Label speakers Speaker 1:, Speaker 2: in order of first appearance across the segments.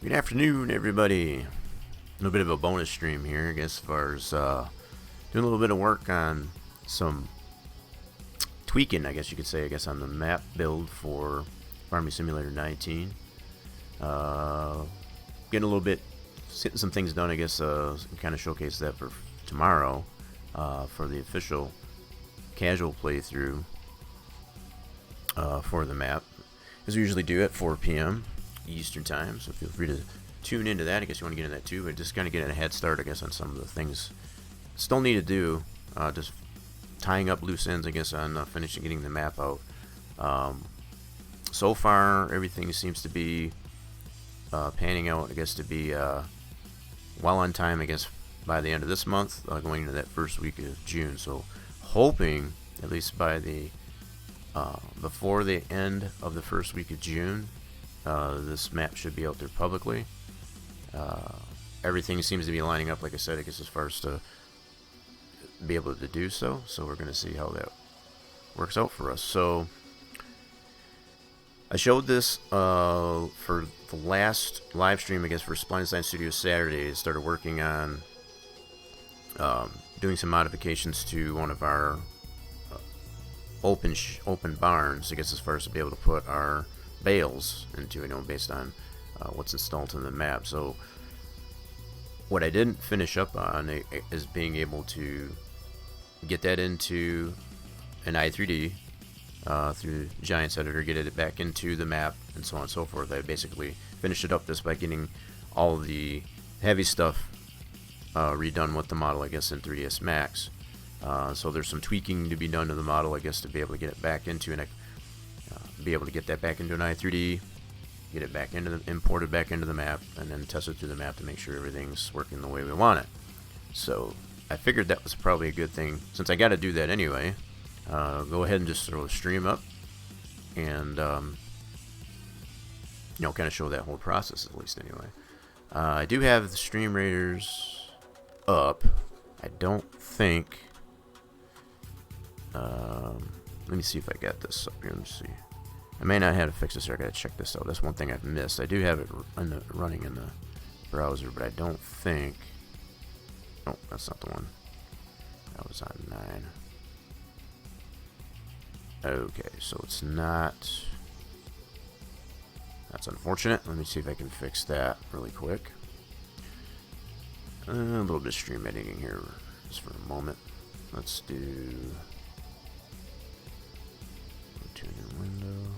Speaker 1: Good afternoon, everybody. A little bit of a bonus stream here, I guess, as far as doing a little bit of work on some tweaking, I guess you could say, on the map build for Farming Simulator 19. Getting a little bit, getting some things done, I guess, kind of showcase that for tomorrow for the official casual playthrough for the map, as we usually do at 4 p.m. Eastern time, so feel free to tune into that. I guess you want to get into that too, but just kind of get a head start, I guess, on some of the things still need to do. Just tying up loose ends, I guess, on finishing getting the map out. So far, everything seems to be panning out, I guess, to be well on time, I guess, by the end of this month, going into that first week of June. So hoping, at least by the before the end of the first week of June, this map should be out there publicly. Everything seems to be lining up, like I said, I guess, as far as to be able to do so. So we're going to see how that works out for us. So I showed this for the last live stream, I guess, for Spline Design Studios Saturday. I started working on doing some modifications to one of our open barns, I guess, as far as to be able to put our bales into, based on what's installed in the map. So what I didn't finish up on is being able to get that into an i3D through Giants Editor, get it back into the map, and so on and so forth. I basically finished it up just by getting all of the heavy stuff redone with the model, I guess, in 3ds Max. So there's some tweaking to be done to the model, I guess, to be able to get it back into an be able to get that back into an i3D, get it back into the imported back into the map, and then test it through the map to make sure everything's working the way we want it. So I figured that was probably a good thing, since I got to do that anyway. Go ahead and just throw a stream up, and kind of show that whole process, at least anyway. I do have the stream raiders up. I don't think. Let me see if I got this up here. Let me see. I may not have to fix this here. I gotta check this out. That's one thing I've missed. I do have it running in the browser, but I don't think. Oh, that's not the one. That was on 9. Okay, so it's not. That's unfortunate. Let me see if I can fix that really quick. A little bit of stream editing here, just for a moment. Let's do. Go to a new window.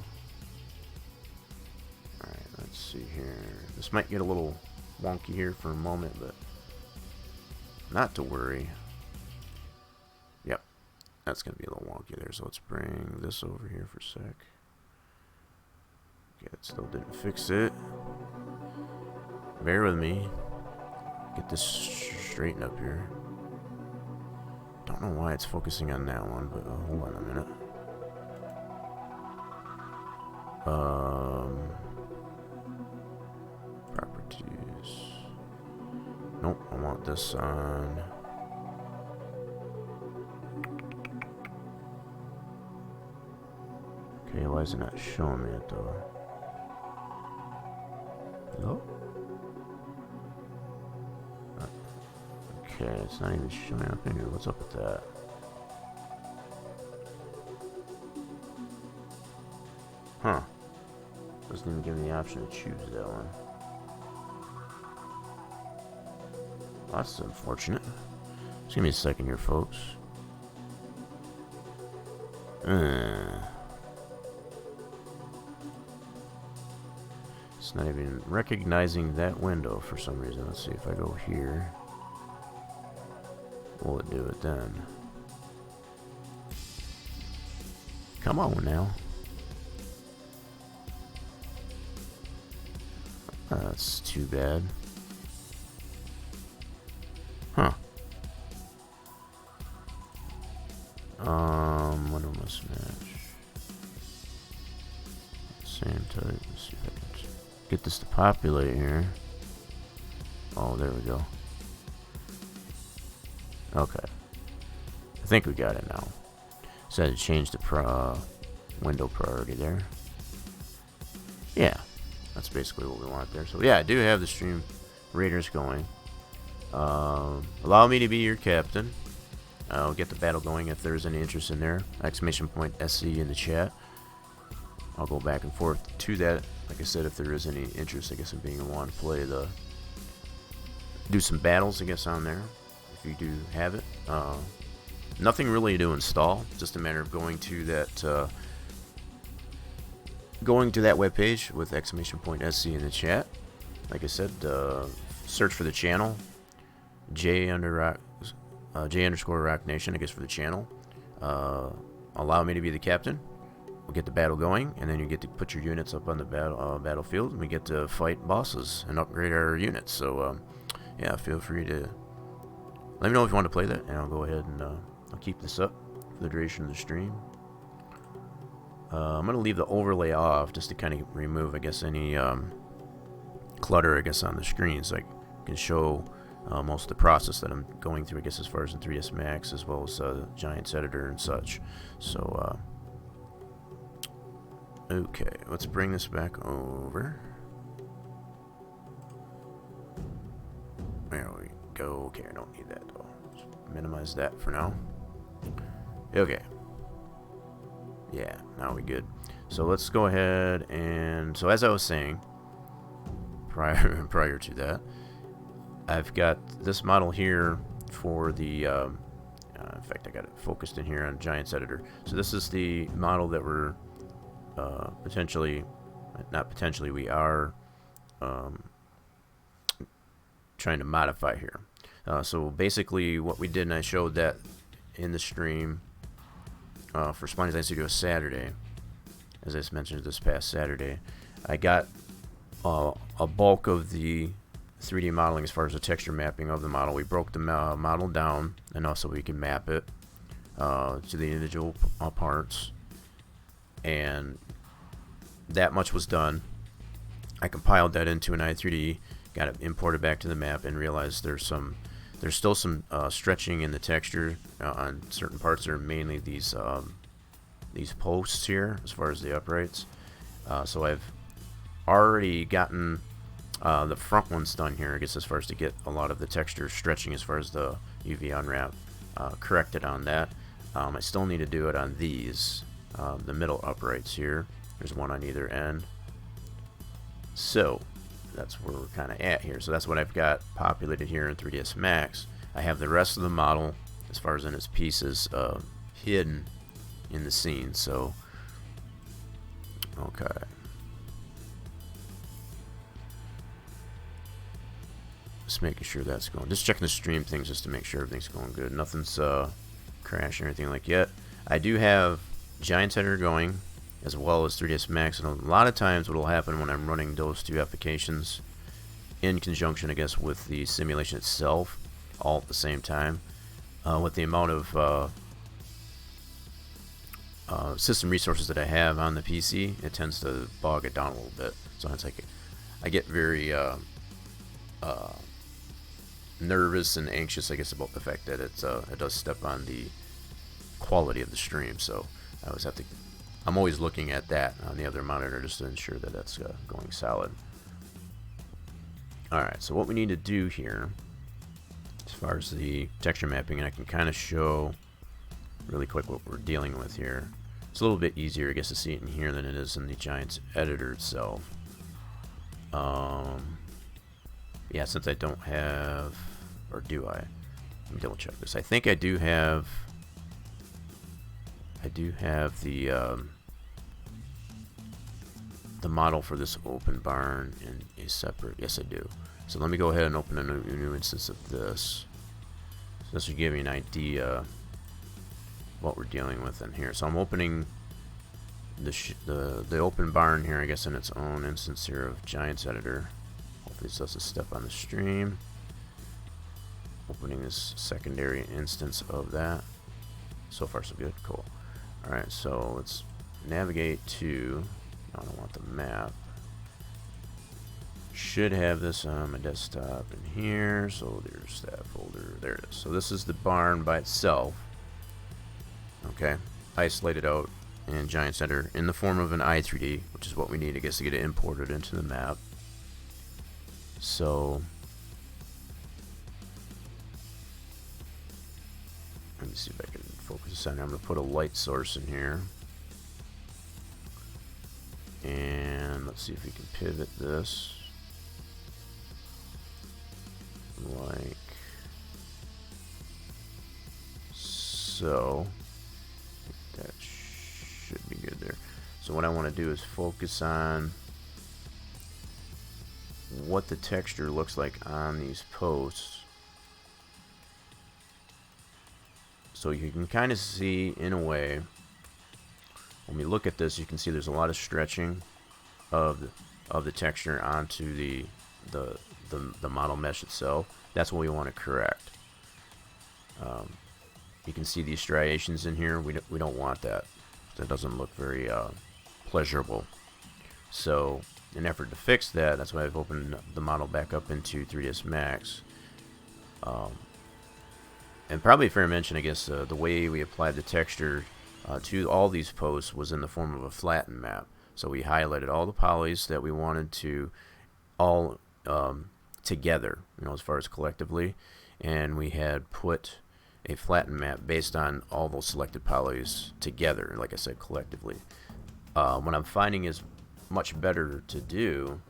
Speaker 1: Alright, let's see here. This might get a little wonky here for a moment, but not to worry. Yep, that's going to be a little wonky there, so let's bring this over here for a sec. Okay, it still didn't fix it. Bear with me. Get this straightened up here. Don't know why it's focusing on that one, but hold on a minute. Properties. Nope, I want this on. Okay, why is it not showing me it though? Hello? Okay, it's not even showing up in here. What's up with that? Huh. Doesn't even give me the option to choose that one. Well, that's unfortunate. Just give me a second here, folks. It's not even recognizing that window for some reason. Let's see if I go here. Will it do it then? Come on now. That's too bad. Huh. Window must match. Same type. Let's see if I can get this to populate here. Oh, there we go. Okay. I think we got it now. So I had to change the window priority there. Yeah. That's basically what we want there. So yeah, I do have the stream raiders going. Allow me to be your captain. I'll get the battle going if there's any interest in there. Exclamation point SC in the chat. I'll go back and forth to that. Like I said, if there is any interest, I guess, in being a one play the do some battles, I guess, on there. If you do have it. Nothing really to install. Just a matter of going to that web page with exclamation point SC in the chat. Like I said, search for the channel. J_Rock Nation, I guess, for the channel. Allow me to be the captain. We'll get the battle going, and then you get to put your units up on the battlefield, and we get to fight bosses and upgrade our units. So, yeah, feel free to let me know if you want to play that, and I'll go ahead and I'll keep this up for the duration of the stream. I'm going to leave the overlay off just to kind of remove, I guess, any clutter, I guess, on the screen, so I can show most of the process that I'm going through, I guess, as far as in 3ds Max, as well as Giants Editor and such. So, okay, let's bring this back over. There we go. Okay, I don't need that though. Just minimize that for now. Okay. Yeah, now we good. So let's go ahead and, so as I was saying, prior to that, I've got this model here for the, in fact, I got it focused in here on Giants Editor. So this is the model that we're we are trying to modify here. So basically what we did, and I showed that in the stream for Spawny Design Studio Saturday, as I mentioned this past Saturday, I got a bulk of the 3D modeling as far as the texture mapping of the model. We broke the model down enough so we can map it to the individual parts, and that much was done. I compiled that into an i3D, got it imported back to the map, and realized there's still some stretching in the texture on certain parts. That are mainly these posts here, as far as the uprights. So I've already gotten the front ones done here, I guess, as far as to get a lot of the texture stretching as far as the UV unwrap corrected on that. I still need to do it on these, the middle uprights here. There's one on either end. So that's where we're kind of at here. So that's what I've got populated here in 3ds Max. I have the rest of the model, as far as in its pieces, hidden in the scene. So, okay. Just making sure that's going. Just checking the stream things just to make sure everything's going good. Nothing's crashing or anything like yet. I do have Giants Editor going, as well as 3ds Max, and a lot of times what will happen when I'm running those two applications in conjunction, I guess, with the simulation itself, all at the same time, with the amount of system resources that I have on the PC, it tends to bog it down a little bit. So it's like I get very nervous and anxious, I guess, about the fact that it does step on the quality of the stream. So I always have to. I'm always looking at that on the other monitor just to ensure that that's going solid. Alright, so what we need to do here, as far as the texture mapping, and I can kind of show really quick what we're dealing with here. It's a little bit easier, I guess, to see it in here than it is in the Giants Editor itself. Yeah, since I don't have, or do I? Let me double check this. I think I do have the model for this open barn in a separate. Yes, I do. So let me go ahead and open a new instance of this. So this will give you an idea of what we're dealing with in here. So I'm opening the open barn here, I guess, in its own instance here of Giants Editor. Hopefully this does a step on the stream. Opening this secondary instance of that. So far so good. Cool. Alright, so let's navigate to, I don't want the map. Should have this on my desktop in here. So there's that folder. There it is. So this is the barn by itself. Okay. Isolated out and giant center in the form of an i3D, which is what we need, I guess, to get it imported into the map. So let me see if I can focus this on here. I'm going to put a light source in here. And let's see if we can pivot this like so. That should be good there. So what I want to do is focus on what the texture looks like on these posts. So you can kind of see, in a way, when we look at this, you can see there's a lot of stretching of the texture onto the model mesh itself. That's what we want to correct. You can see these striations in here. We don't want that. That doesn't look very pleasurable. So in an effort to fix that, that's why I've opened the model back up into 3ds Max. And probably fair mention, I guess, the way we applied the texture to all these posts was in the form of a flattened map. So we highlighted all the polys that we wanted to all together, as far as collectively, and we had put a flattened map based on all those selected polys together, like I said, collectively. What I'm finding is much better to do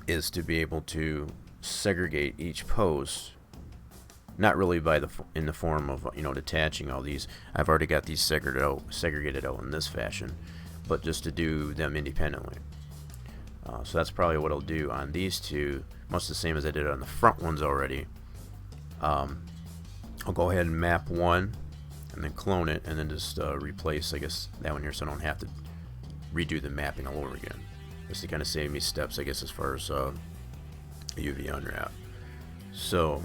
Speaker 1: is to be able to segregate each post, not really in the form of detaching all these. I've already got these segregated out in this fashion, but just to do them independently. So that's probably what I'll do on these two, much the same as I did on the front ones already. I'll go ahead and map one and then clone it and then just replace, I guess, that one here, so I don't have to redo the mapping all over again, just to kind of save me steps, I guess, as far as UV unwrap. So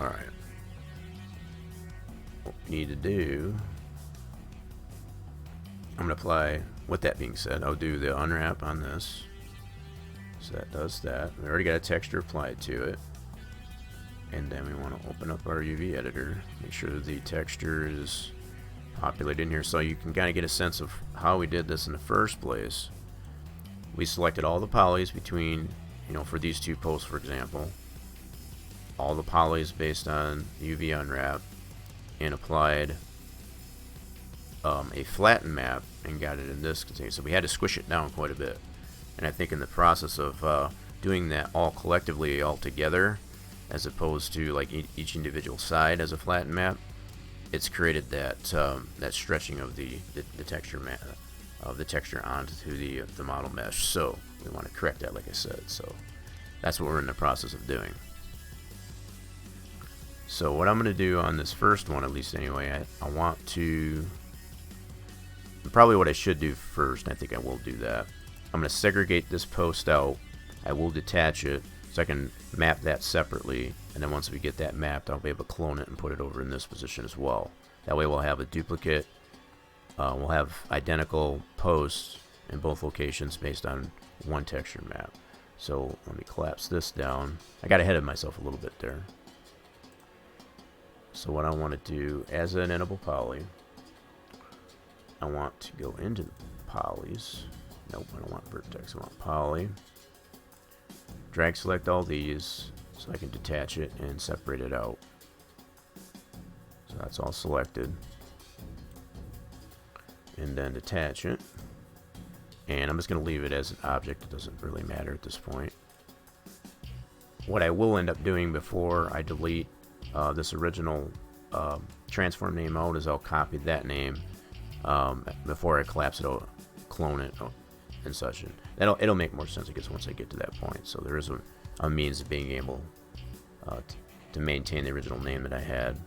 Speaker 1: alright, what we need to do, I'm going to apply, with that being said, I'll do the unwrap on this. So that does that. We already got a texture applied to it. And then we want to open up our UV editor, make sure that the texture is populated in here, so you can kind of get a sense of how we did this in the first place. We selected all the polys between, for these two posts, for example, all the polys based on UV unwrap, and applied a flattened map and got it in this container. So we had to squish it down quite a bit. And I think in the process of doing that all collectively, all together, as opposed to like each individual side as a flattened map, it's created that that stretching of the texture onto the model mesh. So we want to correct that, like I said. So that's what we're in the process of doing. So what I'm going to do on this first one, at least anyway, I want to, probably what I should do first, and I think I will do that, I'm going to segregate this post out. I will detach it so I can map that separately, and then once we get that mapped, I'll be able to clone it and put it over in this position as well. That way we'll have a duplicate, we'll have identical posts in both locations based on one texture map. So let me collapse this down. I got ahead of myself a little bit there. So what I want to do, as an editable poly, I want to go into the polys. Nope, I don't want vertex, I want poly. Drag select all these so I can detach it and separate it out. So that's all selected. And then detach it. And I'm just going to leave it as an object. It doesn't really matter at this point. What I will end up doing before I delete this original transform name out is I'll copy that name before I collapse it out, clone it and such. And it'll make more sense, I guess, once I get to that point. So there is a means of being able to maintain the original name that I had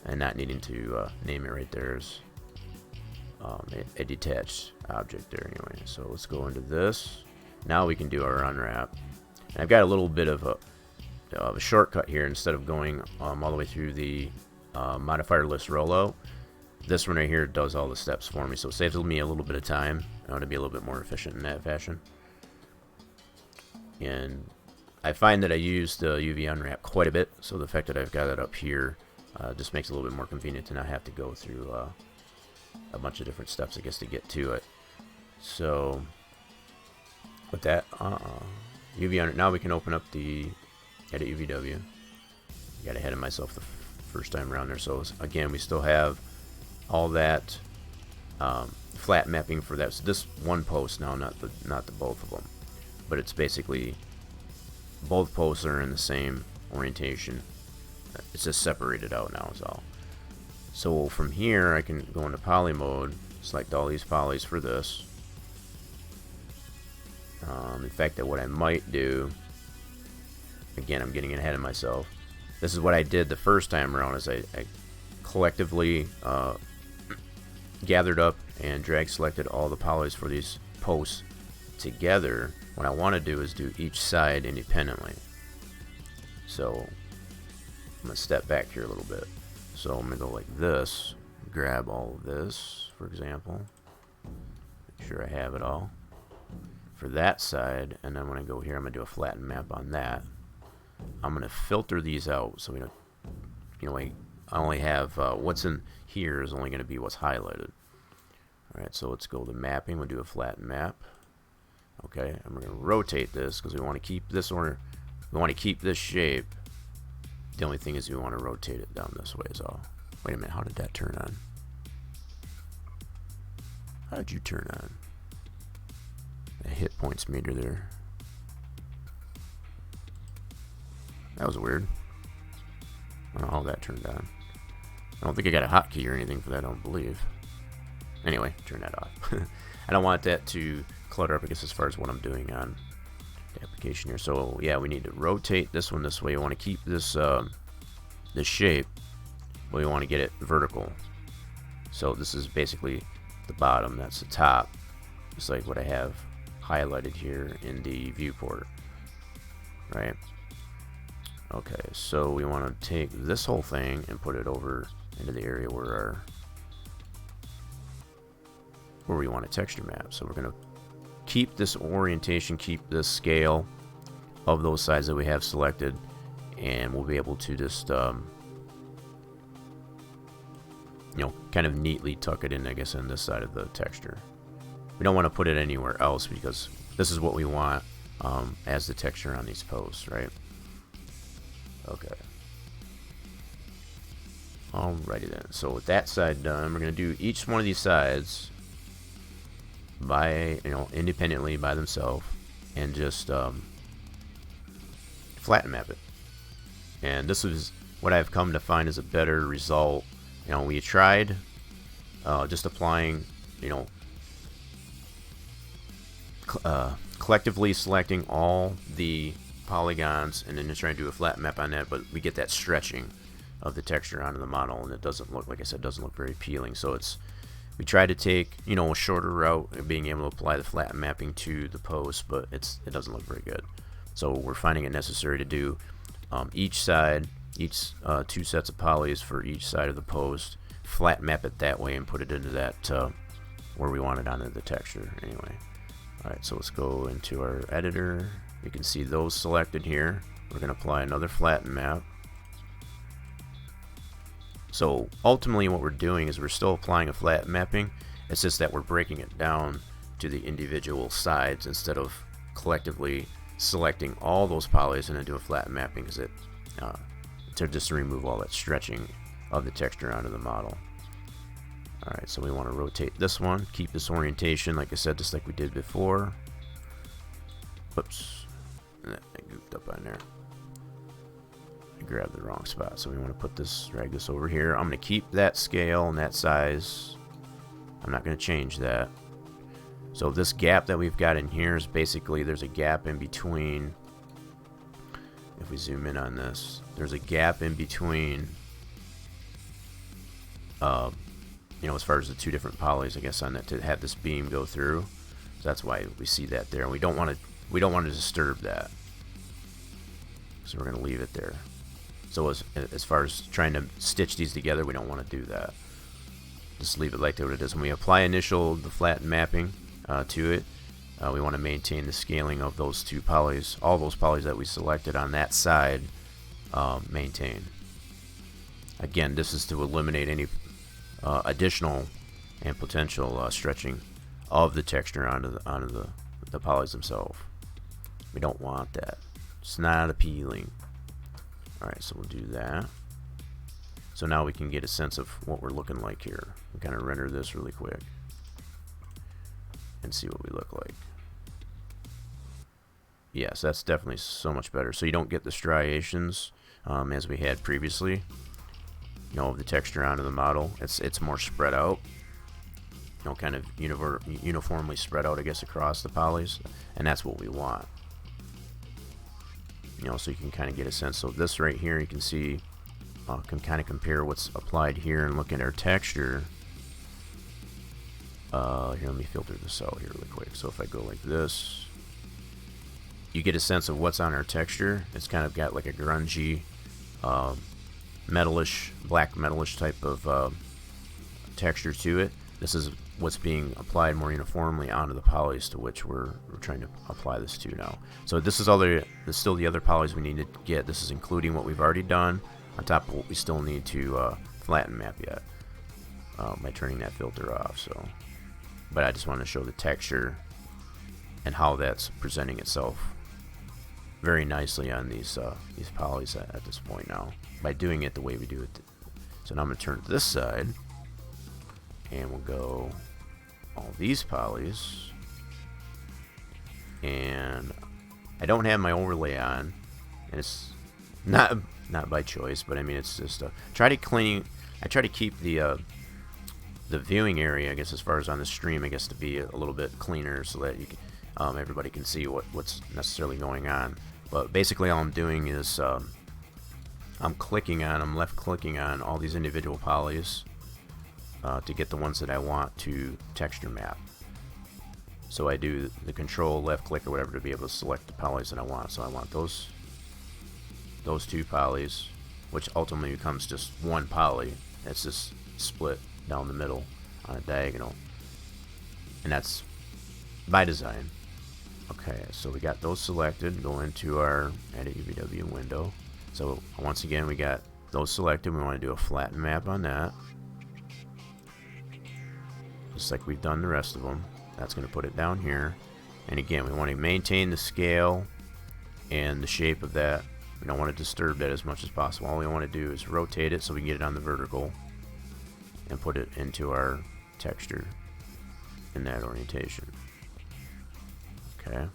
Speaker 1: and not needing to name it right there as a detached object there anyway. So let's go into this. Now we can do our unwrap. And I've got a little bit of a shortcut here. Instead of going all the way through the modifier list rollout, this one right here does all the steps for me, so it saves me a little bit of time. I want to be a little bit more efficient in that fashion. And I find that I use the UV unwrap quite a bit, so the fact that I've got it up here Just makes it a little bit more convenient to not have to go through a bunch of different steps, I guess, to get to it. So with that, UV under, now we can open up the edit UVW. Got ahead of myself the first time around there. So again, we still have all that flat mapping for that. So this one post now, not the both of them, but it's basically both posts are in the same orientation. It's just separated out now is all. So from here I can go into poly mode, select all these polys for this. In fact, that what I might do, again, I'm getting ahead of myself. This is what I did the first time around, is I collectively gathered up and drag selected all the polys for these posts together. What I want to do is do each side independently. So I'm going to step back here a little bit. So I'm going to go like this, grab all of this, for example. Make sure I have it all for that side, and then when I go here, I'm going to do a flatten map on that. I'm going to filter these out, so we don't, I only have what's in here is only going to be what's highlighted. Alright, so let's go to mapping. We'll do a flatten map. Okay, and we're going to rotate this because we want to keep this we want to keep this shape. The only thing is we want to rotate it down this way is all. Wait a minute, how did that turn on? How did you turn on? A hit points meter there. That was weird. I don't know how that turned on. I don't think I got a hotkey or anything for that, I don't believe. Anyway, turn that off. I don't want that to clutter up, I guess, as far as what I'm doing on the application here. So yeah, we need to rotate this one this way. We want to keep this this shape, but we want to get it vertical. So this is basically the bottom, that's the top, just like what I have highlighted here in the viewport, right? Okay, so we want to take this whole thing and put it over into the area where we want a texture map. So we're going to keep this orientation, keep this scale of those sides that we have selected, and we'll be able to just kind of neatly tuck it in, I guess, on this side of the texture. We don't want to put it anywhere else because this is what we want as the texture on these posts, right? Okay. Alrighty then. So with that side done, we're going to do each one of these sides by, independently by themselves, and just flatten map it. And this is what I've come to find is a better result. We tried just applying, collectively selecting all the polygons and then just trying to do a flat map on that, but we get that stretching of the texture onto the model, and it doesn't look, like I said, doesn't look very appealing. So we try to take a shorter route of being able to apply the flat mapping to the post, but it doesn't look very good. So we're finding it necessary to do each side, two sets of polys for each side of the post, flat map it that way and put it into that where we want it onto the texture anyway. Alright, so let's go into our editor. You can see those selected here. We're going to apply another flatten map. So ultimately what we're doing is we're still applying a flat mapping. It's just that we're breaking it down to the individual sides instead of collectively selecting all those polys and then do a flat mapping, because to remove all that stretching of the texture onto the model. Alright, so we want to rotate this one, keep this orientation, like I said, just like we did before. Whoops, I goofed up on there. I grabbed the wrong spot, so we want to drag this over here. I'm going to keep that scale and that size. I'm not going to change that. So this gap that we've got in here is basically, there's a gap in between. If we zoom in on this, there's a gap in between as far as the two different polys, I guess, on that to have this beam go through. So that's why we see that there, and we don't want to disturb that. So we're going to leave it there. So as far as trying to stitch these together, we don't want to do that. Just leave it like what it is. When we apply the flatten mapping to it, we want to maintain the scaling of those two polys, all those polys that we selected on that side, maintain. Again, this is to eliminate any additional and potential stretching of the texture onto the polys themselves. We don't want that. It's not appealing. Alright, so we'll do that. So now we can get a sense of what we're looking like here. We'll kind of render this really quick and see what we look like. Yes, that's definitely so much better. So you don't get the striations as we had previously, you know, of the texture onto the model. It's more spread out, you know, kind of uniformly spread out, I guess, across the polys, and that's what we want. You know, so you can kind of get a sense. So this right here, you can see, can kind of compare what's applied here and look at our texture. Here, let me filter this out here really quick. So if I go like this, you get a sense of what's on our texture. It's kind of got like a grungy, metalish, black metalish type of texture to it. This is what's being applied more uniformly onto the polys to which we're trying to apply this to now. So this is still the other polys we need to get. This is including what we've already done on top of what we still need to flatten map yet by turning that filter off. So, but I just want to show the texture and how that's presenting itself very nicely on these polys at this point now by doing it the way we do it. So now I'm going to turn to this side, and we'll go all these polys, and I don't have my overlay on, and it's not by choice, but I mean it's just I try to keep the viewing area, I guess, as far as on the stream, I guess, to be a little bit cleaner so that you can, everybody can see what's necessarily going on. But basically all I'm doing is I'm left clicking on all these individual polys to get the ones that I want to texture map. So I do the control left click or whatever to be able to select the polys that I want. So I want those two polys, which ultimately becomes just one poly. That's just split down the middle on a diagonal, and that's by design. Okay, so we got those selected. Go into our Edit UVW window. So once again, we got those selected. We want to do a flatten map on that, just like we've done the rest of them. That's going to put it down here. And again, we want to maintain the scale and the shape of that. We don't want to disturb that as much as possible. All we want to do is rotate it so we can get it on the vertical and put it into our texture in that orientation. Okay.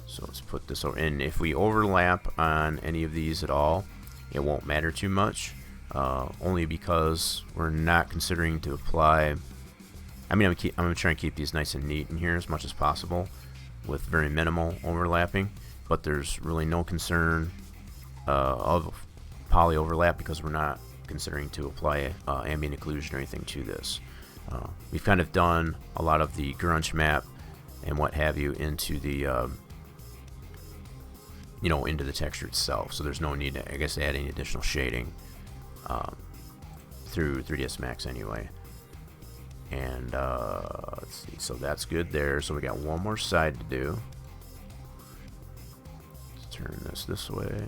Speaker 1: So let's put this over. And if we overlap on any of these at all, it won't matter too much. Only because we're not considering to apply. I mean, I'm going to try and keep these nice and neat in here as much as possible with very minimal overlapping. But there's really no concern of poly overlap because we're not considering to apply ambient occlusion or anything to this. We've kind of done a lot of the grunge map and what have you into the into the texture itself. So there's no need to, I guess, add any additional shading through 3ds Max anyway. And let's see, so that's good there. So we got one more side to do. Let's turn this way.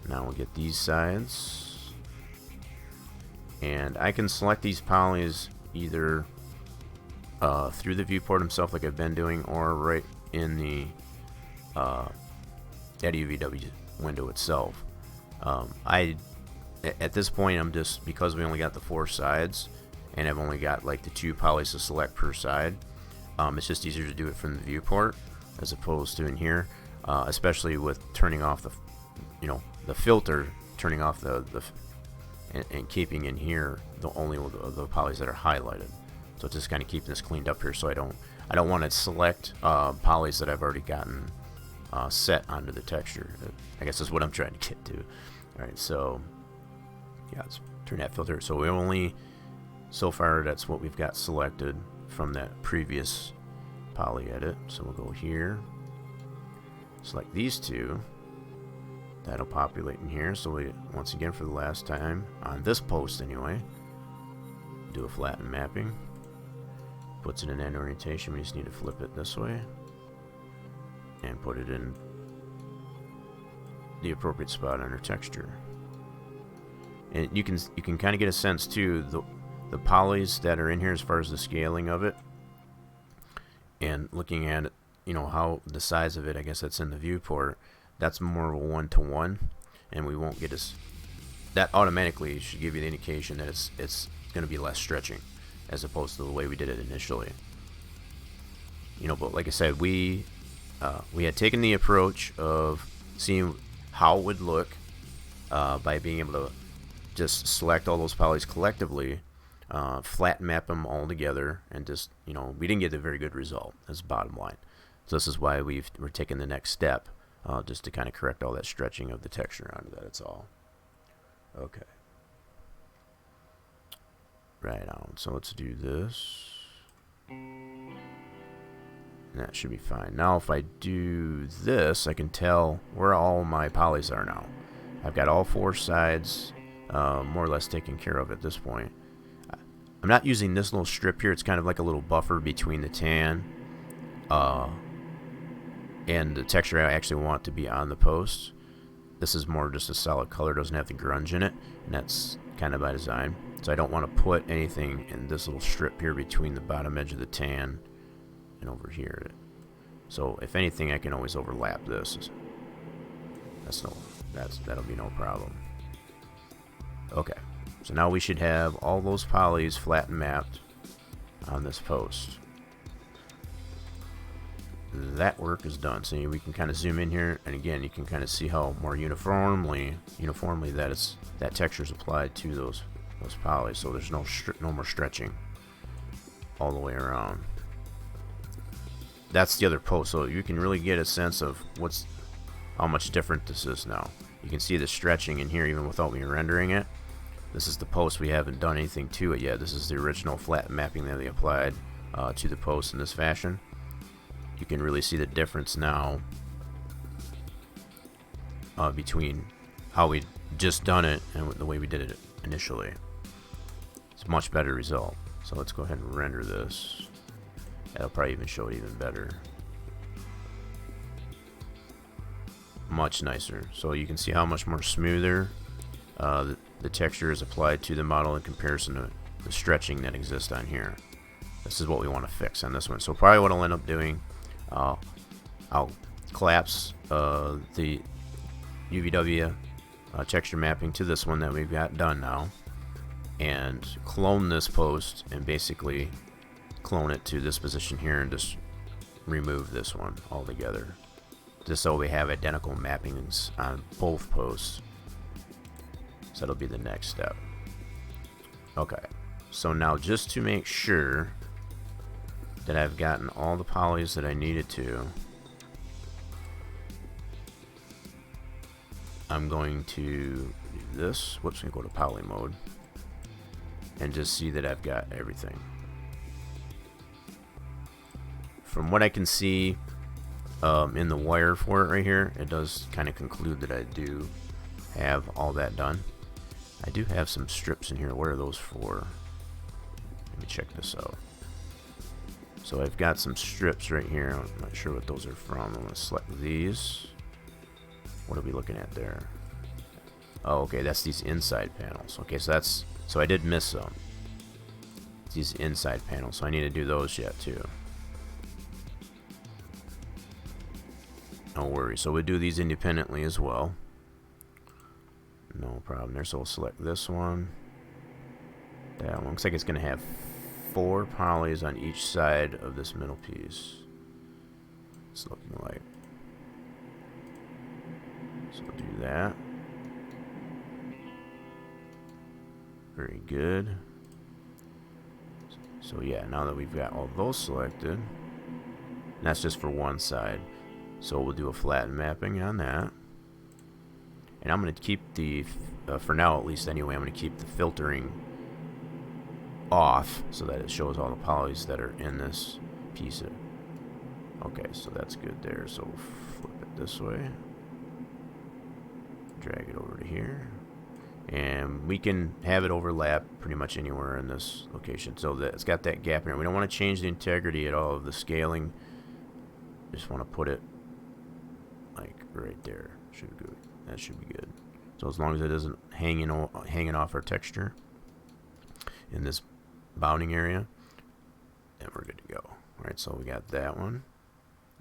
Speaker 1: Now we'll get these sides. And I can select these polys either through the viewport himself like I've been doing, or right in the Edit UVW window itself. At this point, I'm just, because we only got the 4 sides and I've only got like the 2 polys to select per side, it's just easier to do it from the viewport as opposed to in here, especially with turning off the filter, turning off and keeping in here only the polys that are highlighted. So just kind of keeping this cleaned up here, so I don't want to select polys that I've already gotten set onto the texture. I guess that's what I'm trying to get to. All right, so yeah, let's turn that filter. So we only, so far, that's what we've got selected from that previous poly edit. So we'll go here, select these 2. That'll populate in here. So we, once again, for the last time on this post anyway, do a flatten mapping. Puts it in end orientation. We just need to flip it this way and put it in the appropriate spot on our texture. And you can kind of get a sense too, the polys that are in here as far as the scaling of it, and looking at it, how the size of it, I guess that's in the viewport, that's more of a 1-to-1, and we won't get that automatically should give you the indication that it's going to be less stretching as opposed to the way we did it initially. But like I said, we had taken the approach of seeing how it would look by being able to just select all those polys collectively, flat map them all together, and just, we didn't get a very good result. That's the bottom line. So this is why we're taking the next step, just to kind of correct all that stretching of the texture onto that. That's all. Okay. Right on. So let's do this. And that should be fine. Now if I do this, I can tell where all my polys are now. I've got all 4 sides more or less taken care of at this point. I'm not using this little strip here. It's kind of like a little buffer between the tan and the texture I actually want to be on the post. This is more just a solid color, doesn't have the grunge in it, and that's kind of by design. So I don't want to put anything in this little strip here between the bottom edge of the tan and over here. So if anything, I can always overlap this. That'll be no problem. Okay, so now we should have all those polys flat and mapped on this post. That work is done. So we can kind of zoom in here, and again, you can kind of see how more uniformly that texture is applied to those polys. So there's no more stretching all the way around. That's the other post, so you can really get a sense of how much different this is now. You can see the stretching in here even without me rendering it. This is the post. We haven't done anything to it yet. This is the original flat mapping that they applied to the post in this fashion. You can really see the difference now between how we just done it and the way we did it initially. It's a much better result. So let's go ahead and render this. That'll probably even show it even better. Much nicer. So you can see how much more smoother the texture is applied to the model in comparison to the stretching that exists on here. This is what we want to fix on this one. So probably what I'll end up doing, I'll collapse the UVW texture mapping to this one that we've got done now, and clone this post and basically clone it to this position here and just remove this one altogether, just so we have identical mappings on both posts. So that'll be the next step. Okay, so now just to make sure that I've gotten all the polys that I needed to, I'm going to do this. Whoops, I'm going to go to poly mode and just see that I've got everything. From what I can see in the wire for it right here, it does kind of conclude that I do have all that done. I do have some strips in here. What are those for? Let me check this out. So I've got some strips right here. I'm not sure what those are from. I'm going to select these. What are we looking at there? Oh, okay, that's these inside panels. Okay, so I did miss some. These inside panels, so I need to do those yet too. No worries. So we'll do these independently as well. No problem there. So we'll select this one. That one looks like it's going to have 4 polys on each side of this middle piece. It's looking like. So we'll do that. Very good. So yeah, now that we've got all those selected, and that's just for one side. So we'll do a flatten mapping on that. And I'm going to keep the, for now at least anyway, I'm going to keep the filtering off so that it shows all the polys that are in this piece. Okay, so that's good there. So we'll flip it this way. Drag it over to here. And we can have it overlap pretty much anywhere in this location. So that it's got that gap in here. We don't want to change the integrity at all of the scaling. Just want to put it like right there. That should be good. So as long as it isn't hanging off our texture in this bounding area, then we're good to go. All right, so we got that one.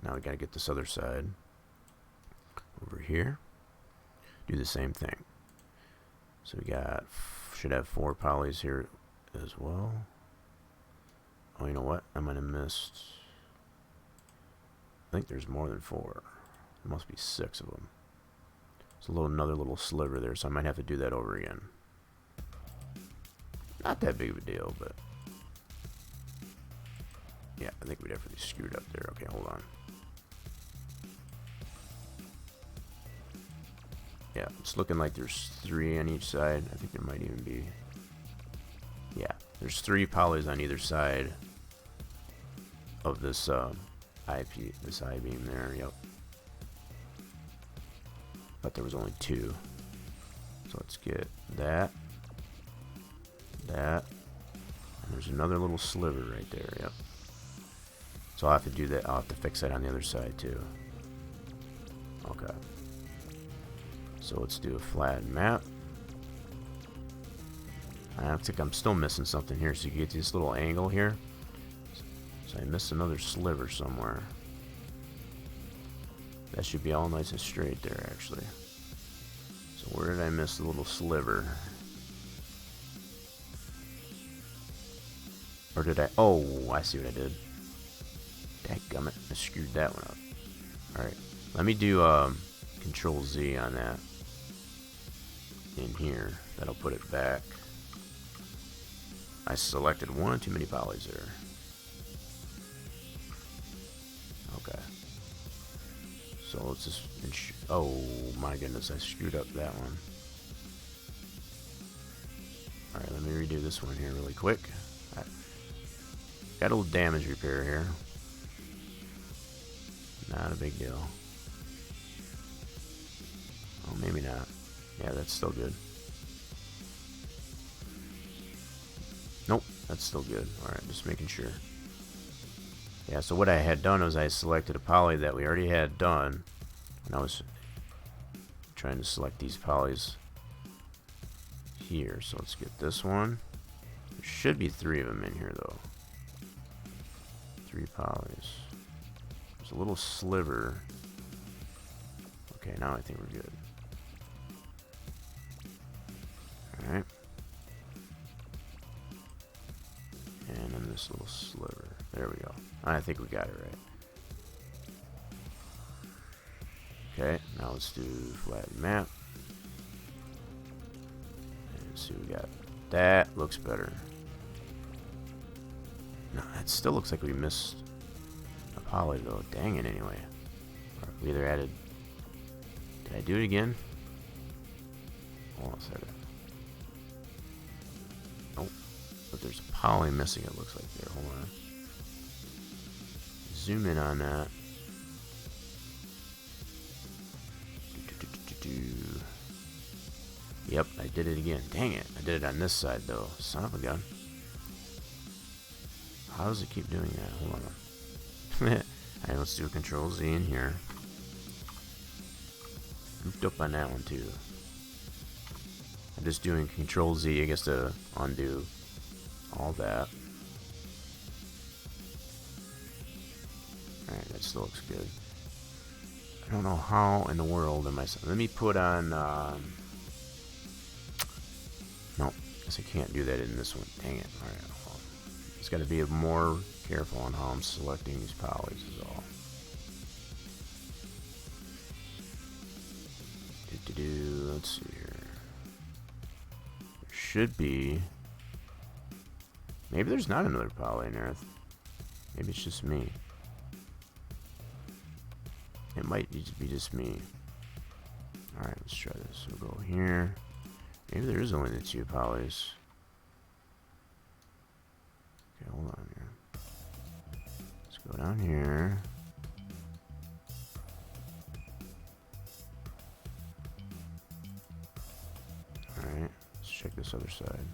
Speaker 1: Now we got to get this other side over here. Do the same thing. So we should have 4 polys here as well. Oh, you know what? I might have missed. I think there's more than 4. There must be 6 of them. There's another little sliver there, so I might have to do that over again. Not that big of a deal, but yeah, I think we definitely screwed up there. Okay, hold on. Yeah, it's looking like there's 3 on each side. I think there might even be. Yeah, there's 3 polys on either side of this this I-beam there. Yep. But there was only 2. So let's get that. And there's another little sliver right there. Yep. So I'll have to do that. I'll have to fix that on the other side too. Okay. So let's do a flat map. I think I'm still missing something here. So you get this little angle here. So I missed another sliver somewhere. That should be all nice and straight there, actually. So where did I miss the little sliver? Or did I? Oh, I see what I did. Dadgummit, I screwed that one up. Alright, let me do Control Z on that. In here, that'll put it back. I selected one too many polys there. Okay. So let's just. Oh my goodness, I screwed up that one. Alright, let me redo this one here really quick. Got a little damage repair here. Not a big deal. Oh, maybe not. Yeah, that's still good. Nope, that's still good. Alright, just making sure. Yeah, so what I had done was I selected a poly that we already had done. And I was trying to select these polys here. So let's get this one. There should be 3 of them in here though. 3 polys. There's a little sliver. Okay, now I think we're good. Alright. And then this little sliver. There we go. I think we got it right. Okay, now let's do flat map. And see what we got. That looks better. No, it still looks like we missed a poly though. Dang it anyway. We either added... Did I do it again? Hold on a second. Oh, but there's a poly missing it looks like there. Hold on. Zoom in on that. Yep, I did it again. Dang it. I did it on this side though. Son of a gun. How does it keep doing that? Hold on. Alright, let's do a Control Z in here. Goofed up on that one too. I'm just doing Control Z, I guess, to undo all that. Alright, that still looks good. I don't know how in the world am I... Let me put on... No, guess I can't do that in this one. Dang it. Alright, just got to be more careful on how I'm selecting these polys is all. Let's see here. There should be... Maybe there's not another poly in there. Maybe it's just me. It might be just me. Alright, let's try this. We'll go here. Maybe there is only the 2 polys. Okay, hold on here. Let's go down here. Alright, let's check this other side.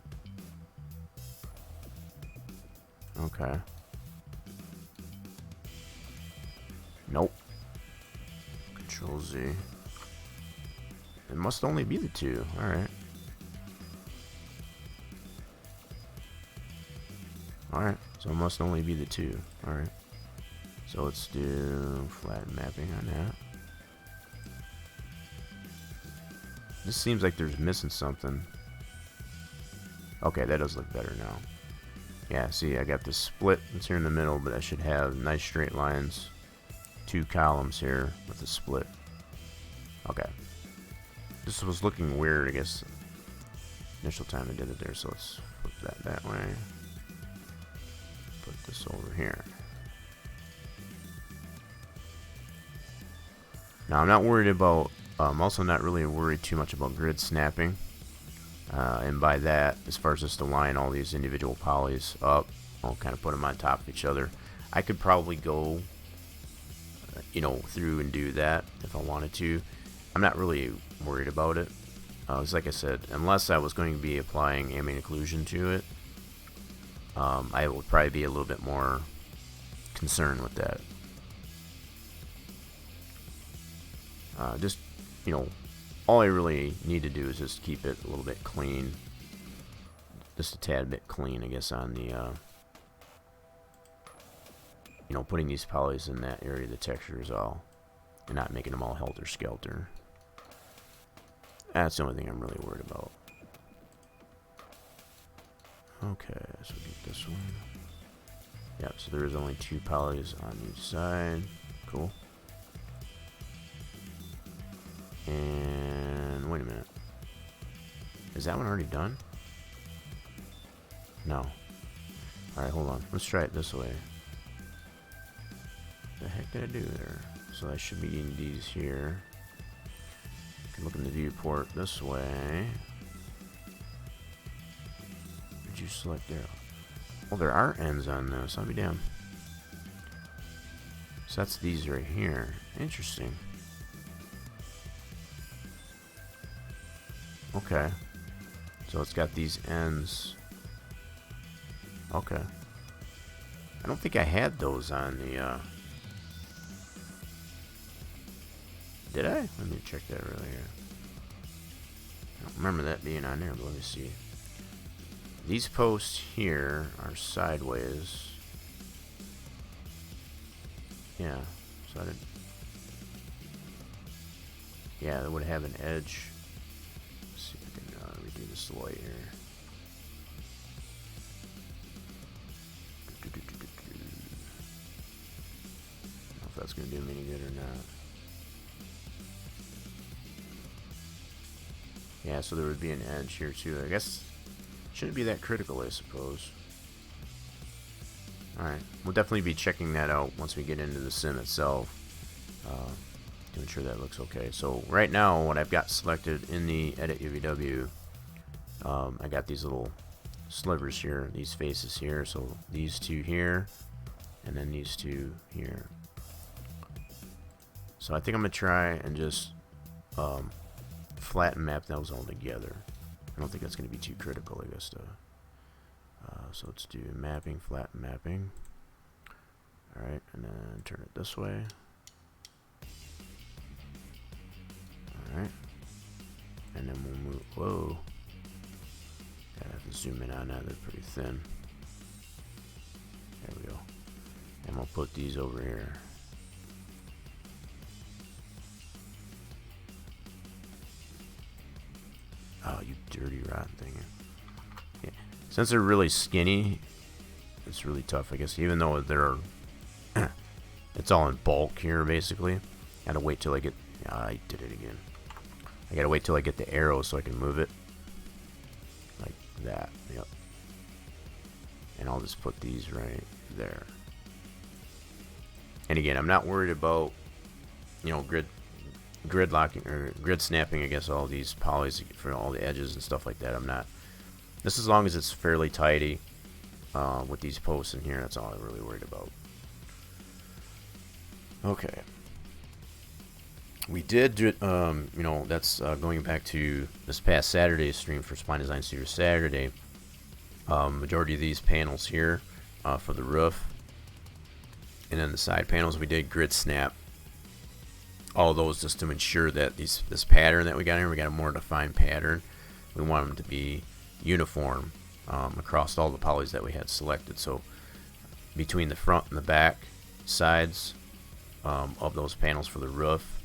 Speaker 1: Okay. Nope. Control Control-Z. It must only be the 2. Alright. Alright, so it must only be the 2. Alright. So let's do flat mapping on that. This seems like there's missing something. Okay, that does look better now. Yeah, see, I got this split that's here in the middle, but I should have nice straight lines. 2 columns here with a split. Okay. This was looking weird, I guess. Initial time I did it there, so let's flip that way. Put this over here. Now, I'm not worried about, I'm also not really worried too much about grid snapping. And by that, as far as just to line all these individual polys up, I'll kind of put them on top of each other. I could probably go, you know, through and do that if I wanted to. I'm not really worried about it. It's like I said, unless I was going to be applying ambient occlusion to it, I would probably be a little bit more concerned with that. Just, you know, all I really need to do is just keep it a little bit clean. Just a tad bit clean, I guess, on the, you know, putting these polys in that area of the textures all, and not making them all helter-skelter. That's the only thing I'm really worried about. Okay, so get this one. Yep, so there is only 2 polys on each side. Cool. And wait a minute. Is that one already done? No. Alright, hold on. Let's try it this way. What the heck did I do there? So I should be getting these here. You can look in the viewport this way. Did you select there? Well, there are ends on this. I'll be damned. So that's these right here. Interesting. Okay. So it's got these ends. Okay. I don't think I had those on the, Did I? Let me check that really here. I don't remember that being on there, but let me see. These posts here are sideways. Yeah. So I did. Yeah, it would have an edge. Let's see if I can redo this light here. I don't know if that's going to do me any good or not. Yeah, so there would be an edge here too. I guess shouldn't be that critical, I suppose. Alright, we'll definitely be checking that out once we get into the sim itself to ensure that looks okay. So right now, what I've got selected in the Edit UVW, I got these little slivers here, these faces here. So these 2 here, and then these 2 here. So I think I'm going to try and just flatten map those all together. I don't think that's going to be too critical, I guess. So let's do mapping, flatten mapping. Alright, and then turn it this way. Alright. And then we'll move. Whoa. Gotta have to zoom in on that, they're pretty thin. There we go. And we'll put these over here. Oh, you dirty rotten thing. Yeah. Since they're really skinny, it's really tough, I guess. Even though they're, it's all in bulk here, basically. Gotta wait till I get. I did it again. I gotta wait till I get the arrow so I can move it like that. Yep. And I'll just put these right there. And again, I'm not worried about, you know, grid locking or grid snapping, I guess, all these polys for all the edges and stuff like that. I'm not. This, as long as it's fairly tidy with these posts in here, that's all I'm really worried about. Okay. We did do, you know, that's going back to this past Saturday's stream for Spline Design Studio Saturday. Majority of these panels here for the roof, and then the side panels, we did grid snap all those just to ensure that this pattern that we got here, we got a more defined pattern. We want them to be uniform across all the polys that we had selected. So between the front and the back sides of those panels for the roof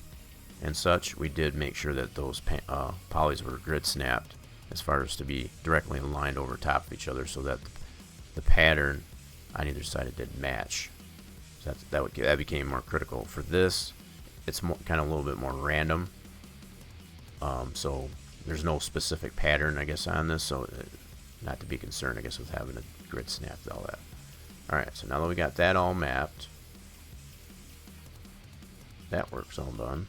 Speaker 1: and such, we did make sure that those polys were grid snapped as far as to be directly aligned over top of each other, so that the pattern on either side did match. So that became more critical. For this, it's kind of a little bit more random. So there's no specific pattern, I guess, on this, so not to be concerned, I guess, with having a grid snapped, all that. Alright, so now that we got that all mapped, that work's all done,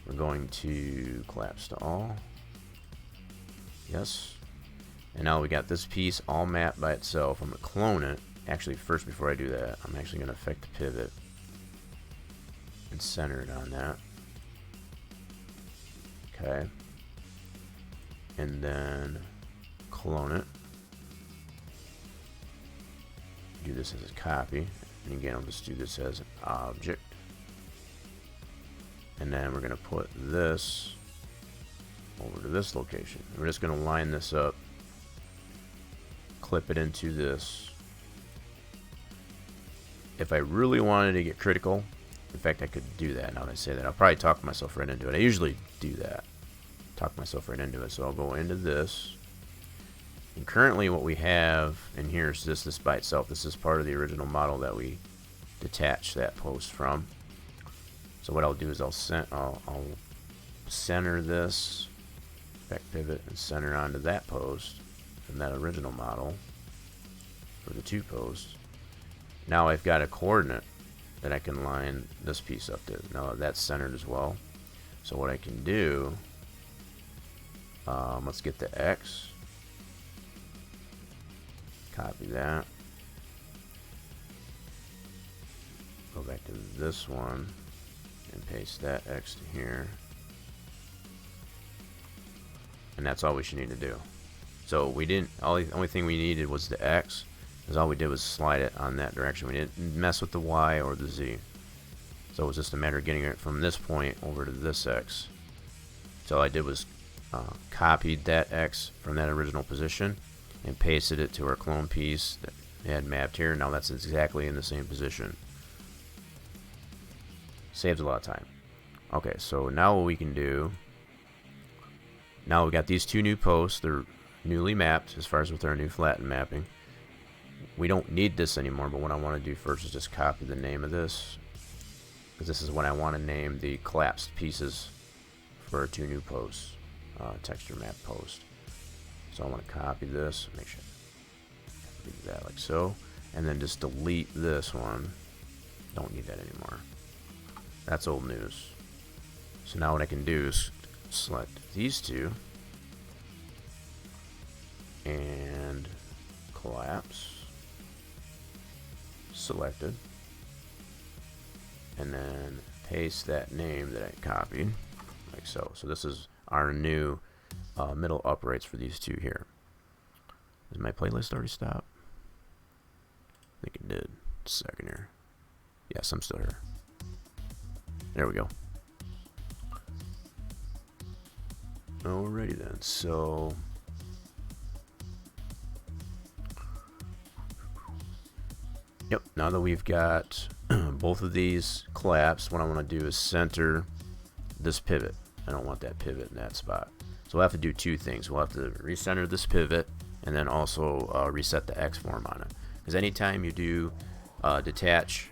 Speaker 1: we're going to collapse to all. Yes. And now we got this piece all mapped by itself. I'm going to clone it. Actually, first, before I do that, I'm actually going to affect the pivot and center it on that. Okay. And then clone it. Do this as a copy. And again, I'll just do this as an object. And then we're going to put this over to this location. We're just going to line this up, clip it into this. If I really wanted to get critical, in fact, I could do that. Now that I say that, I'll probably talk myself right into it. I usually do that, talk myself right into it. So I'll go into this, and currently what we have in here is this by itself. This is part of the original model that we detached that post from. So what I'll do is I'll center this, back pivot, and center onto that post from that original model for the two posts. Now I've got a coordinate that I can line this piece up to. Now that's centered as well. So what I can do, let's get the X, copy that, go back to this one and paste that X to here, and that's all we should need to do. So we didn't, only thing we needed was the X, because all we did was slide it on that direction. We didn't mess with the Y or the Z. So it was just a matter of getting it from this point over to this X. So all I did was copied that X from that original position and pasted it to our clone piece that we had mapped here. Now that's exactly in the same position. Saves a lot of time. Okay, so now what we can do, now we got these two new posts. They're newly mapped as far as with our new flatten mapping. We don't need this anymore, but what I want to do first is just copy the name of this, because this is what I want to name the collapsed pieces for our two new posts, texture map post. So I want to copy this, make sure I do that like so, and then just delete this one. Don't need that anymore. That's old news. So now what I can do is select these two and collapse, selected, and then paste that name that I copied like so. So this is our new middle uprights for these two here. Does my playlist already stop? I think it did. Just a second here. Yes, I'm still here. There we go. Alrighty then, so yep, now that we've got both of these collapsed, what I want to do is center this pivot. I don't want that pivot in that spot. So we'll have to do two things. We'll have to recenter this pivot and then also reset the X form on it. Because anytime you do detach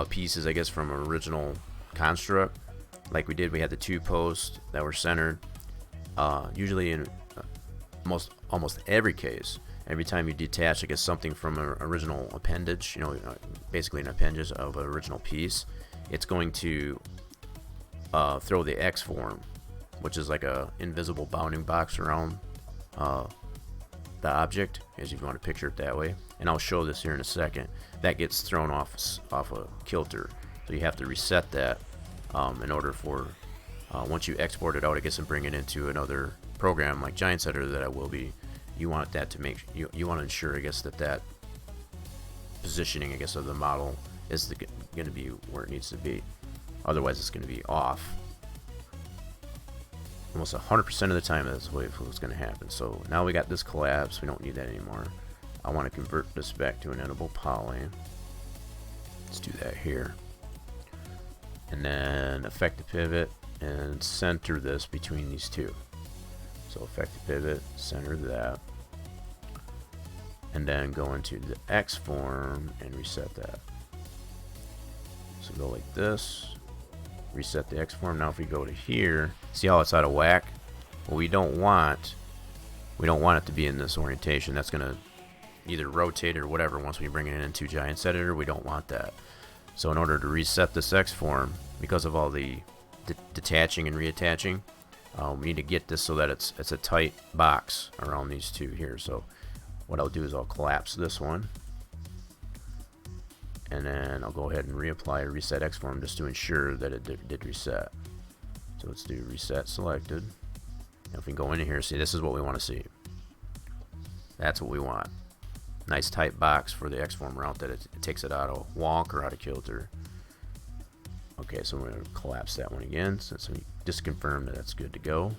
Speaker 1: pieces, I guess, from an original construct, like we did, we had the two posts that were centered. Usually in almost every case, every time you detach, I guess, something from an original appendage, you know, basically an appendage of an original piece, it's going to throw the X form, which is like a invisible bounding box around the object, as if you want to picture it that way. And I'll show this here in a second. That gets thrown off a kilter, so you have to reset that in order for once you export it out, I guess, and bring it into another program like Giant Setter that I will be. You want that to make you want to ensure, I guess, that positioning, I guess, of the model is going to be where it needs to be. Otherwise, it's going to be off. Almost 100% of the time, that's what's going to happen. So now we got this collapse. We don't need that anymore. I want to convert this back to an editable poly. Let's do that here. And then affect the pivot and center this between these two. So affect the pivot, center that. And then go into the X form and reset that. So go like this. Reset the X form. Now if we go to here, see how it's out of whack? Well, we don't want it to be in this orientation. That's gonna either rotate or whatever once we bring it into Giants Editor. We don't want that. So in order to reset this X form, because of all the detaching and reattaching, we need to get this so that it's a tight box around these two here. So what I'll do is I'll collapse this one, and then I'll go ahead and reapply a reset X form just to ensure that it did reset. So let's do reset selected. Now if we go into here, see, this is what we want to see. That's what we want. Nice tight box for the X form route that it takes it out of wonk or out of kilter. Okay, so we're going to collapse that one again, so we just confirm that that's good to go.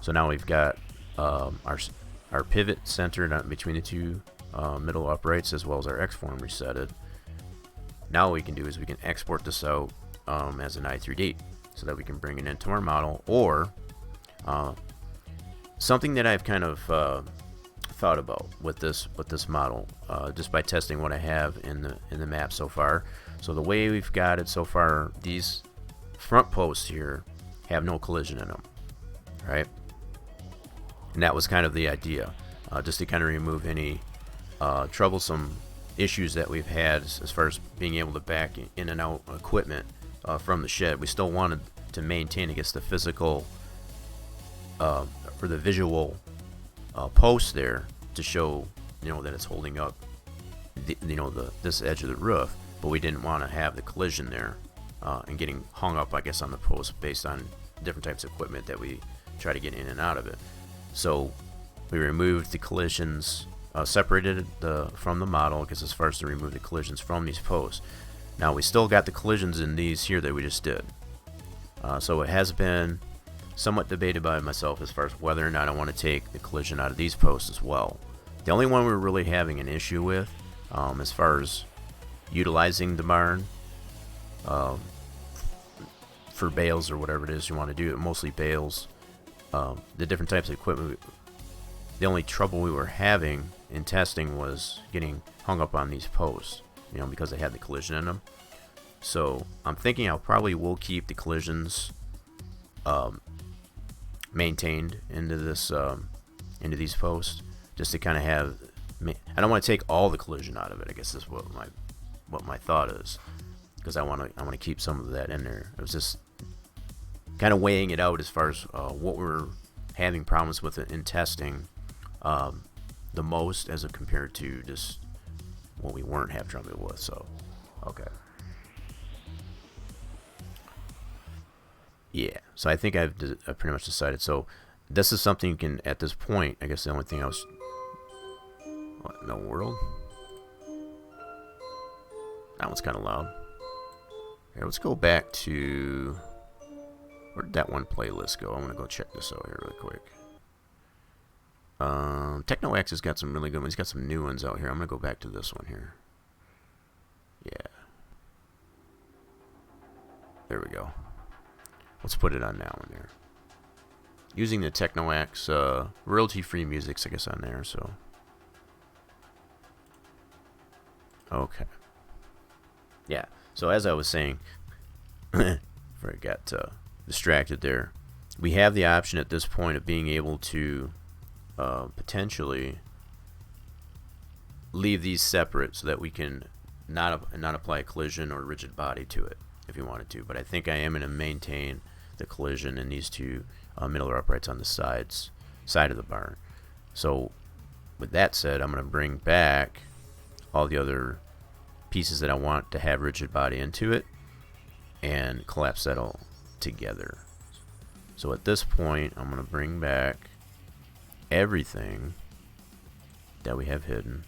Speaker 1: So now we've got our pivot centered between the two middle uprights, as well as our X form resetted. Now what we can do is we can export this out as an i3D, so that we can bring it into our model, or something that I've kind of thought about with this model, just by testing what I have in the map so far. So the way we've got it so far, these front posts here have no collision in them, right? And that was kind of the idea, just to kind of remove any troublesome issues that we've had as far as being able to back in and out equipment from the shed. We still wanted to maintain, I guess, the physical or the visual post there to show, that it's holding up this edge of the roof, but we didn't want to have the collision there and getting hung up, I guess, on the post based on different types of equipment that we try to get in and out of it. So we removed the collisions, separated from the model, because as far as to remove the collisions from these posts. Now we still got the collisions in these here that we just did. So it has been somewhat debated by myself as far as whether or not I want to take the collision out of these posts as well. The only one we're really having an issue with, as far as utilizing the barn for bales or whatever it is you want to do, mostly bales, the different types of equipment, the only trouble we were having in testing was getting hung up on these posts, because they had the collision in them. So I'm thinking I probably will keep the collisions maintained into these posts, just to kind of have. I don't want to take all the collision out of it, I guess is what my thought is, because I want to keep some of that in there. It was just kind of weighing it out as far as what we're having problems with it in testing the most, as compared to just what we weren't having trouble with. So okay, yeah, so I think I've pretty much decided. So this is something you can, at this point, I guess the only thing I was, what in the world? That one's kind of loud. Here, let's go back to, where did that one playlist go? I want to go check this out here really quick. TechnoX has got some really good ones. He's got some new ones out here. I'm going to go back to this one here. Yeah. There we go. Let's put it on that one there. Using the TechnoX royalty-free music's, I guess, on there, so. Okay. Yeah, so as I was saying, before I got distracted there, we have the option at this point of being able to potentially leave these separate so that we can not apply a collision or rigid body to it if you wanted to. But I think I am going to maintain the collision in these two middle uprights on the side of the barn. So with that said, I'm going to bring back all the other pieces that I want to have rigid body into it and collapse that all together. So at this point, I'm going to bring back everything that we have hidden.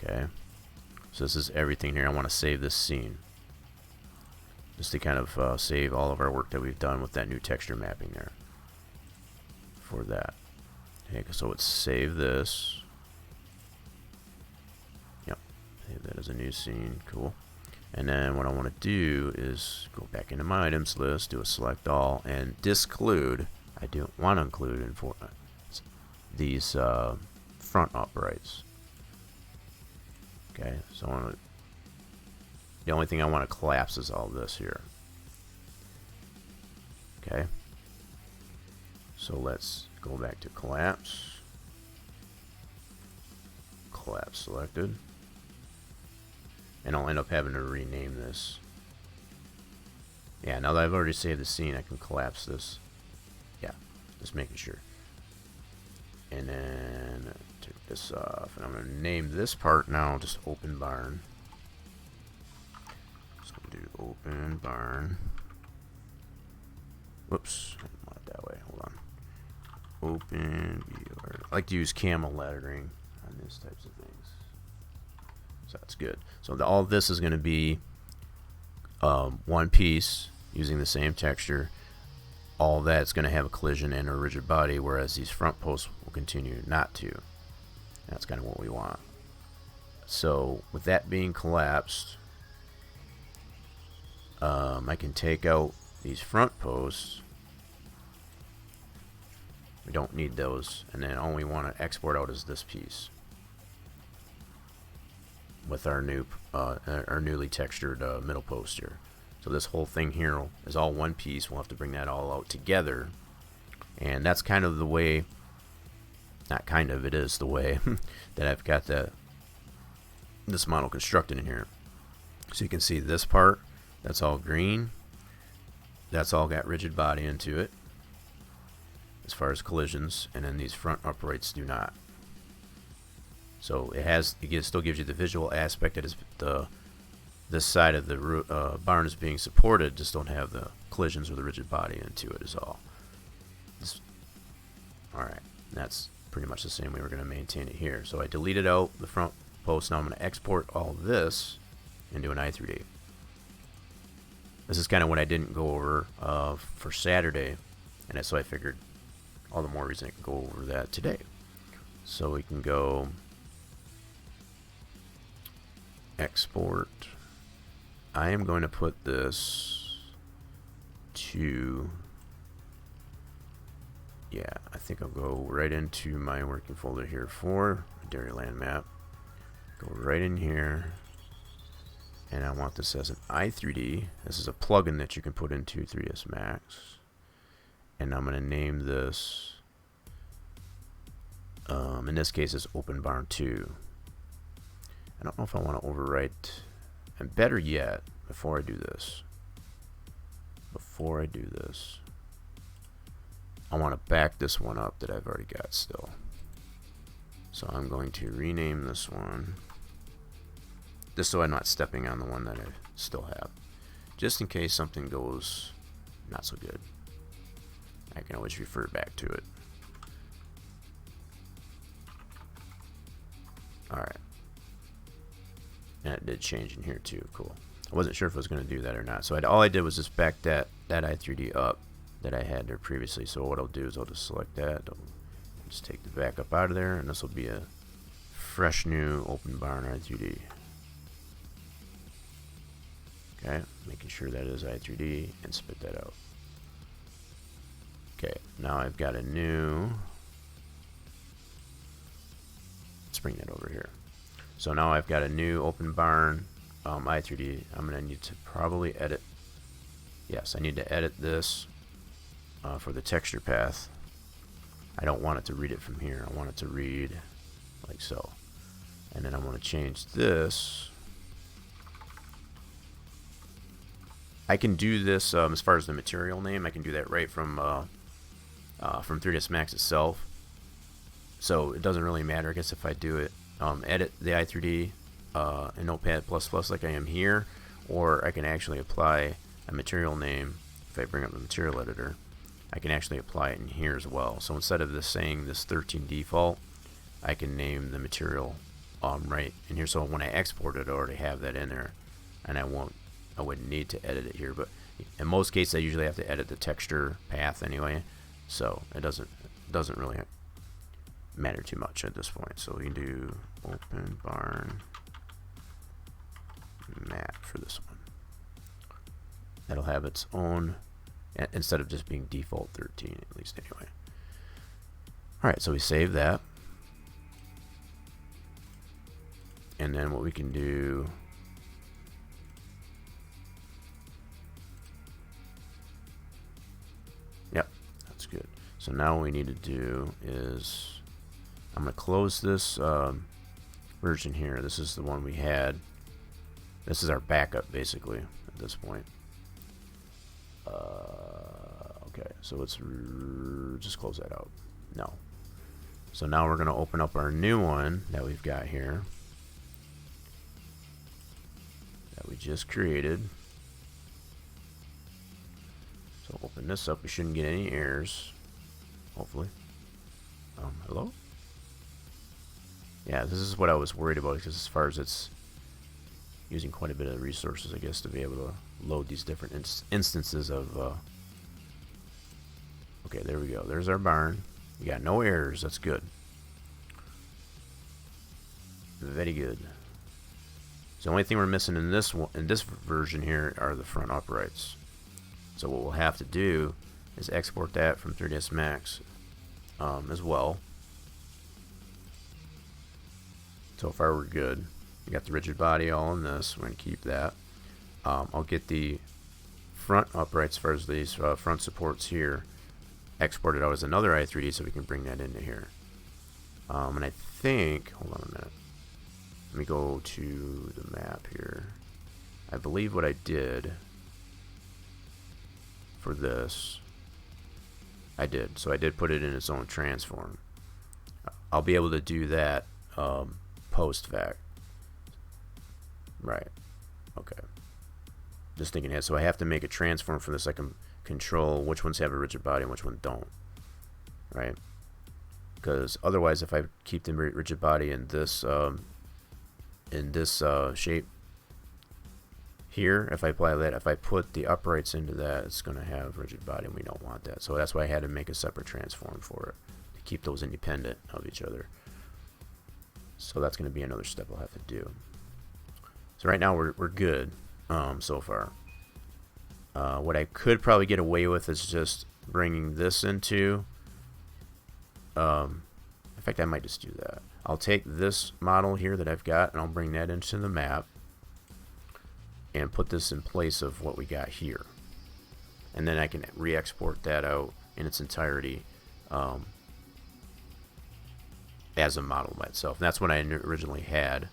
Speaker 1: Okay, so this is everything here. I want to save this scene. just to kind of save all of our work that we've done with that new texture mapping there for that. Okay, so let's save this. Yep, save that as a new scene. Cool. And then what I want to do is go back into my items list, do a select all, and disclude. I don't want to include in for these front uprights. Okay, so I want to, the only thing I want to collapse is all this here. Okay, so let's go back to collapse. Collapse selected. And I'll end up having to rename this. Yeah, now that I've already saved the scene, I can collapse this. Yeah, just making sure. And then take this off. And I'm going to name this part now just open barn. So we'll do open barn. Whoops, I didn't want it that way. Hold on. Open viewer. I like to use camel lettering on these types of things. So that's good. So all this is going to be one piece using the same texture. All that's going to have a collision and a rigid body, whereas these front posts will continue not to. That's kind of what we want. So with that being collapsed, I can take out these front posts. We don't need those, and then all we want to export out is this piece with our new our newly textured middle post here. So this whole thing here is all one piece. We'll have to bring that all out together, and that's kind of the way, not kind of, it is the way that I've got this model constructed in here. So you can see this part, that's all green, that's all got rigid body into it as far as collisions, and then these front uprights do not. So it still gives you the visual aspect that is this side of the barn is being supported, just don't have the collisions or the rigid body into it is all. Alright, that's pretty much the same way we're going to maintain it here. So I deleted out the front post. Now I'm going to export all this into an i3D. This is kind of what I didn't go over for Saturday, and so I figured all the more reason I can go over that today. So we can go export. I am going to put this to, yeah, I think I'll go right into my working folder here for the Dairyland map. Go right in here, and I want this as an i3D. This is a plugin that you can put into 3ds Max, and I'm going to name this, in this case it's Open Barn 2. I don't know if I want to overwrite, and better yet, before I do this, I want to back this one up that I've already got still. So I'm going to rename this one, just so I'm not stepping on the one that I still have. Just in case something goes not so good, I can always refer back to it. Alright. And it did change in here too. Cool. I wasn't sure if I was going to do that or not. So all I did was just back that i3D up that I had there previously. So what I'll do is I'll just select that. I'll just take the backup out of there, and this will be a fresh new Open Barn i3D. Okay, making sure that is i3D, and spit that out. Okay, now I've got a new. Let's bring that over here. So now I've got a new Open Barn i3D. I'm going to need to probably edit. Yes, I need to edit this for the texture path. I don't want it to read it from here. I want it to read like so. And then I want to change this. I can do this as far as the material name. I can do that right from 3ds Max itself. So it doesn't really matter, I guess, if I do it. Edit the i3D in Notepad++ like I am here, or I can actually apply a material name. If I bring up the material editor, I can actually apply it in here as well. So instead of this saying this 13 default, I can name the material right in here. So when I export it, I already have that in there, and I won't I wouldn't need to edit it here, but in most cases I usually have to edit the texture path anyway, so it doesn't really matter too much at this point. So we can do open barn map for this one. That'll have its own, instead of just being default 13, at least anyway. Alright, so we save that. And then what we can do, yep, that's good. So now what we need to do is, I'm going to close this version here. This is the one we had. This is our backup basically at this point. Okay, so let's just close that out. No. So now we're going to open up our new one that we've got here that we just created. So open this up. We shouldn't get any errors, hopefully. Hello? Yeah, this is what I was worried about, because as far as it's using quite a bit of resources, I guess, to be able to load these different instances of okay, there we go. There's our barn. We got no errors. That's good. Very good. So the only thing we're missing in this one, in this version here, are the front uprights. So what we'll have to do is export that from 3ds Max as well. So far we're good. We got the rigid body all in this. We're going to keep that. I'll get the front uprights, as far as these front supports here, exported out as another i3D so we can bring that into here. And I think, hold on a minute. Let me go to the map here. I believe what I did for this, I did. So I did put it in its own transform. I'll be able to do that post fact. Right. Okay. Just thinking ahead. So I have to make a transform for this. I can control which ones have a rigid body and which one don't. Right? Because otherwise, if I keep the rigid body in this shape here, if I apply that, if I put the uprights into that, it's going to have rigid body, and we don't want that. So that's why I had to make a separate transform for it to keep those independent of each other. So that's going to be another step I'll have to do. So right now we're good so far. What I could probably get away with is just bringing this into, in fact I might just do that. I'll take this model here that I've got and I'll bring that into the map and put this in place of what we got here. And then I can re-export that out in its entirety as a model by itself. And that's what I originally had.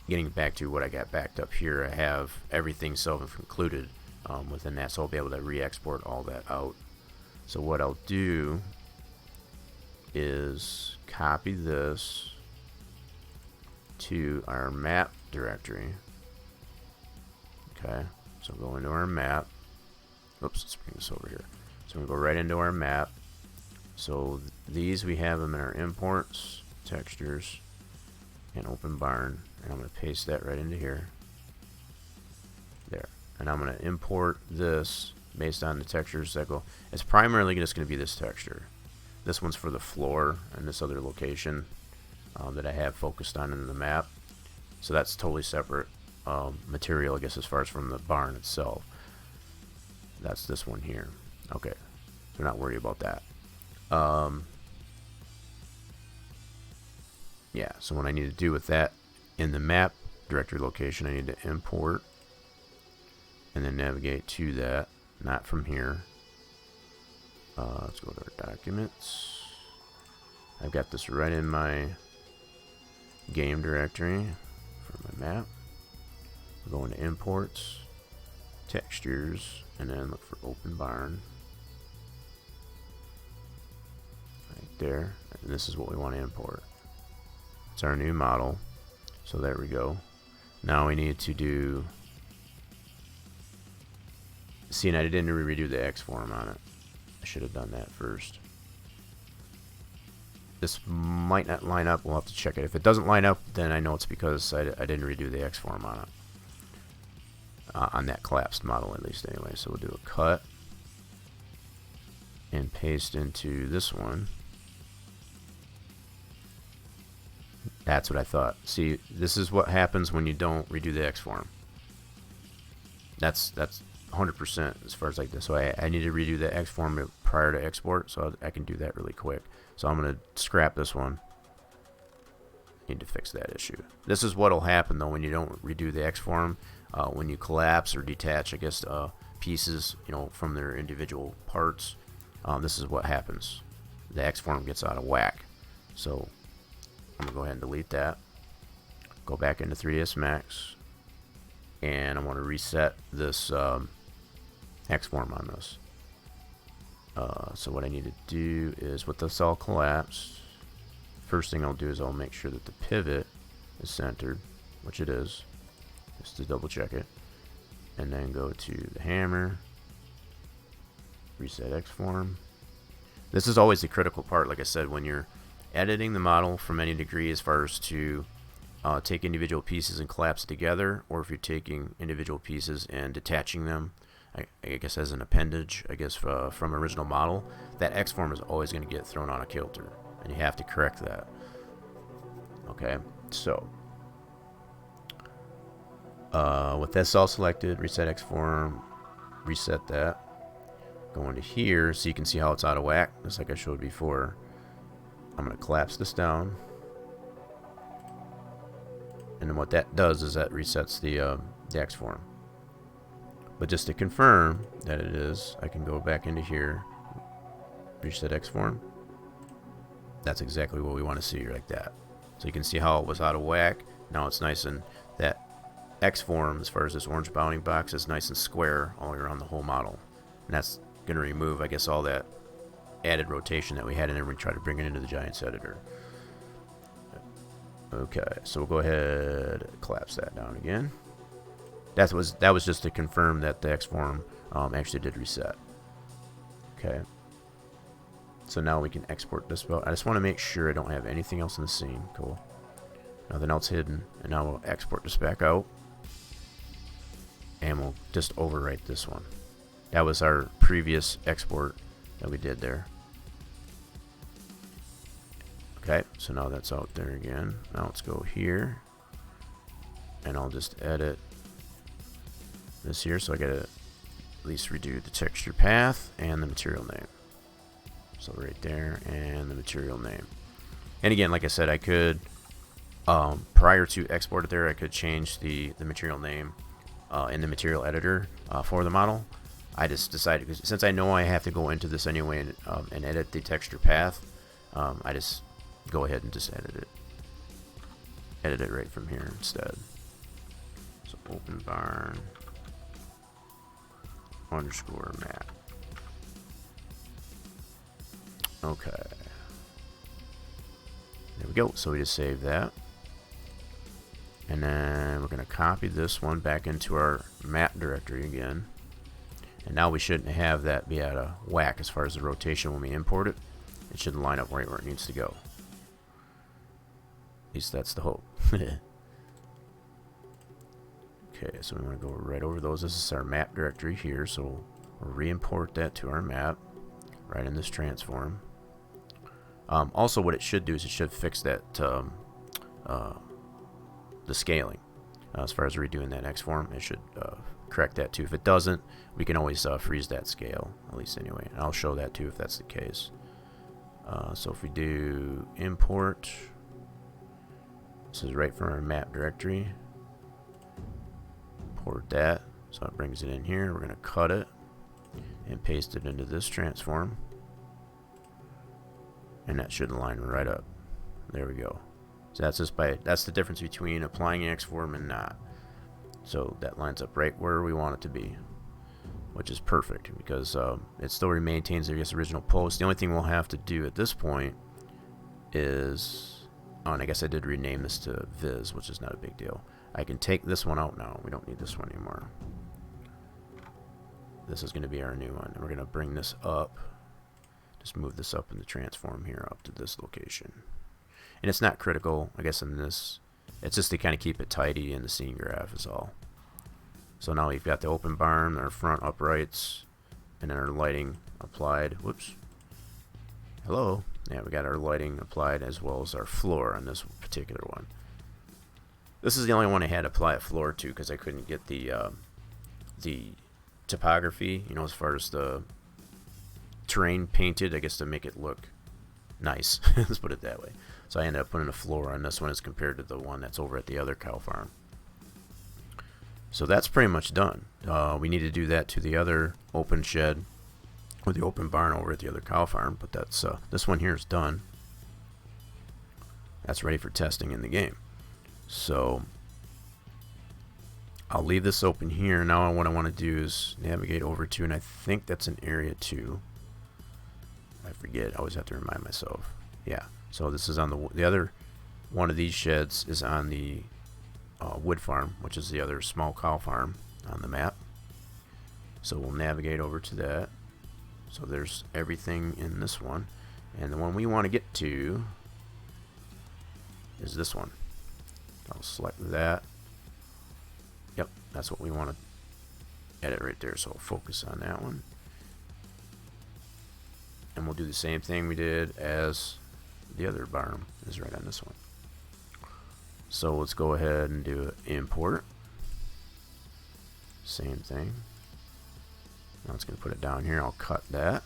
Speaker 1: Getting back to what I got backed up here, I have everything self-included within that, so I'll be able to re-export all that out. So what I'll do is copy this to our map directory. Okay, so go into our map. Oops, let's bring this over here. So we go right into our map. So these we have them in our imports, textures, and open barn. And I'm going to paste that right into here. There. And I'm going to import this based on the textures that go. It's primarily just going to be this texture. This one's for the floor and this other location that I have focused on in the map. So that's totally separate material, I guess, as far as from the barn itself. That's this one here. Okay. So not worried about that. Yeah, so what I need to do with that, in the map directory location, I need to import and then navigate to that, not from here. Let's go to our documents. I've got this right in my game directory for my map. We're going to imports, textures, and then look for open barn. Right there. And this is what we want to import. It's our new model. So there we go. Now we need to do, see, and I didn't redo the X form on it. I should have done that first. This might not line up. We'll have to check it. If it doesn't line up, then I know it's because I didn't redo the X form on it. on that collapsed model at least anyway. So we'll do a cut and paste into this one. That's what I thought. See, this is what happens when you don't redo the X-form. That's 100% as far as like this. So I need to redo the X-form prior to export, so I can do that really quick. So I'm going to scrap this one. Need to fix that issue. This is what will happen though when you don't redo the X-form. When you collapse or detach, I guess, pieces, from their individual parts, this is what happens. The X-form gets out of whack. So I'm gonna go ahead and delete that. Go back into 3ds Max, and I want to reset this X-form on this. So what I need to do is, with this all collapsed, first thing I'll do is I'll make sure that the pivot is centered, which it is, just to double check it, and then go to the hammer, reset X-form. This is always the critical part, like I said, when you're editing the model from any degree, as far as to take individual pieces and collapse it together, or if you're taking individual pieces and detaching them, I guess as an appendage, I guess from original model, that X-form is always going to get thrown out of kilter, and you have to correct that. Okay, so with this all selected, reset X-form, reset that. Go into here so you can see how it's out of whack, just like I showed before. I'm going to collapse this down, and then what that does is that resets the X-form. But just to confirm that it is, I can go back into here, reset X-form. That's exactly what we want to see, like that. So you can see how it was out of whack. Now it's nice, and that X-form, as far as this orange bounding box, is nice and square all around the whole model. And that's going to remove, I guess, all that added rotation that we had in there when we tried to bring it into the Giants editor. Okay, so we'll go ahead and collapse that down again. That was just to confirm that the X-form actually did reset. Okay. So now we can export this. I just want to make sure I don't have anything else in the scene. Cool. Nothing else hidden. And now we'll export this back out. And we'll just overwrite this one. That was our previous export that we did there. Okay, so now that's out there again. Now let's go here. And I'll just edit this here. So I gotta at least redo the texture path and the material name. So right there, and the material name. And again, like I said, I could, prior to export it there, I could change the material name in the material editor for the model. I just decided, because since I know I have to go into this anyway and edit the texture path, I just go ahead and just edit it right from here instead. So open barn underscore map. Okay, there we go. So we just save that, and then we're going to copy this one back into our map directory again. And now we shouldn't have that be out of whack as far as the rotation when we import it. It should line up right where it needs to go. At least that's the hope. Okay, so we want to go right over those. This is our map directory here, so we'll re-import that to our map right in this transform. Also, what it should do is it should fix that the scaling. As far as redoing that X-form, it should correct that too. If it doesn't, we can always freeze that scale, at least anyway. And I'll show that too if that's the case. So if we do import, this is right from our map directory. Import that, so it brings it in here. We're going to cut it and paste it into this transform. And that should line right up. There we go. So that's the difference between applying an X-form and not. So that lines up right where we want it to be, which is perfect because it still maintains the original post. The only thing we'll have to do at this point is, and I guess I did rename this to Viz, which is not a big deal. I can take this one out now. We don't need this one anymore. This is going to be our new one, and we're going to bring this up. Just move this up in the transform here up to this location. And it's not critical, I guess, in this. It's just to kind of keep it tidy in the scene graph is all. So now we've got the open barn, our front uprights, and then our lighting applied. Whoops. Hello. Yeah, we got our lighting applied as well as our floor on this particular one. This is the only one I had to apply a floor to because I couldn't get the topography, you know, as far as the terrain painted, I guess, to make it look nice. Let's put it that way. So I ended up putting a floor on this one as compared to the one that's over at the other cow farm. So that's pretty much done. We need to do that to the other open shed or the open barn over at the other cow farm, but that's this one here is done. That's ready for testing in the game. So I'll leave this open here. Now what I want to do is navigate over to, and I think that's an area 2. I forget. I always have to remind myself. Yeah. So this is on the other one of these sheds is on the wood farm, which is the other small cow farm on the map. So we'll navigate over to that. So there's everything in this one, and the one we want to get to is this one. I'll select that. Yep, that's what we want to edit right there. So I'll focus on that one. And we'll do the same thing we did as the other barn is right on this one. So let's go ahead and do import. Same thing. Now it's going to put it down here. I'll cut that.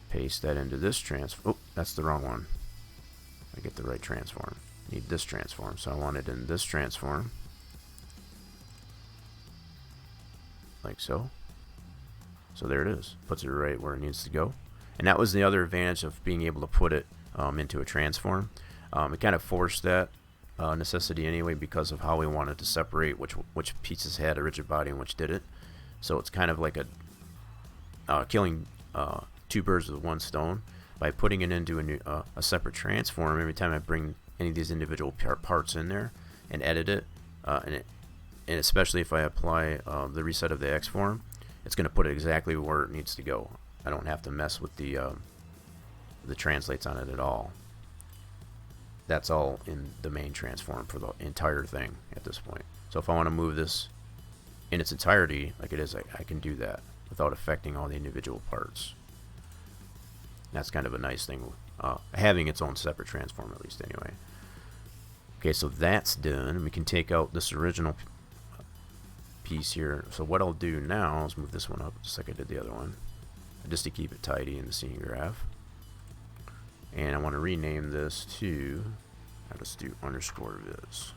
Speaker 1: Paste that into this transform. Oh, that's the wrong one. I get the right transform. Need this transform. So I want it in this transform. Like so. So there it is. Puts it right where it needs to go. And that was the other advantage of being able to put it into a transform. It kind of forced that necessity anyway because of how we wanted to separate which pieces had a rigid body and which didn't. So it's kind of like a killing two birds with one stone by putting it into a separate transform. Every time I bring any of these individual parts in there and edit it, and especially if I apply the reset of the X form, it's going to put it exactly where it needs to go. I don't have to mess with the translates on it at all. That's all in the main transform for the entire thing at this point. So if I want to move this in its entirety like it is, I can do that without affecting all the individual parts. That's kind of a nice thing, having its own separate transform at least anyway. Okay, so that's done. We can take out this original piece here. So what I'll do now is move this one up just like I did the other one, just to keep it tidy in the scene graph. And I want to rename this to, I'll just do _viz.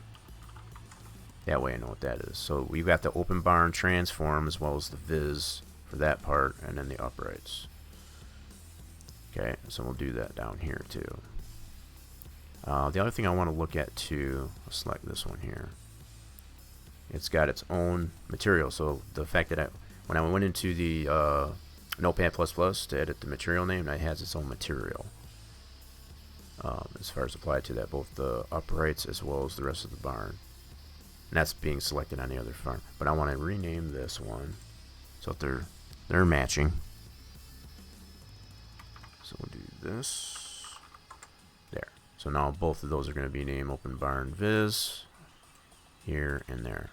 Speaker 1: That way I know what that is. So we've got the open barn transform as well as the viz for that part, and then the uprights. Okay, so we'll do that down here too. The other thing I want to look at too, I'll select this one here. It's got its own material. So the fact that when I went into the Notepad++ to edit the material name, it has its own material. As far as applied to that, both the uprights as well as the rest of the barn. And that's being selected on the other farm. But I want to rename this one so that they're matching. So we'll do this. There. So now both of those are going to be named open barn viz here and there.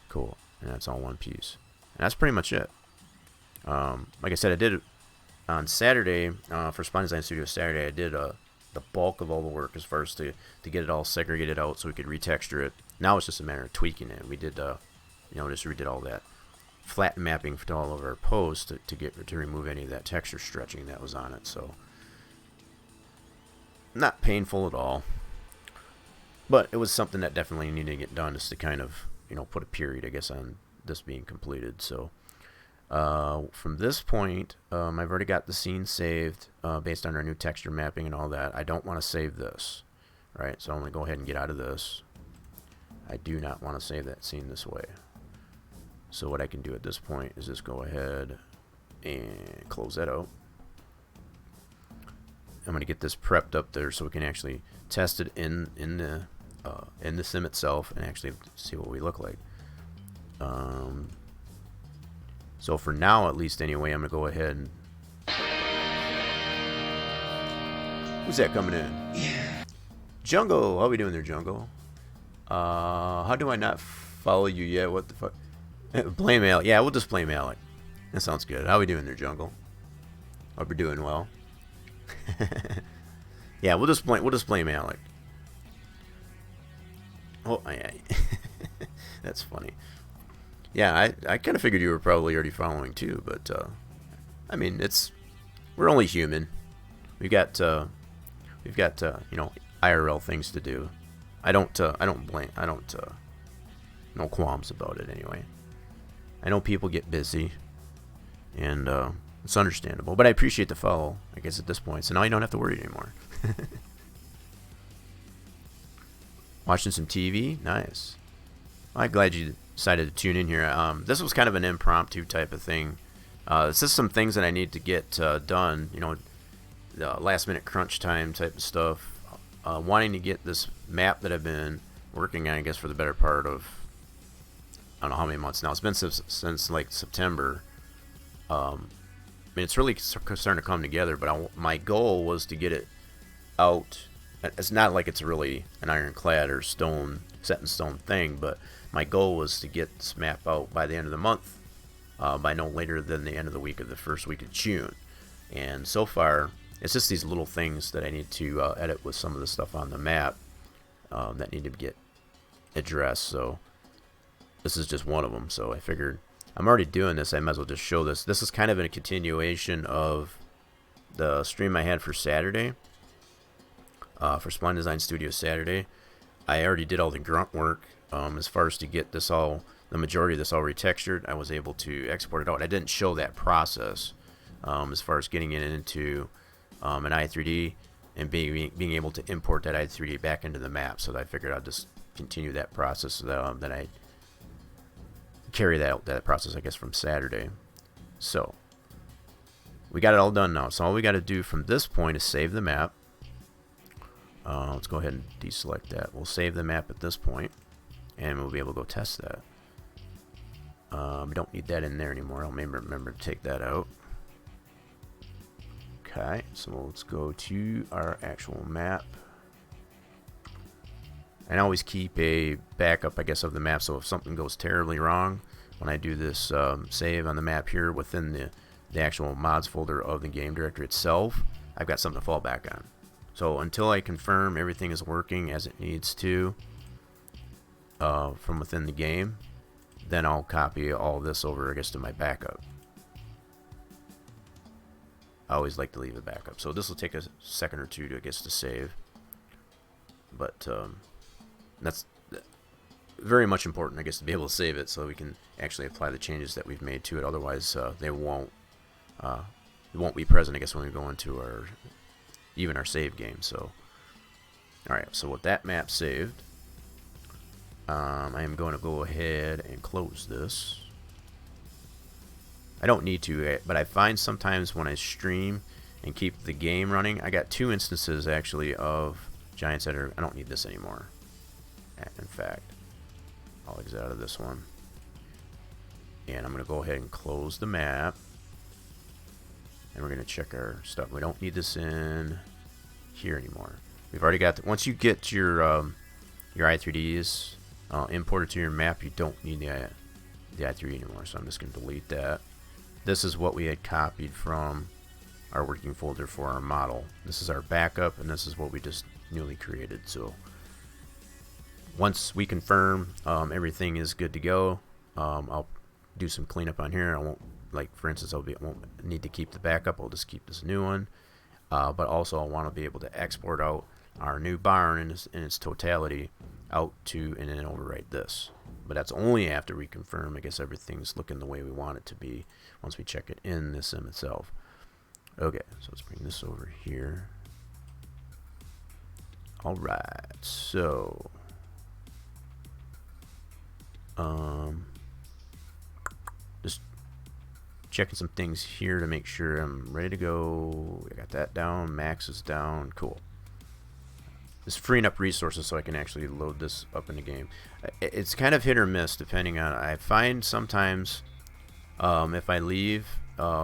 Speaker 1: Cool. And that's all one piece. And that's pretty much it. Like I said, I did on Saturday for Spawn Design Studio Saturday. I did the bulk of all the work as far as to get it all segregated out so we could retexture it. Now it's just a matter of tweaking it. We did, just redid all that flat mapping for all of our posts to remove any of that texture stretching that was on it. So not painful at all, but it was something that definitely needed to get done just to kind of put a period, I guess, on this being completed. So from this point, I've already got the scene saved based on our new texture mapping and all that. I don't want to save this, right? So I'm going to go ahead and get out of this. I do not want to save that scene this way. So what I can do at this point is just go ahead and close that out. I'm going to get this prepped up there so we can actually test it in the sim itself and actually see what we look like. So for now, at least anyway, I'm going to go ahead and... Who's that coming in? Yeah. Jungle! How are we doing there, Jungle? How do I not follow you yet? What the fuck? Blame Alec. Yeah, we'll just blame Alec. That sounds good. How we doing there, Jungle? Hope you're doing well. Yeah, we'll just blame Alec. Oh, yeah. That's funny. Yeah, I kind of figured you were probably already following too, but I mean, we're only human. We've got IRL things to do. I don't blame. No qualms about it anyway. I know people get busy, and it's understandable. But I appreciate the follow, I guess, at this point. So now you don't have to worry anymore. Watching some TV? Nice. I'm glad you decided to tune in here. This was kind of an impromptu type of thing. This is some things that I need to get done. The last minute crunch time type of stuff. Wanting to get this map that I've been working on, I guess, for the better part of, I don't know how many months now. It's been since like September. I mean, it's really starting to come together, but my goal was to get it out. It's not like it's really an ironclad or set in stone thing, but my goal was to get this map out by the end of the month, by no later than the end of the week of the first week of June. And so far, it's just these little things that I need to edit with some of the stuff on the map that need to get addressed. So this is just one of them. So I figured I'm already doing this. I might as well just show this. This is kind of a continuation of the stream I had for Saturday, for Spline Design Studio Saturday. I already did all the grunt work as far as to get this the majority of this all retextured. I was able to export it out. I didn't show that process as far as getting it into an i3D and being able to import that i3D back into the map. So I figured I'd just continue that process that I carry that process, I guess, from Saturday. So we got it all done now. So all we got to do from this point is save the map. Let's go ahead and deselect that. We'll save the map at this point, and we'll be able to go test that. We don't need that in there anymore. I'll remember to take that out. Okay, so let's go to our actual map. And I always keep a backup, I guess, of the map, so if something goes terribly wrong when I do this save on the map here within the actual mods folder of the game directory itself, I've got something to fall back on. So until I confirm everything is working as it needs to from within the game, then I'll copy all this over, I guess, to my backup. I always like to leave a backup. So this will take a second or two to, I guess, to save. But that's very much important, I guess, to be able to save it so we can actually apply the changes that we've made to it. Otherwise, they won't be present, I guess, when we go into even our save game. So, alright, so with that map saved, I am going to go ahead and close this. I don't need to, but I find sometimes when I stream and keep the game running, I got 2 instances actually of Giants that I don't need this anymore. In fact, I'll exit out of this one, and I'm going to go ahead and close the map, and we're going to check our stuff. We don't need this in here anymore. We've already got once you get your i3ds imported to your map, you don't need the i3 anymore. So I'm just going to delete that. This is what we had copied from our working folder for our model. This is our backup, and this is what we just newly created. So once we confirm everything is good to go, I'll do some cleanup on here. I won't, like, for instance, I won't need to keep the backup. I'll just keep this new one. But also I want to be able to export out our new barn in its totality out to, and then overwrite this. But that's only after we confirm, I guess, everything's looking the way we want it to be once we check it in the sim itself. Okay, so let's bring this over here. Alright, so just checking some things here to make sure I'm ready to go. I got that down, max is down, cool. Just freeing up resources so I can actually load this up in the game. It's kind of hit or miss depending on, I find sometimes if I leave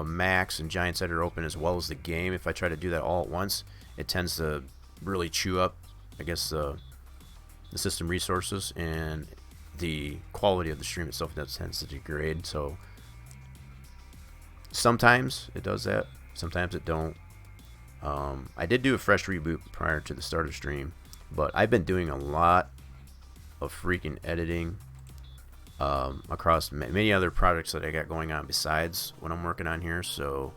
Speaker 1: max and Giants Editor open as well as the game, if I try to do that all at once, it tends to really chew up, I guess, the the system resources, and the quality of the stream itself tends to degrade. So sometimes it does that, sometimes it don't. I did do a fresh reboot prior to the start of stream, but I've been doing a lot of freaking editing across many other projects that I got going on besides what I'm working on here. So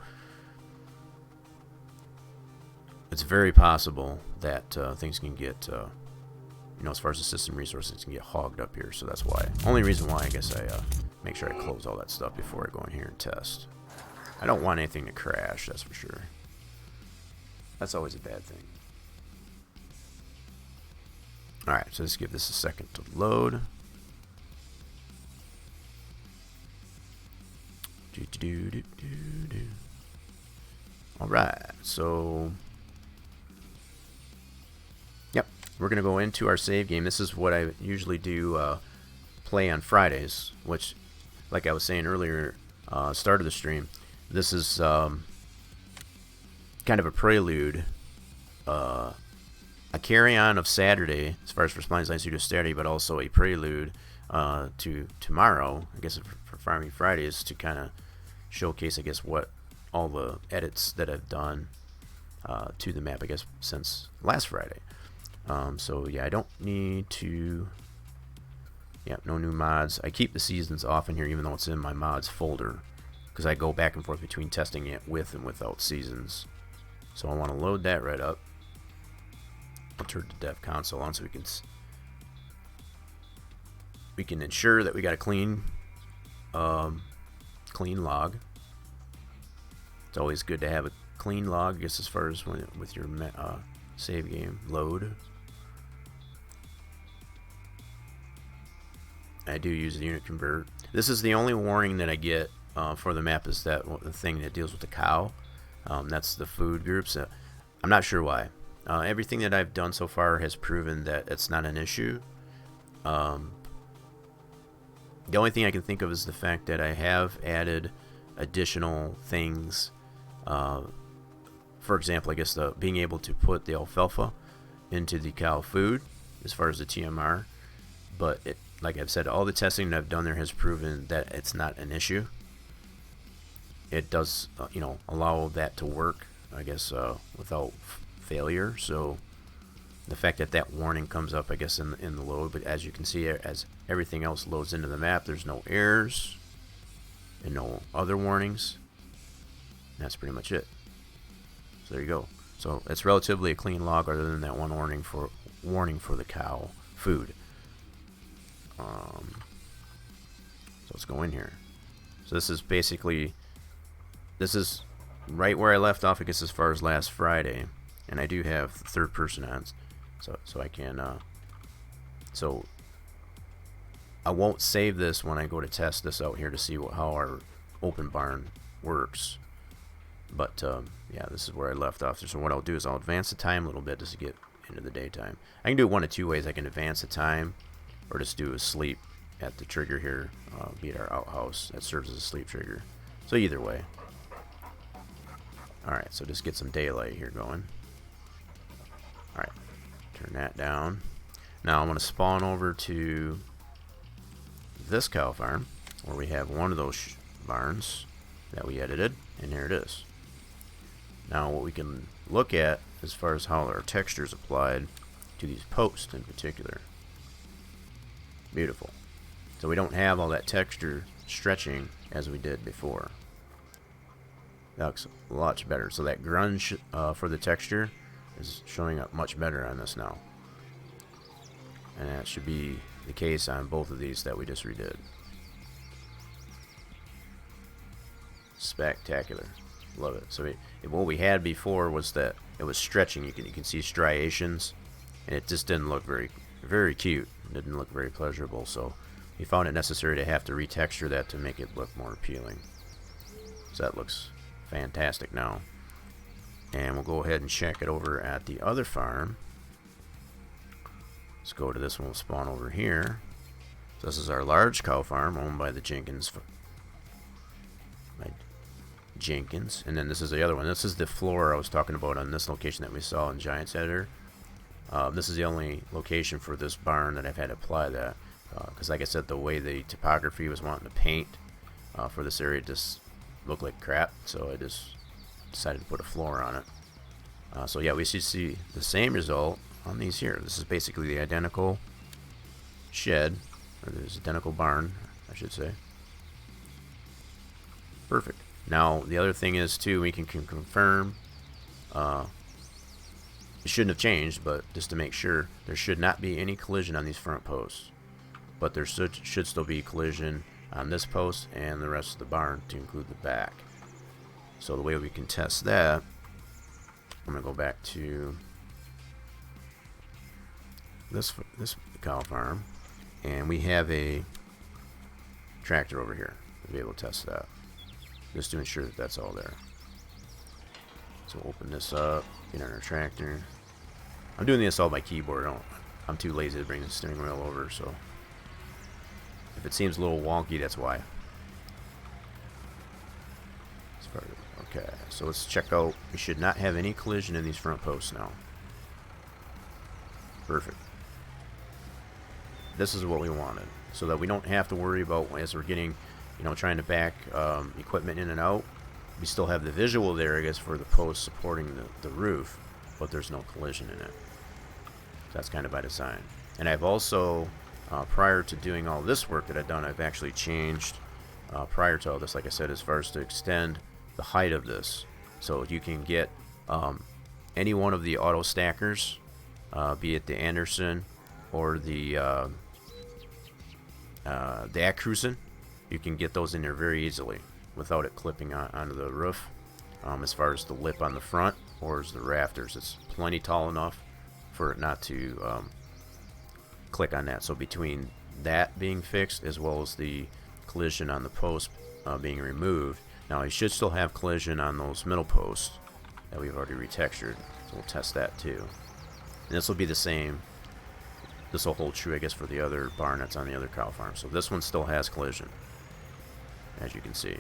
Speaker 1: it's very possible that things can get, as far as the system resources can get hogged up here. So that's why. Only reason why I guess I make sure I close all that stuff before I go in here and test. I don't want anything to crash, that's for sure. That's always a bad thing. Alright, so let's give this a second to load. Alright, so yep, we're going to go into our save game. This is what I usually do play on Fridays, which, like I was saying earlier, start of the stream, this is kind of a prelude, a carry-on of Saturday, as far as for Splines Line Studio Saturday, but also a prelude to tomorrow, I guess, for Farming Fridays, to kind of showcase, I guess, what all the edits that I've done to the map, I guess, since last Friday. So yeah, I don't need to, no new mods. I keep the seasons off in here, even though it's in my mods folder, because I go back and forth between testing it with and without seasons. So I want to load that right up. I'll turn the dev console on so we can ensure that we got a clean log. It's always good to have a clean log, I guess, as far as with your save game load. I do use the unit convert. This is the only warning that I get for the map, is that the thing that deals with the cow. That's the food groups. I'm not sure why. Everything that I've done so far has proven that it's not an issue. The only thing I can think of is the fact that I have added additional things. For example, I guess being able to put the alfalfa into the cow food as far as the TMR. But like I've said, all the testing that I've done there has proven that it's not an issue. It does, allow that to work, I guess, without failure. So the fact that that warning comes up, I guess, in the load, but as you can see, as everything else loads into the map, there's no errors and no other warnings. And that's pretty much it. So there you go. So it's relatively a clean log, other than that one warning for the cow food. So let's go in here. So this is basically, this is right where I left off, I guess, as far as last Friday, and I do have third person on, so I can so I won't save this when I go to test this out here to see how our open barn works. But yeah, this is where I left off. So what I'll do is I'll advance the time a little bit just to get into the daytime. I can do it one of two ways. I can advance the time, or just do a sleep at the trigger here, be it our outhouse that serves as a sleep trigger. So either way. Alright, so just get some daylight here going. Alright, turn that down. Now I'm going to spawn over to this cow farm, where we have one of those barns that we edited, and here it is. Now what we can look at as far as how our texture is applied to these posts in particular. Beautiful. So we don't have all that texture stretching as we did before. That looks much better. So that grunge for the texture is showing up much better on this now. And that should be the case on both of these that we just redid. Spectacular. Love it. So what we had before was that it was stretching. You can see striations, and it just didn't look very cute. It didn't look very pleasurable. So we found it necessary to have to retexture that to make it look more appealing. So that looks fantastic now. And we'll go ahead and check it over at the other farm. Let's go to this one. We'll spawn over here. So this is our large cow farm owned by the Jenkins. And then this is the other one. This is the floor I was talking about on this location that we saw in Giants Editor. This is the only location for this barn that I've had to apply that, because like I said, the way the topography was wanting to paint for this area just looked like crap, so I just decided to put a floor on it. So yeah, we should see the same result on these here. This is basically the identical shed, or this identical barn, I should say. Perfect. Now the other thing is too, we can confirm it shouldn't have changed, but just to make sure, there should not be any collision on these front posts, but there should still be collision on this post and the rest of the barn, to include the back. So the way we can test that, I'm gonna go back to this cow farm, and we have a tractor over here to be able to test that, just to ensure that that's all there. So we'll open this up, get on our tractor. I'm doing this all by keyboard. I'm too lazy to bring the steering wheel over, so if it seems a little wonky, that's why. Okay, so let's check out. We should not have any collision in these front posts now. Perfect. This is what we wanted, so that we don't have to worry about, as we're getting, trying to back equipment in and out. We still have the visual there, I guess, for the post supporting the roof, but there's no collision in it. That's kind of by design. And I've also, prior to doing all this work that I've done, I've actually changed, prior to all this, like I said, as far as to extend the height of this. So you can get any one of the auto stackers, be it the Anderson or the Accrusen. You can get those in there very easily without it clipping onto the roof. As far as the lip on the front or as the rafters, it's plenty tall enough for it not to click on that. So between that being fixed as well as the collision on the post being removed, now you should still have collision on those middle posts that we've already retextured, so we'll test that too. And this will be the same. This will hold true, I guess, for the other barn that's on the other cow farm. So this one still has collision, as you can see,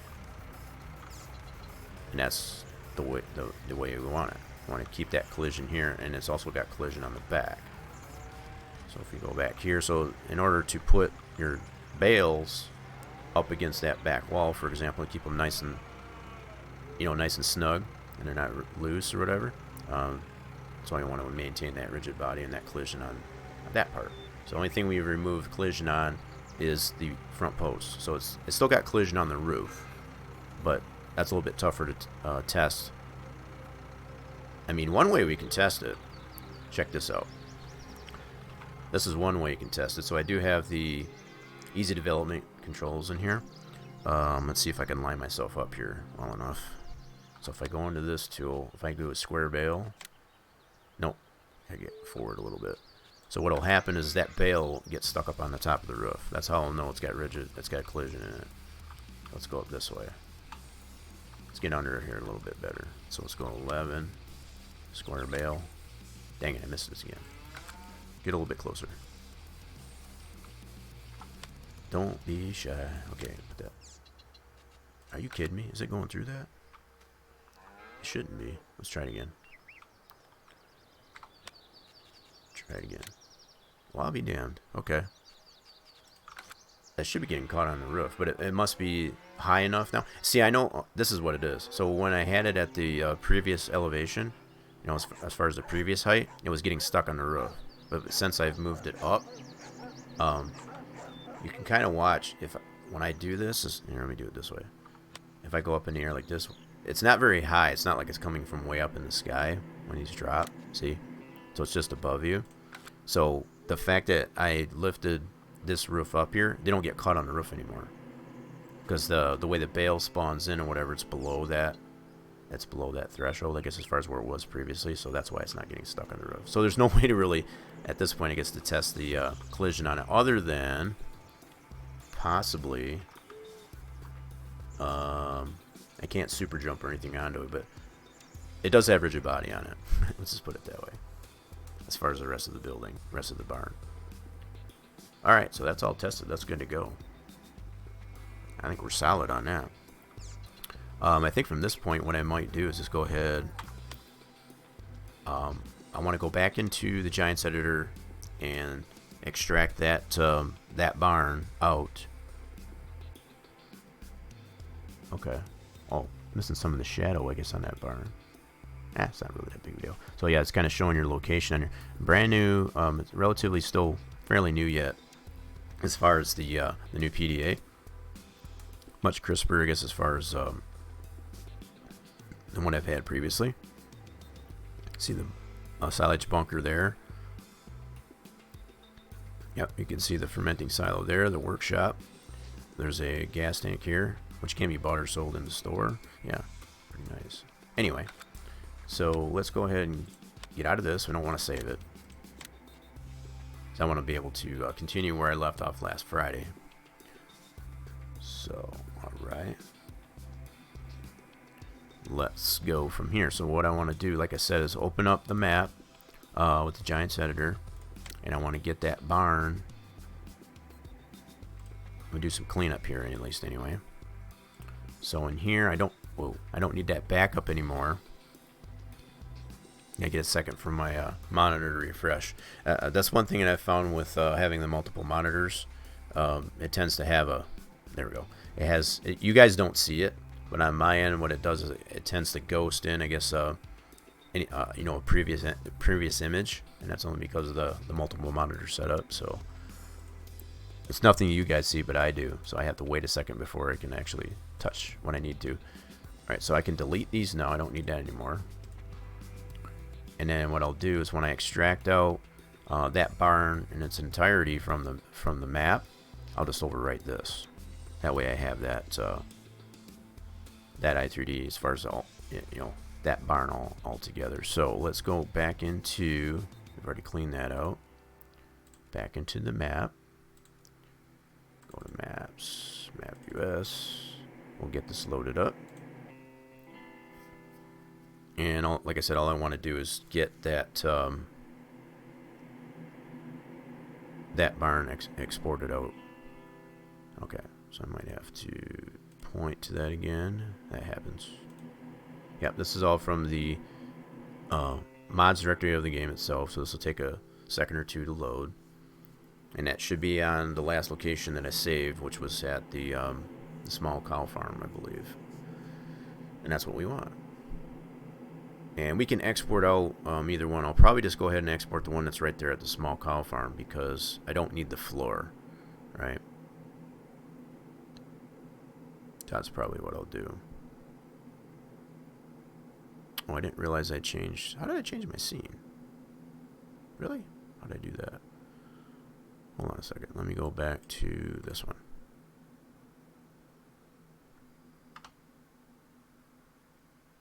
Speaker 1: and that's the way we want it. We want to keep that collision here, and it's also got collision on the back. So if you go back here, so in order to put your bales up against that back wall, for example, and keep them nice and nice and snug, and they're not loose or whatever, so I want to maintain that rigid body and that collision on that part. So the only thing we removed collision on is the front post. So it's still got collision on the roof, but that's a little bit tougher to test. I mean, one way we can test it, check this out. This is one way you can test it. So I do have the easy development controls in here. Let's see if I can line myself up here well enough. So if I go into this tool, if I do a square bale, nope, I get forward a little bit. So what'll happen is that bale gets stuck up on the top of the roof. That's how I'll know it's got collision in it. Let's go up this way. Let's get under here a little bit better. So let's go 11, square bale. Dang it, I missed this again. Get a little bit closer. Don't be shy. Okay, put that. Are you kidding me? Is it going through that? It shouldn't be. Let's try it again. Try it again. Well, I'll be damned. Okay. That should be getting caught on the roof, but it must be high enough now. See, I know this is what it is. So when I had it at the previous elevation, as far as the previous height, it was getting stuck on the roof. But since I've moved it up, you can kind of watch when I do this. Here, let me do it this way. If I go up in the air like this, it's not very high. It's not like it's coming from way up in the sky when these drop. See? So it's just above you. So the fact that I lifted this roof up here, they don't get caught on the roof anymore, because the way the bale spawns in or whatever, it's below that. It's below that threshold, I guess, as far as where it was previously. So that's why it's not getting stuck on the roof. So there's no way to really, at this point, I guess, to test the collision on it, other than possibly, I can't super jump or anything onto it, but it does have rigid body on it. Let's just put it that way. As far as the rest of the building, rest of the barn. Alright, so that's all tested. That's good to go. I think we're solid on that. I think from this point, what I might do is just go ahead. I'll I want to go back into the Giants editor and extract that that barn out. Okay. Oh, missing some of the shadow, I guess, on that barn. It's not really that big of a deal. So yeah, it's kind of showing your location on your brand new. It's relatively still fairly new yet, as far as the new PDA. Much crisper, I guess, as far as the one I've had previously. See the silage bunker there. Yep, you can see the fermenting silo there, the workshop. There's a gas tank here, which can be bought or sold in the store. Yeah, pretty nice. Anyway, so let's go ahead and get out of this. We don't want to save it. So I want to be able to continue where I left off last Friday. So, alright. Let's go from here. So what I want to do, like I said, is open up the map with the Giants editor. And I want to get that barn. I'm going to do some cleanup here, at least anyway. So in here, I don't need that backup anymore. I get a second for my monitor to refresh. That's one thing that I found with having the multiple monitors. It tends to have a, there we go. It has, you guys don't see it, but on my end, what it does is it tends to ghost in, I guess, any, a previous image, and that's only because of the multiple monitor setup. So it's nothing you guys see, but I do. So I have to wait a second before I can actually touch when I need to. All right, so I can delete these now. I don't need that anymore. And then what I'll do is when I extract out that barn in its entirety from the map, I'll just overwrite this. That way I have that that i3D as far as all, that barn all together. So let's go back into, we've already cleaned that out. Back into the map. Go to maps, map US. We'll get this loaded up. And like I said, all I want to do is get that that barn exported out. Okay, so I might have to point to that again. That happens. Yep, this is all from the mods directory of the game itself, so this will take a second or two to load. And that should be on the last location that I saved, which was at the small cow farm, I believe. And that's what we want. And we can export out either one. I'll probably just go ahead and export the one that's right there at the small cow farm because I don't need the floor, right? That's probably what I'll do. Oh, I didn't realize I changed. How did I change my scene? Really? How did I do that? Hold on a second. Let me go back to this one.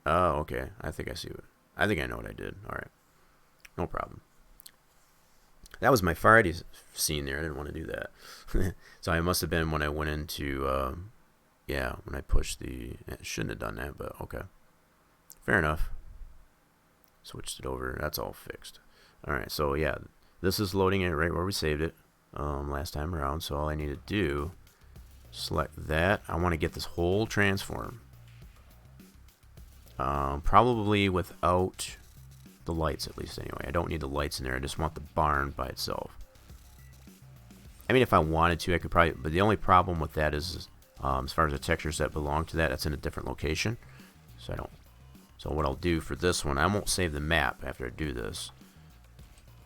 Speaker 1: Oh, okay. I think I see what. I think I know what I did. All right. No problem. That was my Friday scene there. I didn't want to do that. So I must have been when I went into, yeah, when I pushed the, I shouldn't have done that, but okay. Fair enough. Switched it over. That's all fixed. All right. So yeah, this is loading it right where we saved it last time around. So all I need to do, select that. I want to get this whole transform. Probably without the lights, at least anyway. I don't need the lights in there. I just want the barn by itself. I mean, if I wanted to, I could probably, but the only problem with that is, as far as the textures that belong to that, that's in a different location. So I don't. So what I'll do for this one, I won't save the map after I do this.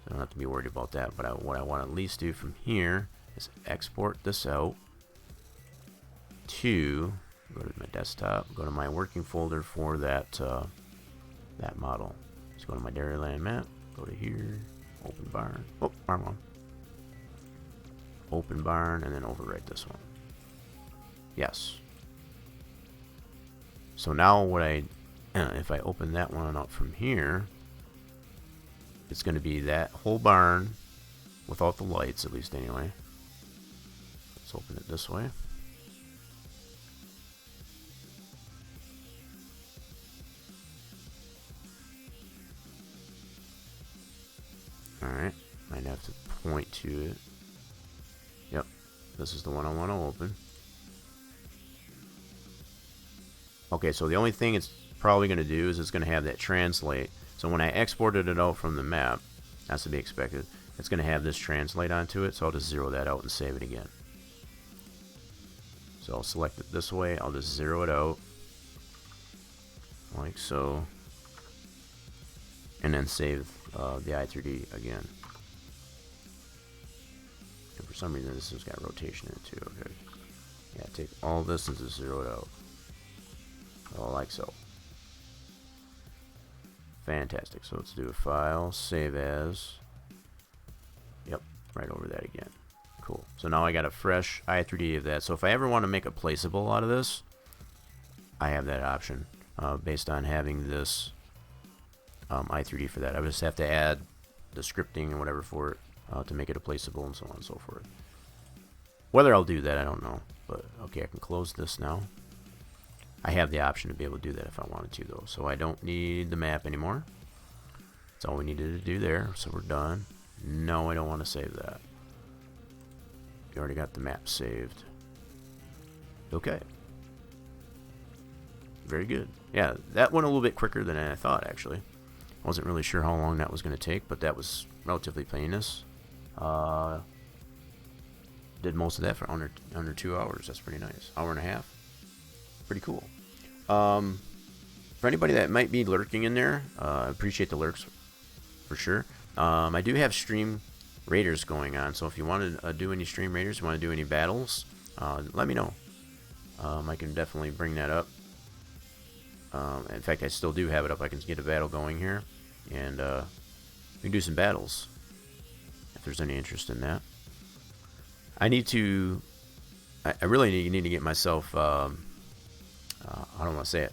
Speaker 1: So I don't have to be worried about that. But what I want to at least do from here is export this out to. Go to my desktop, go to my working folder for that that model. Just go to my Dairyland map, go to here, open barn. Oh, wrong one. Open barn, and then overwrite this one. Yes. So now what if I open that one up from here, it's going to be that whole barn without the lights, at least anyway. Let's open it this way. Alright, might have to point to it. Yep, this is the one I want to open. Okay, so the only thing it's probably going to do is it's going to have that translate. So when I exported it out from the map, that's to be expected, it's going to have this translate onto it, so I'll just zero that out and save it again. So I'll select it this way, I'll just zero it out, like so, and then save the i3D again. And for some reason this has got rotation in it too. Okay. Yeah, take all this and just zero it out. Oh, like so. Fantastic. So let's do a file, save as. Yep, right over that again. Cool. So now I got a fresh i3D of that. So if I ever want to make a placeable out of this, I have that option based on having this i3D for that. I just have to add the scripting and whatever for it to make it a placeable and so on and so forth. Whether I'll do that, I don't know. But okay, I can close this now. I have the option to be able to do that if I wanted to, though. So I don't need the map anymore. That's all we needed to do there. So we're done. No, I don't want to save that. You already got the map saved. Okay. Very good. Yeah, that went a little bit quicker than I thought, actually. I wasn't really sure how long that was going to take, but that was relatively painless. Did most of that for under 2 hours. That's pretty nice. Hour and a half. Pretty cool. For anybody that might be lurking in there, I appreciate the lurks for sure. I do have stream raiders going on, so if you want to do any stream raiders, you want to do any battles, let me know. I can definitely bring that up. In fact, I still do have it up. I can get a battle going here, and we can do some battles if there's any interest in that. I need to. I really need to get myself. I don't want to say it.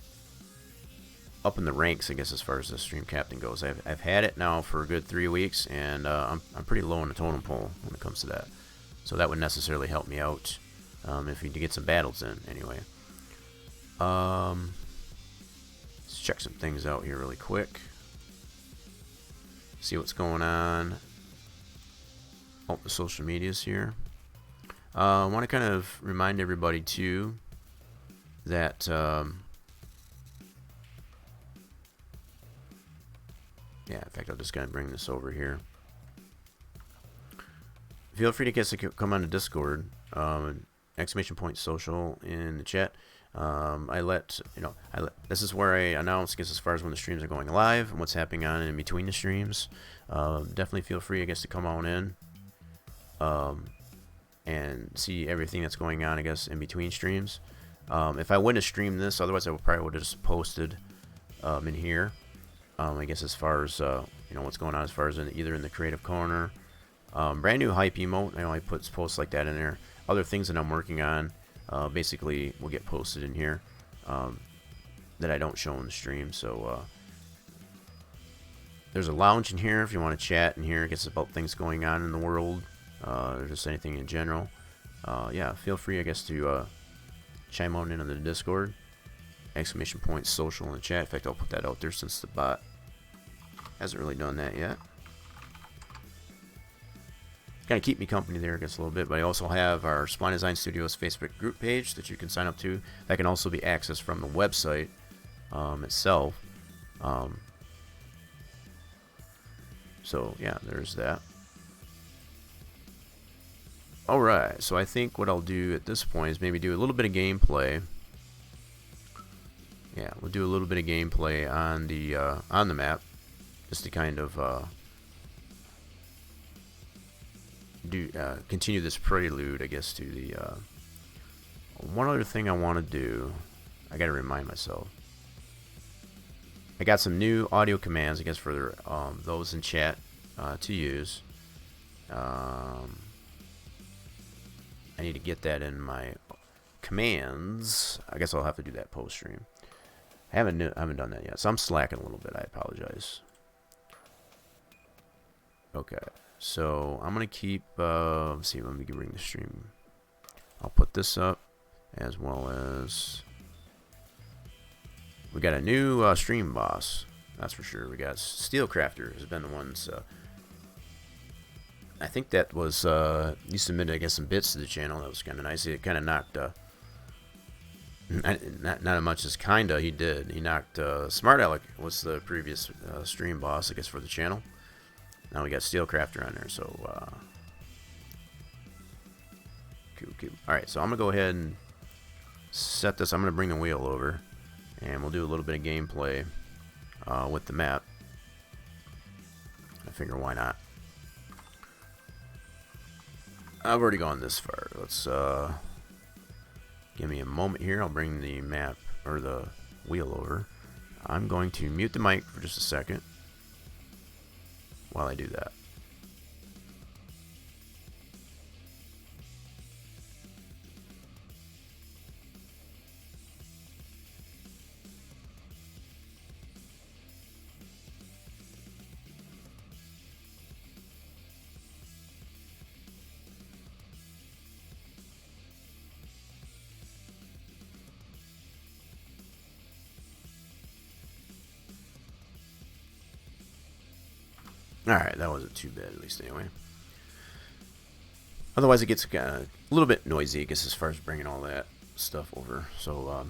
Speaker 1: Up in the ranks, I guess, as far as the stream captain goes. I've had it now for a good 3 weeks, and I'm pretty low on the totem pole when it comes to that. So that would necessarily help me out if you need to get some battles in. Anyway, let's check some things out here really quick. See what's going on. Oh, the social medias here. I want to kind of remind everybody too that yeah, in fact, I'll just kind of bring this over here. Feel free to come on the Discord, !social in the chat. This is where I announce, as far as when the streams are going live and what's happening on in between the streams. Definitely feel free, I guess, to come on in and see everything that's going on, I guess, in between streams. If I wouldn't have streamed this, otherwise I probably would have just posted in here. I guess as far as what's going on as far as either in the creative corner, brand new hype emote. I put posts like that in there. Other things that I'm working on, basically will get posted in here that I don't show in the stream. So there's a lounge in here if you want to chat in here. I guess about things going on in the world, or just anything in general. Yeah, feel free, I guess, to chime on in on the Discord. !social in the chat. In fact, I'll put that out there since the bot hasn't really done that yet. Kind of keep me company there, I guess, a little bit. But I also have our Spline Design Studios Facebook group page that you can sign up to. That can also be accessed from the website itself. So yeah, there's that. Alright, so I think what I'll do at this point is maybe do a little bit of gameplay. Yeah, we'll do a little bit of gameplay on the map, just to kind of continue this prelude, I guess, to the one other thing I want to do. I gotta remind myself. I got some new audio commands, I guess, for those in chat to use. I need to get that in my commands. I guess I'll have to do that post stream. I haven't done that yet, so I'm slacking a little bit. I apologize. Okay, so I'm gonna keep. Let's see, let me bring the stream. I'll put this up, as well as we got a new stream boss. That's for sure. We got Steelcrafter has been the ones. I think that was you submitted, I guess, some bits to the channel. That was kind of nice. It kind of knocked Not as much as kinda. He did. He knocked Smart Alec was the previous stream boss, I guess, for the channel. Now we got Steelcrafter on there, so cool. All right, so I'm gonna go ahead and set this. I'm gonna bring the wheel over, and we'll do a little bit of gameplay with the map. I figure why not. I've already gone this far. Let's give me a moment here. I'll bring the map or the wheel over. I'm going to mute the mic for just a second while I do that. Alright, that wasn't too bad, at least anyway. Otherwise, it gets a little bit noisy, I guess, as far as bringing all that stuff over. So,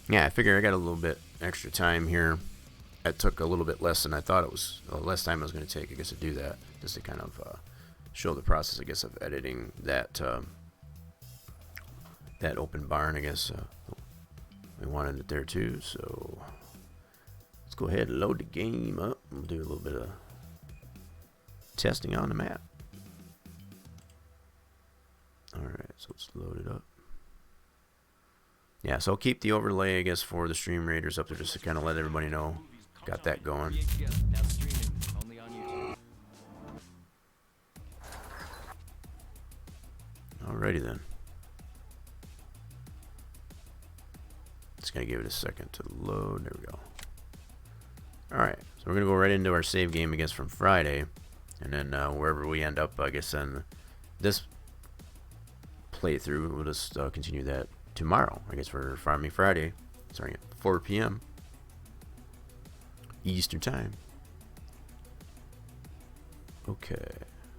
Speaker 1: yeah, I figure I got a little bit extra time here. It took a little bit less than I thought it was, less time I was going to take, I guess, to do that. Just to kind of show the process, I guess, of editing that, that open barn, I guess. We wanted it there, too, so let's go ahead and load the game up. We'll do a little bit of testing on the map. Alright, so let's load it up. Yeah, so I'll keep the overlay, I guess, for the Stream Raiders up there just to kind of let everybody know. Got that going. Alrighty then. Just gonna give it a second to load. There we go. Alright, so we're going to go right into our save game, I guess, from Friday. And then wherever we end up, I guess, in this playthrough, we'll just continue that tomorrow. I guess for Farming Friday, starting at 4 p.m. Eastern Time. Okay.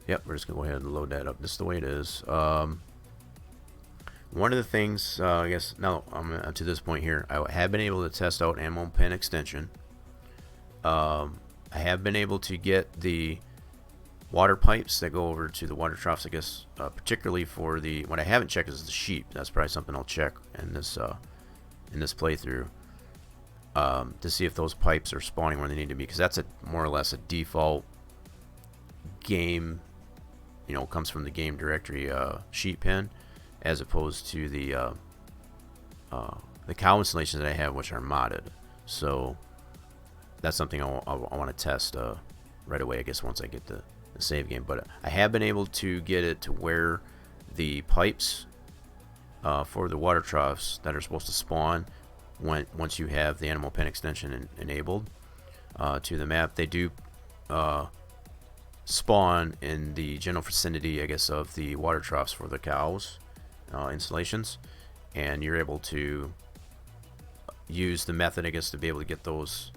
Speaker 1: Yep, we're just going to go ahead and load that up. This is the way it is. One of the things, I guess, now I'm to this point here, I have been able to test out Ammo Pen Extension. I have been able to get the water pipes that go over to the water troughs, I guess, particularly for the, what I haven't checked is the sheep. That's probably something I'll check in this playthrough, to see if those pipes are spawning where they need to be, because that's more or less a default game, you know, comes from the game directory sheep pen, as opposed to the cow installations that I have, which are modded. So that's something I want to test right away, I guess, once I get the save game. But I have been able to get it to where the pipes for the water troughs that are supposed to spawn once you have the Animal Pen extension enabled to the map, they do spawn in the general vicinity, I guess, of the water troughs for the cows installations, and you're able to use the method, I guess, to be able to get those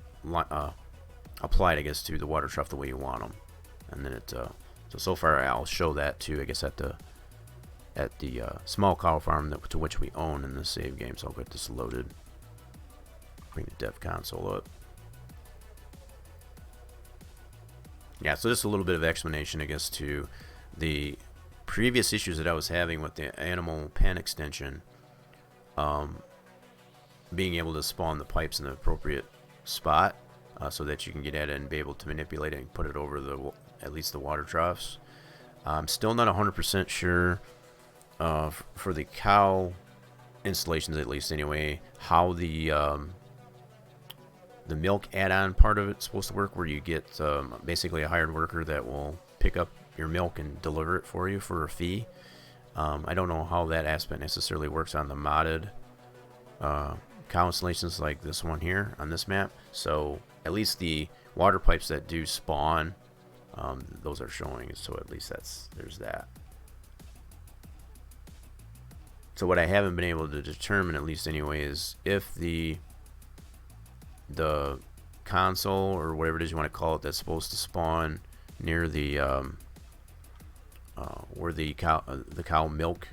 Speaker 1: applied, I guess, to the water trough the way you want them. And then it so far I'll show that too, I guess, at the small cow farm to which we own in the save game. So I'll get this loaded, bring the dev console up. Yeah, so just a little bit of explanation, I guess, to the previous issues that I was having with the Animal Pen extension, being able to spawn the pipes in the appropriate spot, so that you can get at it and be able to manipulate it and put it over at least the water troughs. I'm still not 100% sure for the cow installations, at least anyway, how the milk add-on part of it's supposed to work, where you get basically a hired worker that will pick up your milk and deliver it for you for a fee. I don't know how that aspect necessarily works on the modded cow installations like this one here on this map. So at least the water pipes that do spawn, those are showing, so at least there's that. So what I haven't been able to determine, at least anyway, is if the console or whatever it is you want to call it that's supposed to spawn near the where the cow milk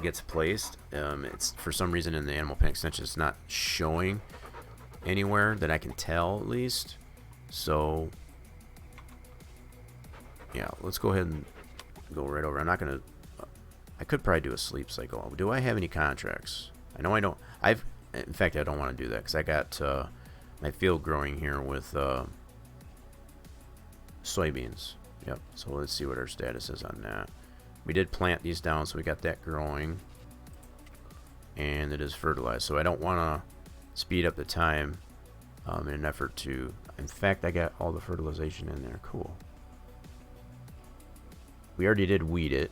Speaker 1: gets placed. It's for some reason in the animal pen extension it's not showing anywhere that I can tell, at least. So yeah, let's go ahead and go right over. I'm not gonna. I could probably do a sleep cycle. Do I have any contracts? I know I don't. In fact, I don't want to do that because I got my field growing here with soybeans. Yep. So let's see what our status is on that. We did plant these down, so we got that growing, and it is fertilized. So I don't want to speed up the time in an effort to. In fact, I got all the fertilization in there. Cool. We already did weed it.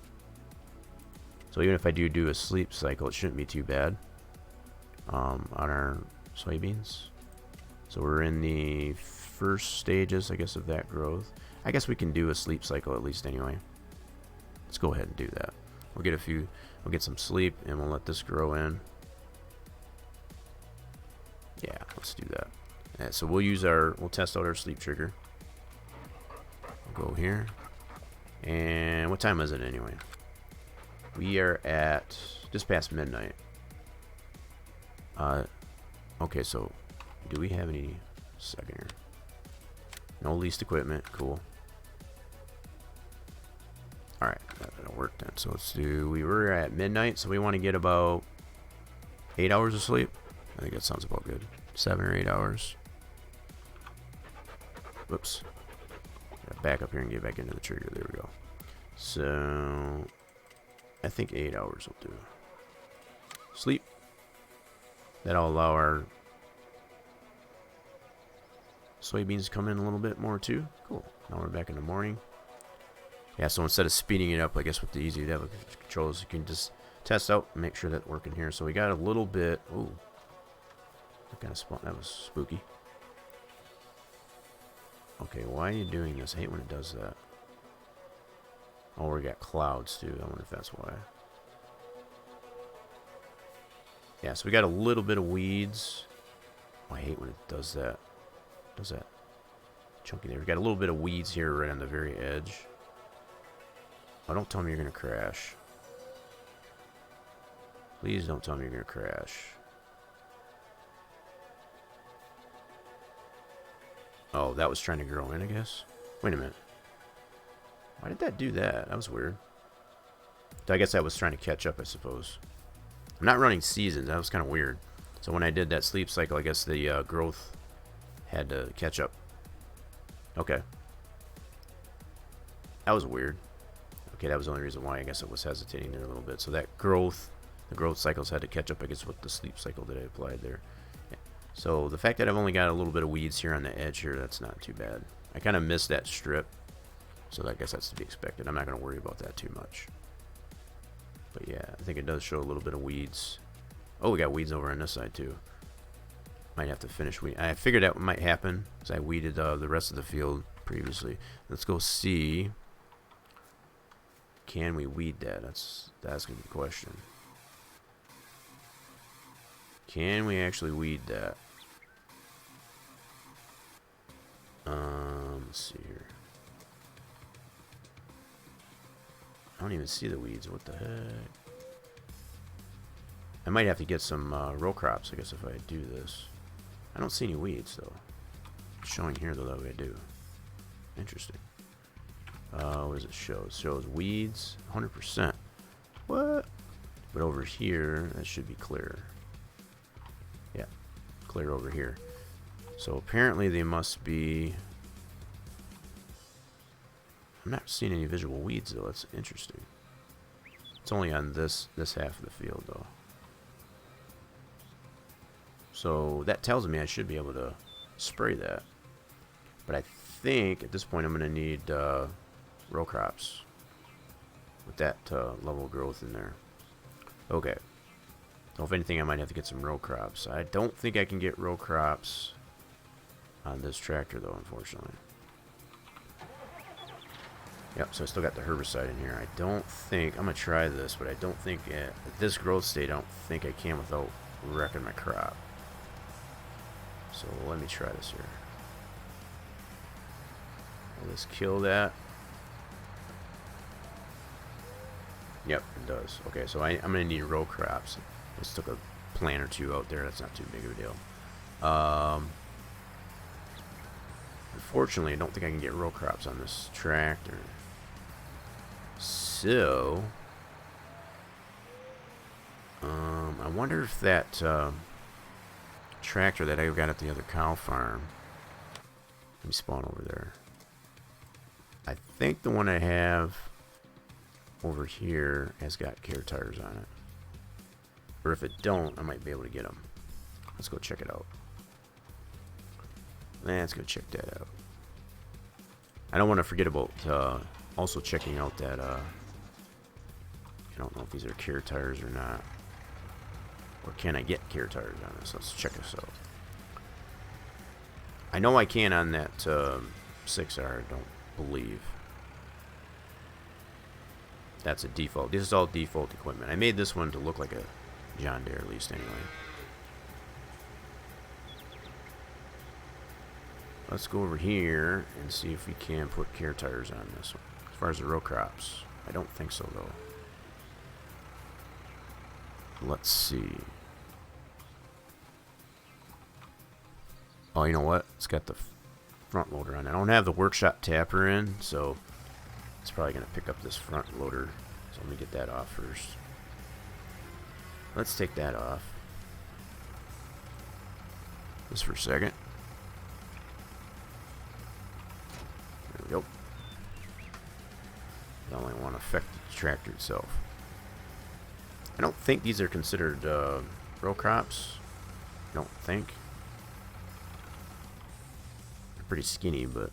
Speaker 1: So even if I do a sleep cycle, it shouldn't be too bad on our soybeans. So we're in the first stages, I guess, of that growth. I guess we can do a sleep cycle at least anyway. Let's go ahead and do that. We'll get some sleep, and we'll let this grow in. Yeah, let's do that. Yeah, so we'll test out our sleep trigger. We'll go here. And what time is it anyway? We are at just past midnight. Okay, so do we have any second here? No leased equipment, cool. Alright, that'll work then. So let's do, we were at midnight, so we want to get about 8 hours of sleep. I think that sounds about good. 7 or 8 hours. Whoops. Gotta back up here and get back into the trigger. There we go. So I think 8 hours will do. Sleep. That'll allow our soybeans to come in a little bit more too. Cool. Now we're back in the morning. Yeah, so instead of speeding it up, I guess with the easy level controls, you can just test out and make sure that's working here. So we got a little bit. Ooh. That kind of spot. That was spooky. Okay, why are you doing this? I hate when it does that. Oh, we got clouds too. I wonder if that's why. Yeah, so we got a little bit of weeds. Oh, I hate when it does that. Does that chunky there? We got a little bit of weeds here right on the very edge. Oh, don't tell me you're gonna crash. Please don't tell me you're gonna crash. Oh, that was trying to grow in, I guess. Wait a minute. Why did that do that? That was weird. I guess that was trying to catch up, I suppose. I'm not running seasons. That was kind of weird. So when I did that sleep cycle, I guess the growth had to catch up. Okay. That was weird. Okay, that was the only reason why I guess it was hesitating there a little bit. So that growth, the growth cycles had to catch up, I guess, with the sleep cycle that I applied there. So the fact that I've only got a little bit of weeds here on the edge here, that's not too bad. I kind of missed that strip. So I guess that's to be expected. I'm not going to worry about that too much. But yeah, I think it does show a little bit of weeds. Oh, we got weeds over on this side too. Might have to finish weed. I figured that might happen because I weeded the rest of the field previously. Let's go see. Can we weed that? That's going to be the question. Can we actually weed that? Let's see here. I don't even see the weeds. What the heck? I might have to get some row crops, I guess, if I do this. I don't see any weeds, though. It's showing here, though, that way I do. Interesting. What does it show? It shows weeds, 100%. What? But over here, that should be clear. Yeah, clear over here. So apparently they must be... I'm not seeing any visual weeds, though. That's interesting. It's only on this half of the field, though. So that tells me I should be able to spray that. But I think at this point I'm going to need row crops with that level of growth in there. Okay. So if anything, I might have to get some row crops. I don't think I can get row crops on this tractor, though, unfortunately. Yep, so I still got the herbicide in here. I don't think, I'm going to try this, but I don't think at this growth state, I don't think I can without wrecking my crop. So let me try this here. Let's kill that. Yep, it does. Okay, so I'm going to need row crops. Just took a plant or two out there. That's not too big of a deal. Unfortunately, I don't think I can get row crops on this tractor. So, I wonder if that tractor that I got at the other cow farm. Let me spawn over there. I think the one I have over here has got care tires on it. Or if it don't, I might be able to get them. Let's go check it out. Let's go check that out. I don't want to forget about also checking out that I don't know if these are care tires or not. Or can I get care tires on this? Let's check this out. I know I can on that 6R, I don't believe. That's a default. This is all default equipment. I made this one to look like a John Deere, at least anyway. Let's go over here and see if we can put care tires on this one. As far as the row crops, I don't think so though. Let's see. Oh, you know what? It's got the front loader on it. I don't have the workshop tapper in, so it's probably going to pick up this front loader. So let me get that off first. Let's take that off. Just for a second. There we go. I only want to affect the tractor itself. I don't think these are considered row crops. I don't think. They're pretty skinny, but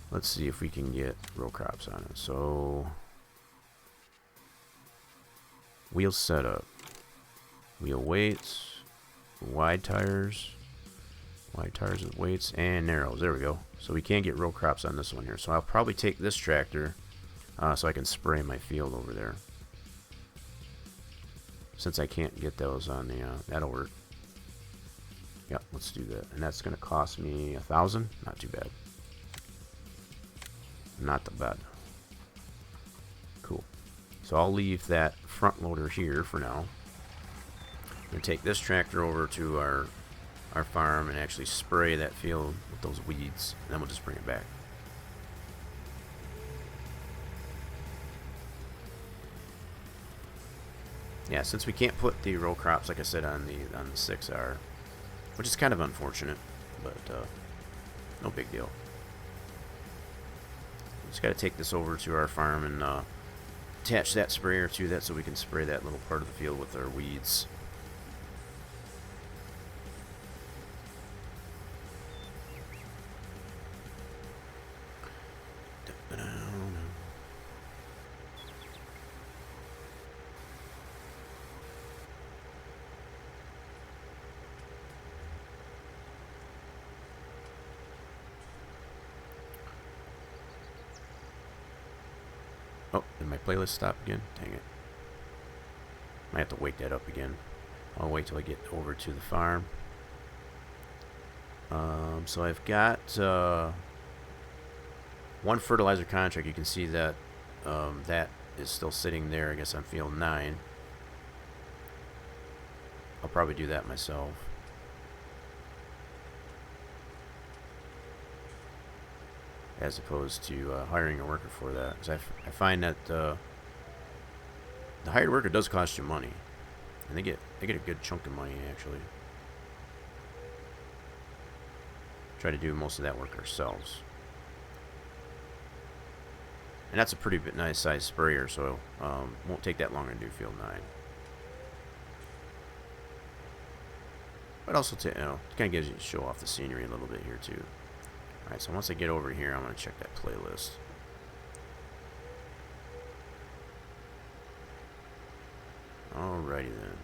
Speaker 1: let's see if we can get row crops on it. So, wheel setup, wheel weights, wide tires with weights, and narrows. There we go. So we can get row crops on this one here. So I'll probably take this tractor so I can spray my field over there. Since I can't get those on the, that'll work. Yep, let's do that. And that's going to cost me 1,000. Not too bad. Not that bad. Cool. So I'll leave that front loader here for now. I'm going to take this tractor over to our farm and actually spray that field with those weeds. And then we'll just bring it back. Yeah, since we can't put the row crops, like I said, on the 6R, which is kind of unfortunate, but no big deal. Just got to take this over to our farm and attach that sprayer to that so we can spray that little part of the field with our weeds. Oh, did my playlist stop again? Dang it. Might have to wake that up again. I'll wait till I get over to the farm. So I've got one fertilizer contract. You can see that that is still sitting there, I guess, on field 9. I'll probably do that myself. As opposed to hiring a worker for that. Because I find that the hired worker does cost you money. And they get a good chunk of money, actually. Try to do most of that work ourselves. And that's a pretty nice size sprayer, so won't take that long to do field 9. But also, to, kind of gives you to show off the scenery a little bit here, too. Alright, so once I get over here, I'm going to check that playlist. Alrighty then.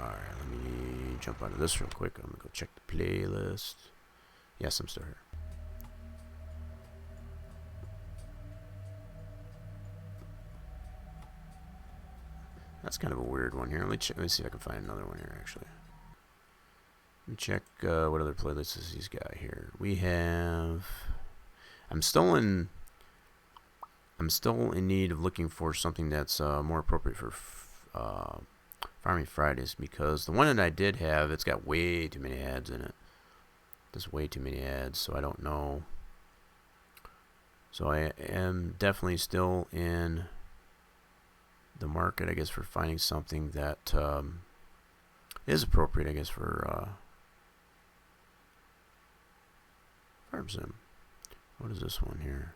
Speaker 1: Alright, let me jump out of this real quick. I'm going to go check the playlist. Yes, I'm still here. That's kind of a weird one here. Let me see if I can find another one here, actually. Let me check what other playlists he's got here. We have. I'm still in need of looking for something that's more appropriate for Farming Fridays, because the one that I did have, it's got way too many ads in it. There's way too many ads, so I don't know. So I am definitely still in the market, I guess, for finding something that is appropriate, I guess, for Farm Sim. What is this one here?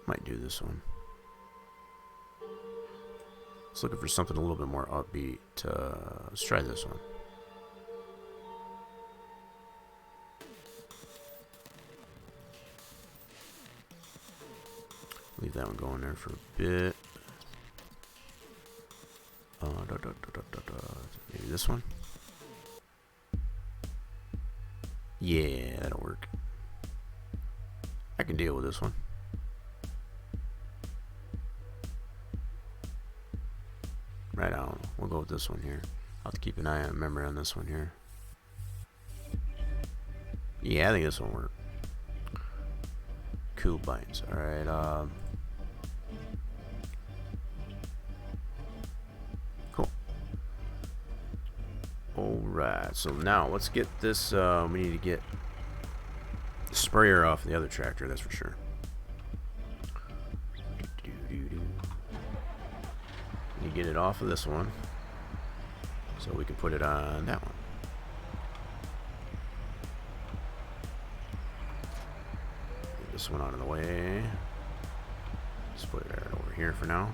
Speaker 1: Might do this one. Just looking for something a little bit more upbeat. Let's try this one. Leave that one going there for a bit. Maybe this one. Yeah, that'll work. I can deal with this one. Right on. We'll go with this one here. I'll have to keep an eye on memory on this one here. Yeah, I think this one will work. Cool bites. Alright, cool. Alright, so now let's get this, we need to get the sprayer off the other tractor, that's for sure. You get it off of this one so we can put it on that one. Get this one out of the way. Just put it right over here for now.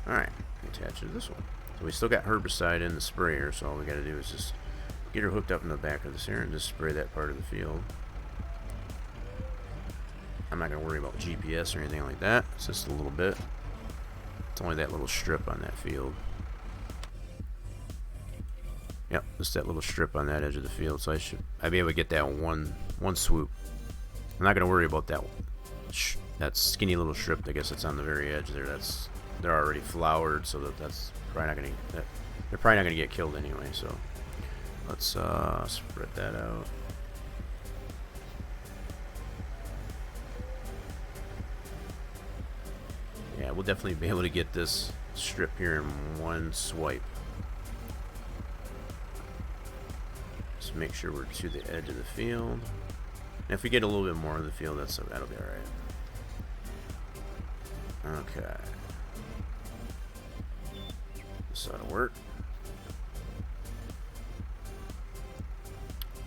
Speaker 1: Alright, attach it to this one. So we still got herbicide in the sprayer, so all we gotta do is just get her hooked up in the back of this here and just spray that part of the field. I'm not going to worry about GPS or anything like that. It's just a little bit. It's only that little strip on that field. Yep, just that little strip on that edge of the field. So I'd be able to get that one swoop. I'm not going to worry about that one. That skinny little strip, I guess that's on the very edge there. They're already flowered, so that's probably not going to. They're probably not going to get killed anyway. So let's spread that out. Yeah, we'll definitely be able to get this strip here in one swipe. Just make sure we're to the edge of the field. And if we get a little bit more of the field, that'll be alright. Okay. This ought to work.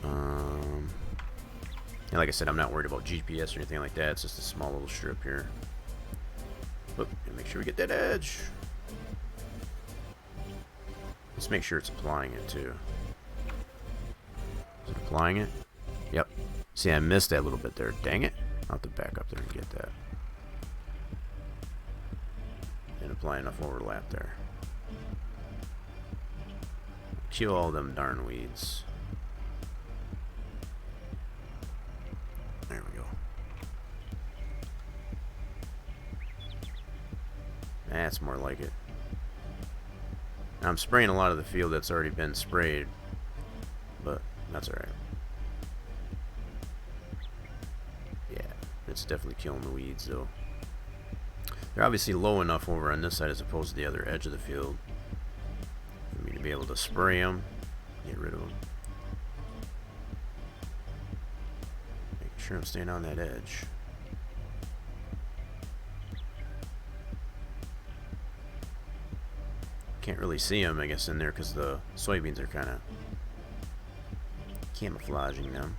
Speaker 1: And like I said, I'm not worried about GPS or anything like that. It's just a small little strip here. Oop, and make sure we get that edge. Let's make sure it's applying it too. Is it applying it? Yep. See, I missed that little bit there. Dang it. I'll have to back up there and get that. And apply enough overlap there. Kill all them darn weeds. There we go. That's more like it. Now I'm spraying a lot of the field that's already been sprayed, but that's alright. Yeah, it's definitely killing the weeds though. They're obviously low enough over on this side as opposed to the other edge of the field for me to be able to spray them, get rid of them. Make sure I'm staying on that edge. Can't really see them, I guess, in there because the soybeans are kind of camouflaging them.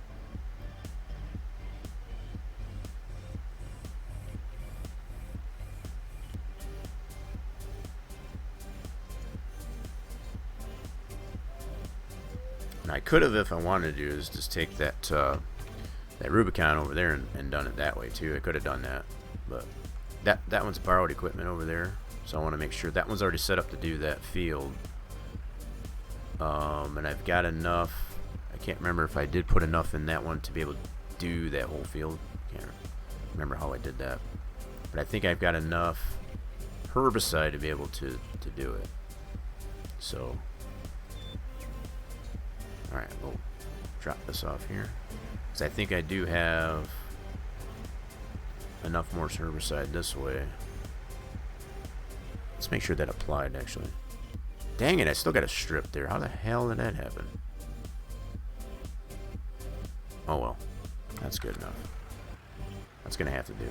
Speaker 1: And I could have, if I wanted to, is just take that that Rubicon over there and done it that way too. I could have done that, but that one's borrowed equipment over there. So I want to make sure that one's already set up to do that field. And I've got enough. I can't remember if I did put enough in that one to be able do that whole field. Can't remember how I did that. But I think I've got enough herbicide to be able to do it. So, alright, we'll drop this off here. Because I think I do have enough more herbicide this way. Let's make sure that applied, actually. Dang it, I still got a strip there. How the hell did that happen? Oh well, that's good enough. That's gonna have to do.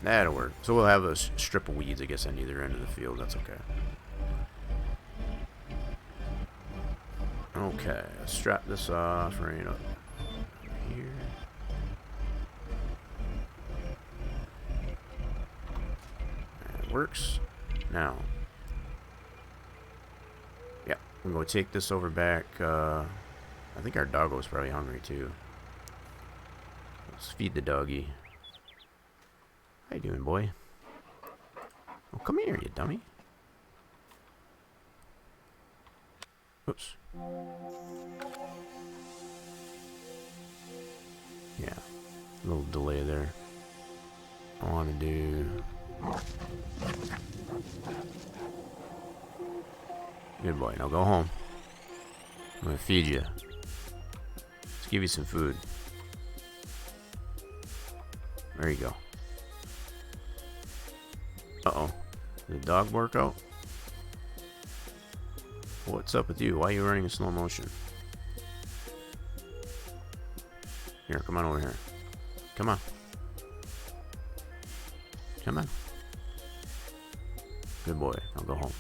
Speaker 1: That'll work. So we'll have a strip of weeds, I guess, on either end of the field. That's okay. Okay, let's strap this off right up here. That works. Now, yeah, I'm going to take this over back. I think our doggo's probably hungry too. Let's feed the doggy. How you doing, boy? Oh, come here, you dummy. Oops. Yeah, a little delay there. I want to do... Good boy, now go home. I'm going to feed you. Let's give you some food. There you go. Uh-oh. Did the dog work out? What's up with you? Why are you running in slow motion? Here, come on over here. Come on. Come on. Good boy. I'll go home.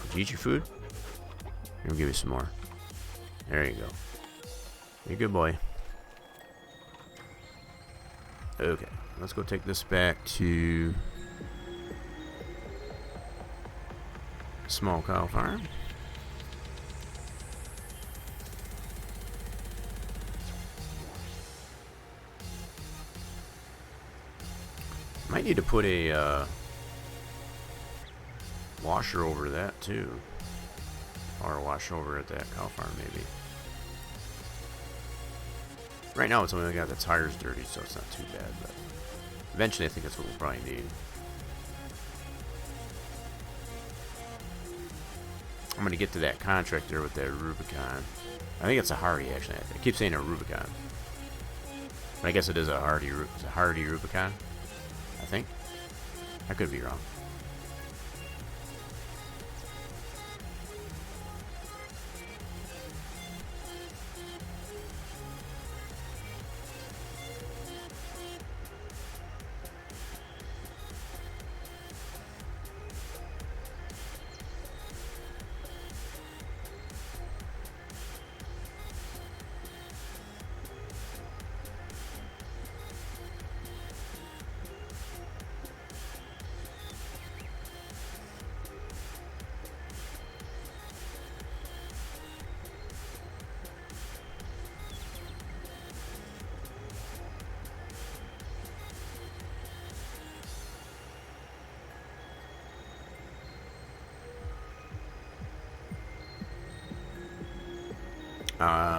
Speaker 1: Did you eat your food? Here, I'll give you some more. There you go. You're a good boy. Okay. Let's go take this back to small cow farm. Might need to put a washer over that too, or a washer over at that cow farm maybe. Right now it's only got the tires dirty, so it's not too bad, but eventually I think that's what we'll probably need. I'm going to get to that contract there with that Rubicon. I think it's a Hardy, actually. I keep saying a Rubicon. But I guess it is a Hardy, it's a Hardy Rubicon, I think. I could be wrong.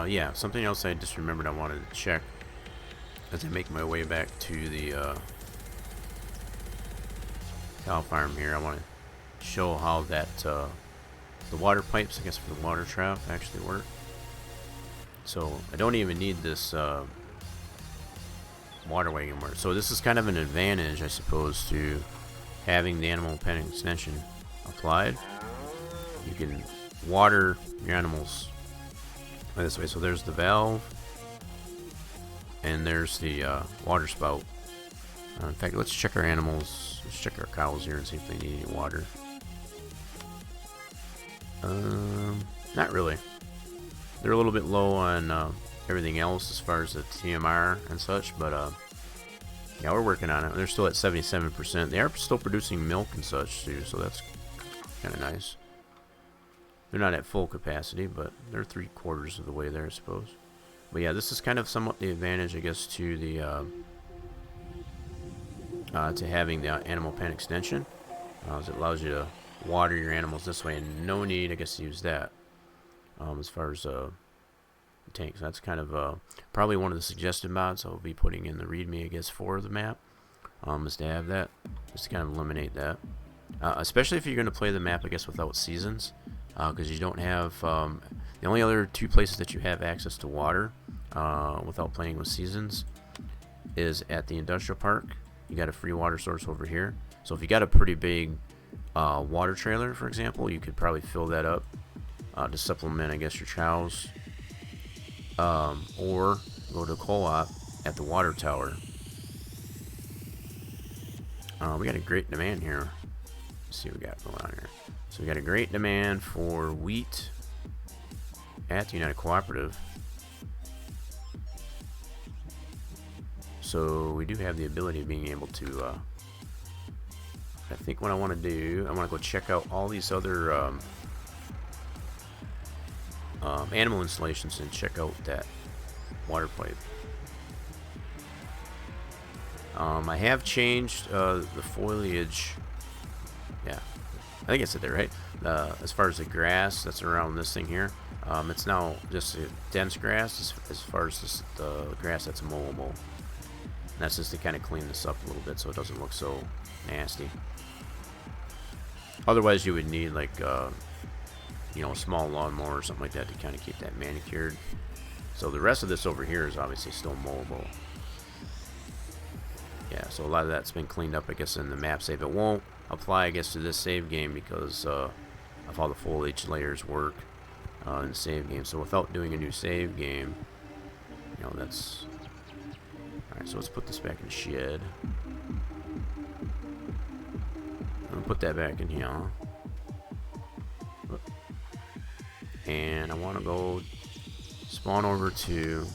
Speaker 1: Yeah, something else I just remembered I wanted to check as I make my way back to the cow farm here. I want to show how that the water pipes, I guess, for the water trap actually work. So I don't even need this waterway anymore. So this is kind of an advantage, I suppose, to having the animal pen extension applied. You can water your animals this way. So there's the valve, and there's the water spout. In fact, let's check our animals. Let's check our cows here and see if they need any water. Not really. They're a little bit low on everything else as far as the TMR and such, but yeah, we're working on it. They're still at 77%. They are still producing milk and such too, so that's kind of nice. They're not at full capacity, but they're 3/4 of the way there, I suppose. But yeah, this is kind of somewhat the advantage, I guess, to the to having the animal pen extension, as it allows you to water your animals this way, and no need, I guess, to use that as far as tanks. That's kind of probably one of the suggested mods I'll be putting in the README, I guess, for the map, is to have that, just to kind of eliminate that. Especially if you're going to play the map, I guess, without seasons, because you don't have the only other 2 places that you have access to water without playing with seasons is at the industrial park. You got a free water source over here, so if you got a pretty big water trailer, for example, you could probably fill that up to supplement, I guess, your chows, or go to co-op at the water tower. We got a great demand here. Let's see what we got going on here. So we got a great demand for wheat at the United Cooperative. So we do have the ability of being able to I think what I want to do, I want to go check out all these other animal installations and check out that water pipe. I have changed the foliage. Yeah, I think I said that right. As far as the grass that's around this thing here, it's now just a dense grass as far as the grass that's mowable. And that's just to kind of clean this up a little bit so it doesn't look so nasty. Otherwise, you would need like you know, a small lawnmower or something like that to kind of keep that manicured. So the rest of this over here is obviously still mowable. Yeah, so a lot of that's been cleaned up, I guess, in the map save. It won't apply, I guess, to this save game because of how the foliage layers work in the save game. So without doing a new save game, you know, that's... Alright, so let's put this back in the shed. I'll put that back in here. And I want to go spawn over to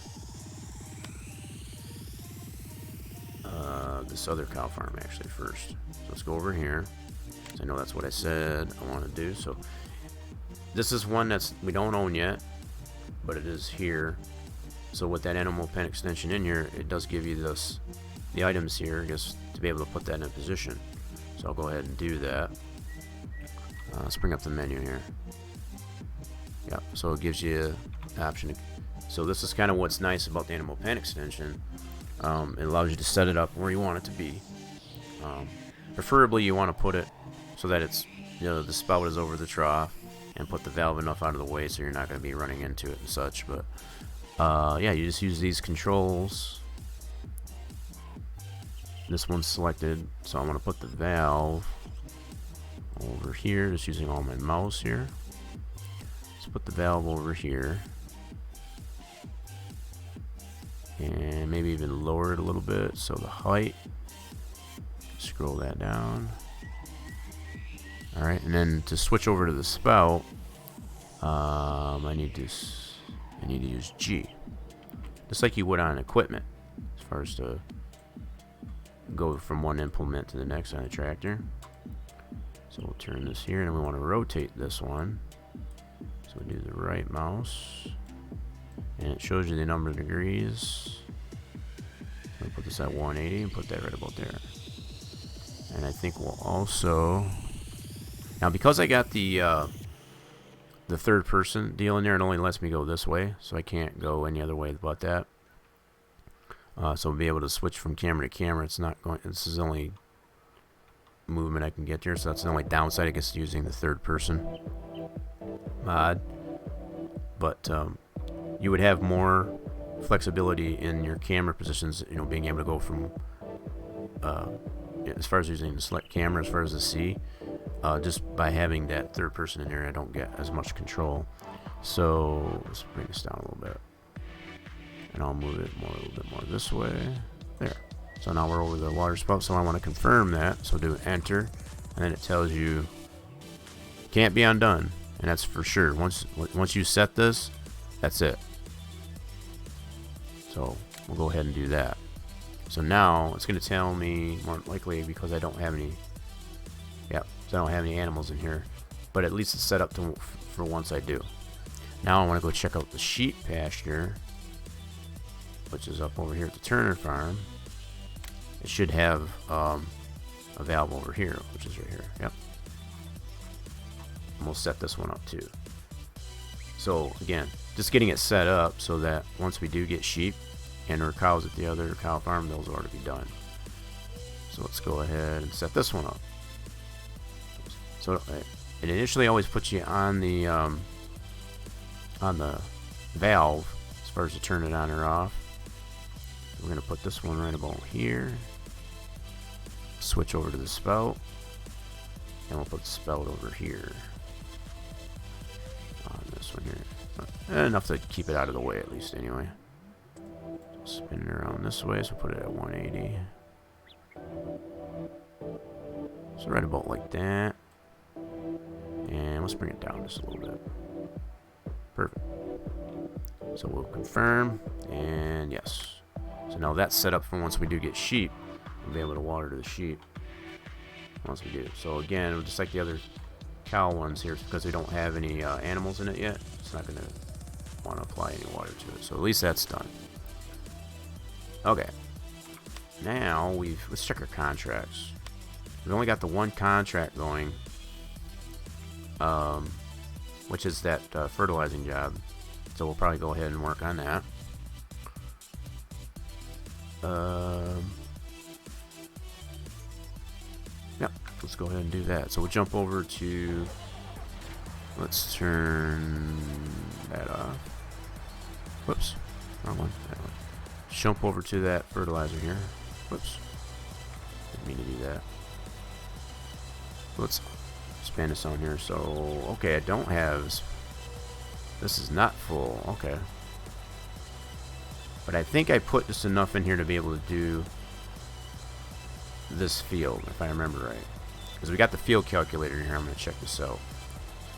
Speaker 1: this other cow farm actually first. So let's go over here. I know that's what I said I want to do. So this is one that's we don't own yet, but it is here. So with that animal pen extension in here, it does give you the items here, I guess, to be able to put that in a position. So I'll go ahead and do that. Let's bring up the menu here. Yeah, so it gives you an option. So this is kind of what's nice about the animal pen extension. It allows you to set it up where you want it to be. Preferably you want to put it so that it's, you know, the spout is over the trough, and put the valve enough out of the way so you're not going to be running into it and such. But yeah, you just use these controls. This one's selected, so I'm going to put the valve over here, just using all my mouse here. Let's put the valve over here. And maybe even lower it a little bit, so the height. Scroll that down. Alright, and then to switch over to the spout, I need to use G. Just like you would on equipment, as far as to go from one implement to the next on a tractor. So we'll turn this here, and we want to rotate this one. So we do the right mouse, and it shows you the number of degrees. I'll put this at 180 and put that right about there. And I think we'll also, now because I got the third person deal in there, it only lets me go this way, so I can't go any other way but that. So we'll be able to switch from camera to camera. It's not going, this is the only movement I can get here, so that's the only downside, I guess, using the third person mod. But you would have more flexibility in your camera positions, you know, being able to go from as far as using the select camera, as far as the C, just by having that third person in there, I don't get as much control. So let's bring this down a little bit, and I'll move it a little bit more this way. There. So now we're over the water spout. So I want to confirm that. So do enter, and then it tells you can't be undone, and that's for sure. Once you set this, that's it. So we'll go ahead and do that. So now it's going to tell me, more likely because I don't have any, so I don't have any animals in here, but at least it's set up for once I do. Now I want to go check out the sheep pasture, which is up over here at the Turner farm. It should have a valve over here, which is right here. Yep. And we'll set this one up too. So again, just getting it set up so that once we do get sheep and our cows at the other cow farm, those will already be done. So let's go ahead and set this one up. So it initially always puts you on the valve as far as to turn it on or off. We're going to put this one right about here. Switch over to the spout. And we'll put the spout over here. On this one here. Enough to keep it out of the way at least anyway. Spin it around this way, so put it at 180. So right about like that. And let's bring it down just a little bit. Perfect. So we'll confirm, and yes. So now that's set up for once we do get sheep, we'll be able to water to the sheep once we do. So again, just like the other cow ones here, because we don't have any animals in it yet, it's not going to want to apply any water to it. So at least that's done. Okay. Now let's check our contracts. We've only got the one contract going, which is that fertilizing job. So we'll probably go ahead and work on that. Yep, let's go ahead and do that. So we'll jump over to, let's turn that off. Whoops, wrong one. That one. Jump over to that fertilizer here. Whoops, didn't mean to do that. Let's expand this on here. So, okay, I don't have, this is not full. Okay. But I think I put just enough in here to be able to do this field, if I remember right. Because we got the field calculator here. I'm going to check this out.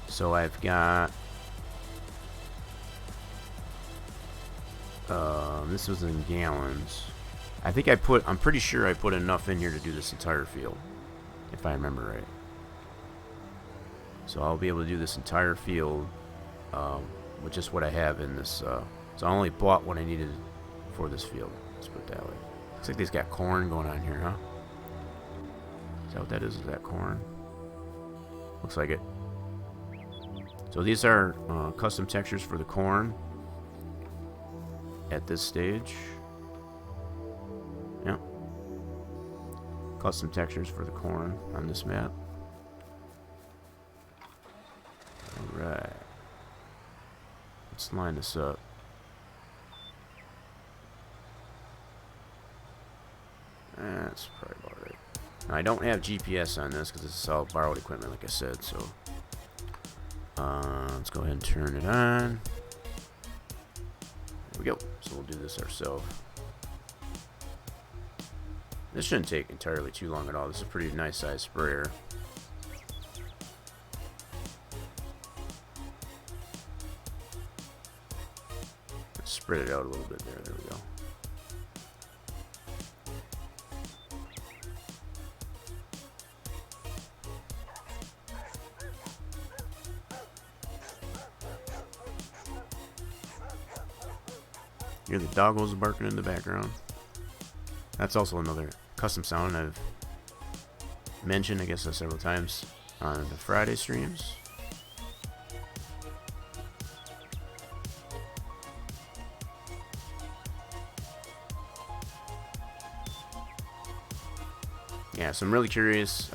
Speaker 1: So I've got, this was in gallons. I think I'm pretty sure I put enough in here to do this entire field, if I remember right. So I'll be able to do this entire field with just what I have in this. So I only bought what I needed for this field. Let's put it that way. Looks like they's got corn going on here, huh? Is that what that is? Is that corn? Looks like it. So these are custom textures for the corn at this stage. Yeah. Custom textures for the corn on this map. Alright. Let's line this up. That's probably about right. Now, I don't have GPS on this because this is all borrowed equipment, like I said, so let's go ahead and turn it on. There we go. So we'll do this ourselves. This shouldn't take entirely too long at all. This is a pretty nice size sprayer. Let's spread it out a little bit there. There we go. Hear the doggos barking in the background. That's also another custom sound I've mentioned, I guess, several times on the Friday streams. Yeah, so I'm really curious.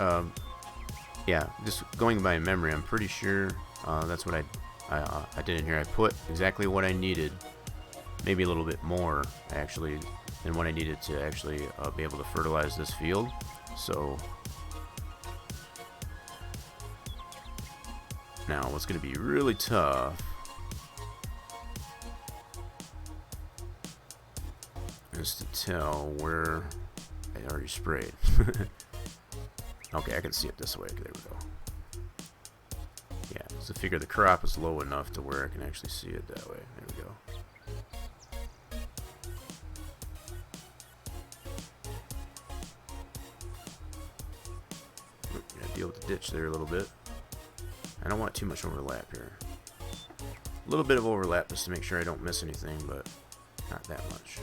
Speaker 1: Yeah, just going by memory, I'm pretty sure that's what I did in here. I put exactly what I needed. Maybe a little bit more, actually, than what I needed to actually be able to fertilize this field. So now what's going to be really tough is to tell where I already sprayed. Okay, I can see it this way. There we go. Yeah, so figure the crop is low enough to where I can actually see it that way. There we go. Deal with the ditch there a little bit. I don't want too much overlap here. A little bit of overlap just to make sure I don't miss anything, but not that much.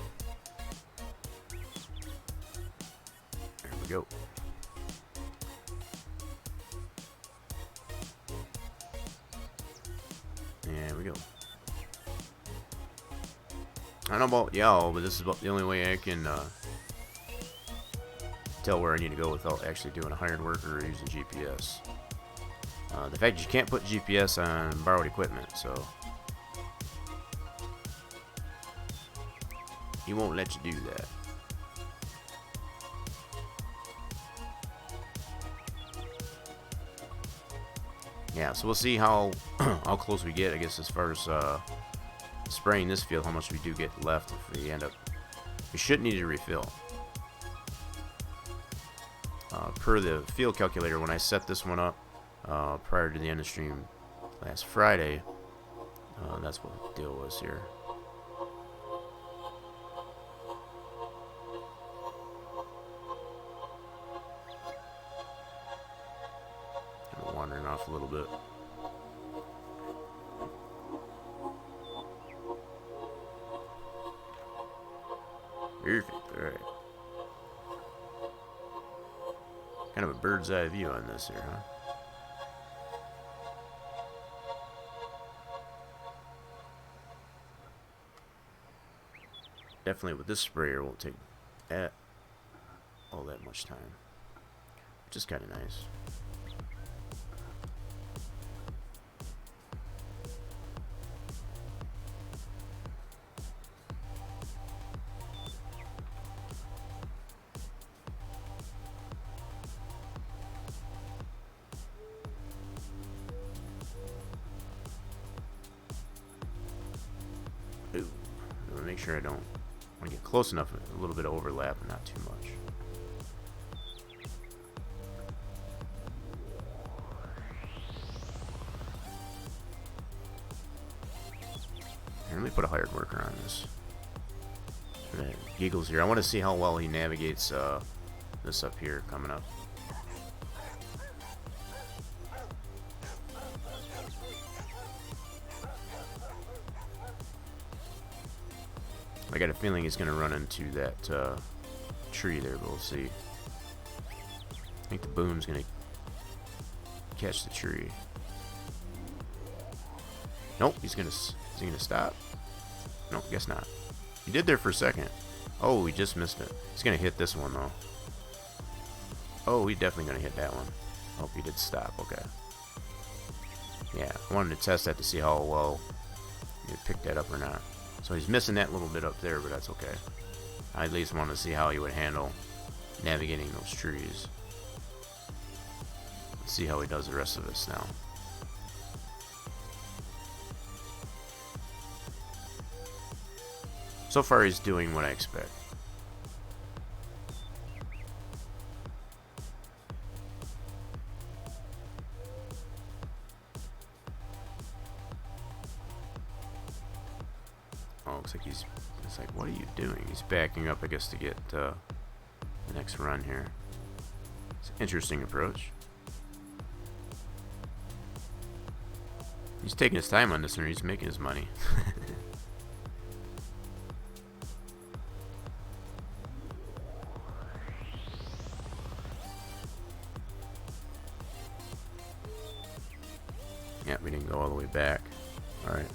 Speaker 1: There we go. go. I don't know about y'all, but this is about the only way I can tell where I need to go without actually doing a hired worker or using GPS. The fact that you can't put GPS on borrowed equipment, so he won't let you do that. Yeah, so we'll see how close we get, I guess, as far as spraying this field, how much we do get left if we end up. We should need to refill. Per the field calculator, when I set this one up prior to the end of stream last Friday, that's what the deal was here. I'm wandering off a little bit. Perfect. All right. Kind of a bird's eye view on this here, huh? Definitely with this sprayer won't take that all that much time, which is kind of nice. Ooh, I want to make sure I don't want to get close enough, a little bit of overlap, but not too much. Here, let me put a hired worker on this. Giggles here. I want to see how well he navigates this up here coming up. I got a feeling he's going to run into that tree there, but we'll see. I think the boom's going to catch the tree. Nope, is he going to stop? Nope, guess not. He did there for a second. Oh, he just missed it. He's going to hit this one, though. Oh, he's definitely going to hit that one. Hope he did stop. Okay. Yeah, I wanted to test that to see how well he picked that up or not. So he's missing that little bit up there, but that's okay. I at least wanted to see how he would handle navigating those trees. Let's see how he does the rest of this now. So far he's doing what I expect. Oh, looks like it's like, what are you doing? He's backing up, I guess, to get the next run here. It's an interesting approach. He's taking his time on this, and he's making his money. Yeah, we didn't go all the way back. Alright.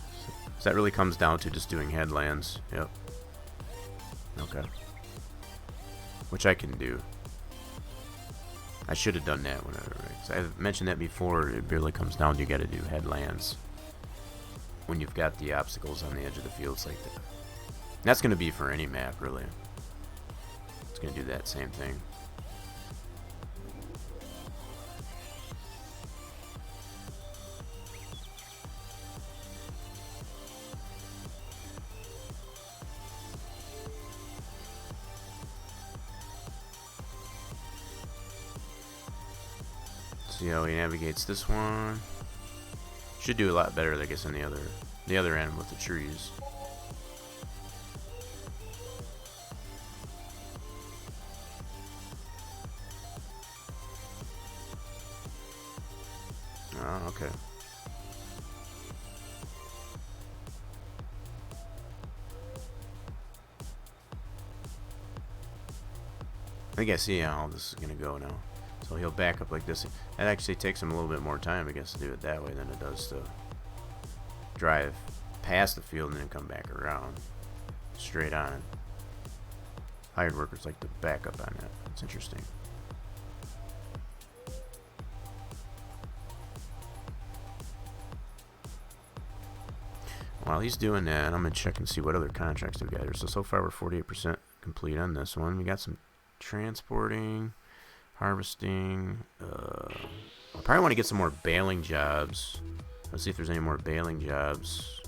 Speaker 1: So that really comes down to just doing headlands. Yep. Okay. Which I can do. I should have done that whenever. I've mentioned that before. It really comes down to you got to do headlands when you've got the obstacles on the edge of the fields like that. And that's going to be for any map, really. It's going to do that same thing. See how he navigates this one. Should do a lot better, I guess, on the other end with the trees. Oh, okay. I think I see how this is gonna go now. So he'll back up like this. That actually takes him a little bit more time, I guess, to do it that way than it does to drive past the field and then come back around straight on. Hired workers like to back up on that. It's interesting. While he's doing that, I'm going to check and see what other contracts we got here. So far we're 48% complete on this one. We got some transporting, harvesting. I probably want to get some more baling jobs. Let's see if there's any more baling jobs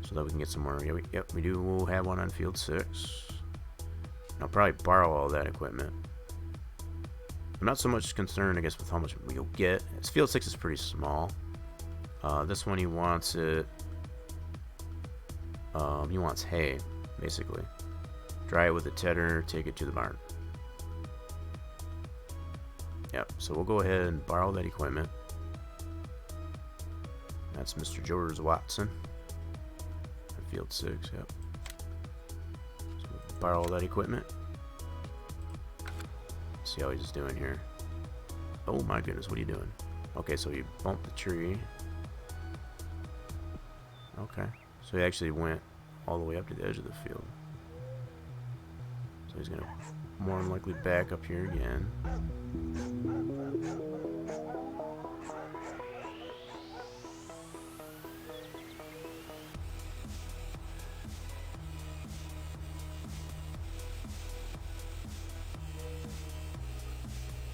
Speaker 1: so that we can get some more. Yep, we do. We'll have one on field 6. And I'll probably borrow all that equipment. I'm not so much concerned, I guess, with how much we'll get. Field 6 is pretty small. This one he wants it. He wants hay, basically. Dry it with a tedder, take it to the barn. Yep, so we'll go ahead and borrow that equipment. That's Mr. George Watson. Field 6, yep. So we'll borrow that equipment. See how he's doing here. Oh my goodness, what are you doing? Okay, so you bumped the tree. Okay, so he actually went all the way up to the edge of the field. So he's gonna more than likely back up here again.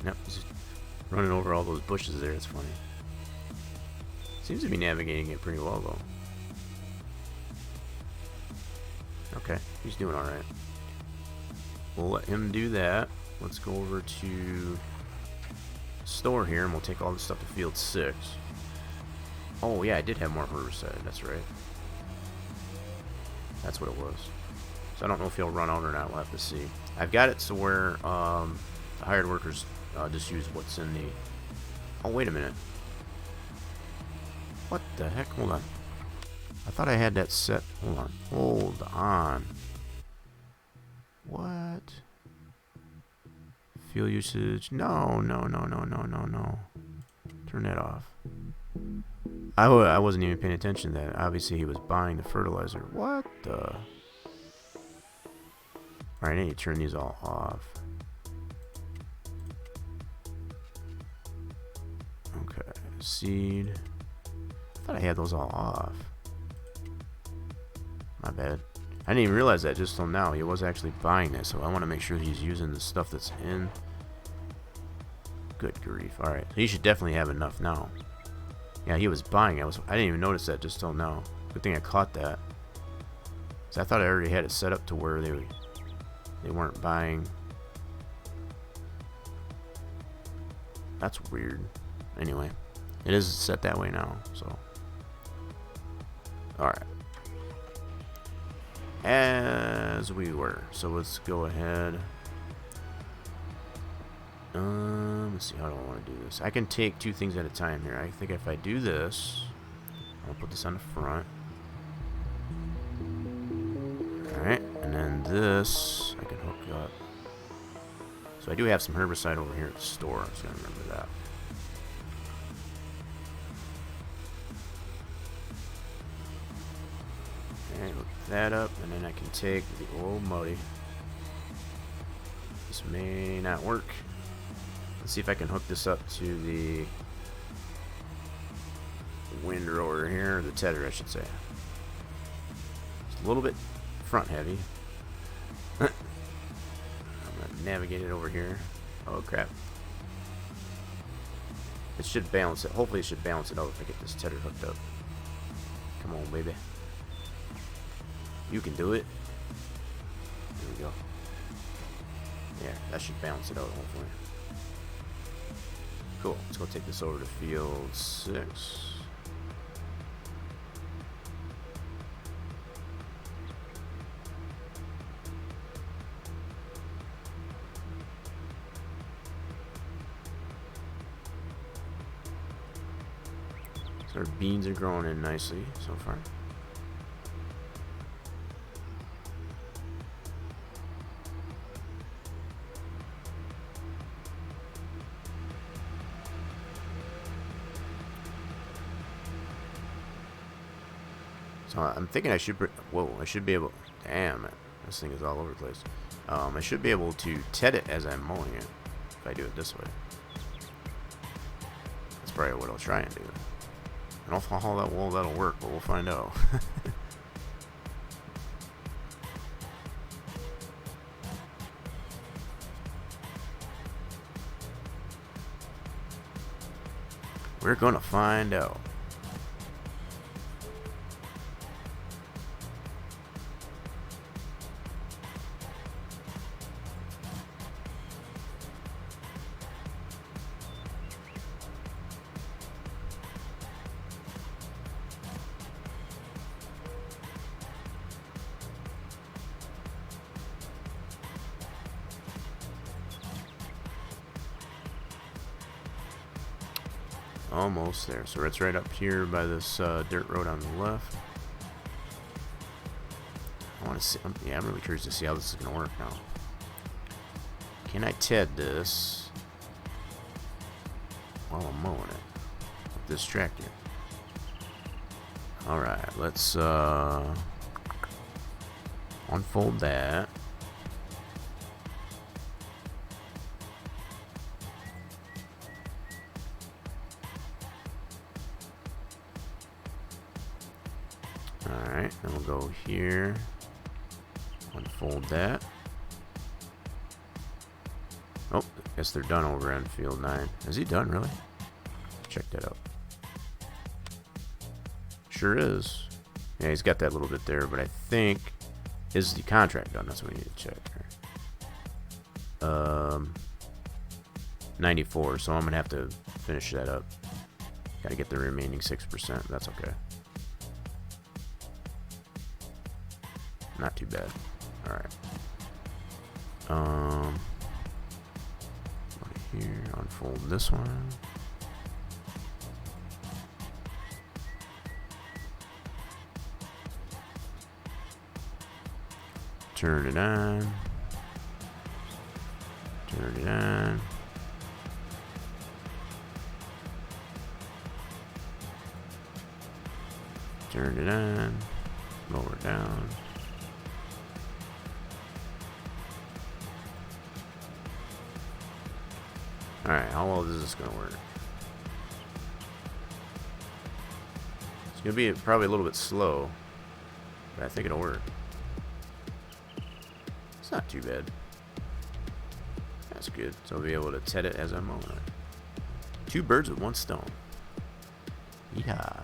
Speaker 1: Yep, he's just running over all those bushes there. It's funny. Seems to be navigating it pretty well though. Okay, he's doing alright. We'll let him do that. Let's go over to store here and we'll take all this stuff to field 6. Oh yeah, I did have more herbicide, that's right. That's what it was. So I don't know if he'll run out or not, we'll have to see. I've got it to where the hired workers just use what's in the... Oh, wait a minute. What the heck? Hold on. I thought I had that set. Hold on. Hold on. What? Fuel usage. No. Turn that off. I wasn't even paying attention to that. Obviously, he was buying the fertilizer. What the? Alright, I need to turn these all off. Okay. Seed. I thought I had those all off. My bad. I didn't even realize that just till now. He was actually buying this, so I want to make sure he's using the stuff that's in. Good grief. Alright, so he should definitely have enough now. Yeah, he was buying. I didn't even notice that just till now. Good thing I caught that. So I thought I already had it set up to where they weren't buying. That's weird. Anyway, it is set that way now, so. Alright. As we were. So let's go ahead. Let's see, how do I want to do this? I can take 2 things at a time here. I think if I do this, I'll put this on the front. Alright, and then this I can hook up. So I do have some herbicide over here at the store. I'm just going to remember that. Alright, hook that up, and then I can take the old muddy. This may not work. Let's see if I can hook this up to the windrower here, or the tedder I should say. It's a little bit front heavy. I'm going to navigate it over here. Oh crap. It should balance it. Hopefully it should balance it out if I get this tedder hooked up. Come on, baby. You can do it. There we go. Yeah, that should balance it out, hopefully. Cool. Let's go take this over to field 6. So our beans are growing in nicely so far. So I'm thinking I should... Whoa, I should be able... Damn it. This thing is all over the place. I should be able to TED it as I'm mowing it. If I do it this way. That's probably what I'll try and do. I don't know how well that'll work, but we'll find out. We're gonna find out. Almost there. So it's right up here by this dirt road on the left. I want to see. Yeah, I'm really curious to see how this is going to work now. Can I TED this while I'm mowing it with this tractor? Alright, let's unfold that. Alright, then we'll go here, unfold that. Oh, I guess they're done over on field 9. Is he done, really? Check that out. Sure is. Yeah, he's got that little bit there, but I think, is the contract done? That's what we need to check. 94, so I'm going to have to finish that up. Got to get the remaining 6%. That's okay. Not too bad. Alright. Here, unfold this one. Turn it on. Turn it on. Turn it on. Lower down. Alright, how well is this going to work? It's going to be probably a little bit slow, but I think it'll work. It's not too bad. That's good. So I'll be able to TED it as I'm mowing it. 2 birds with 1 stone. Yeehaw.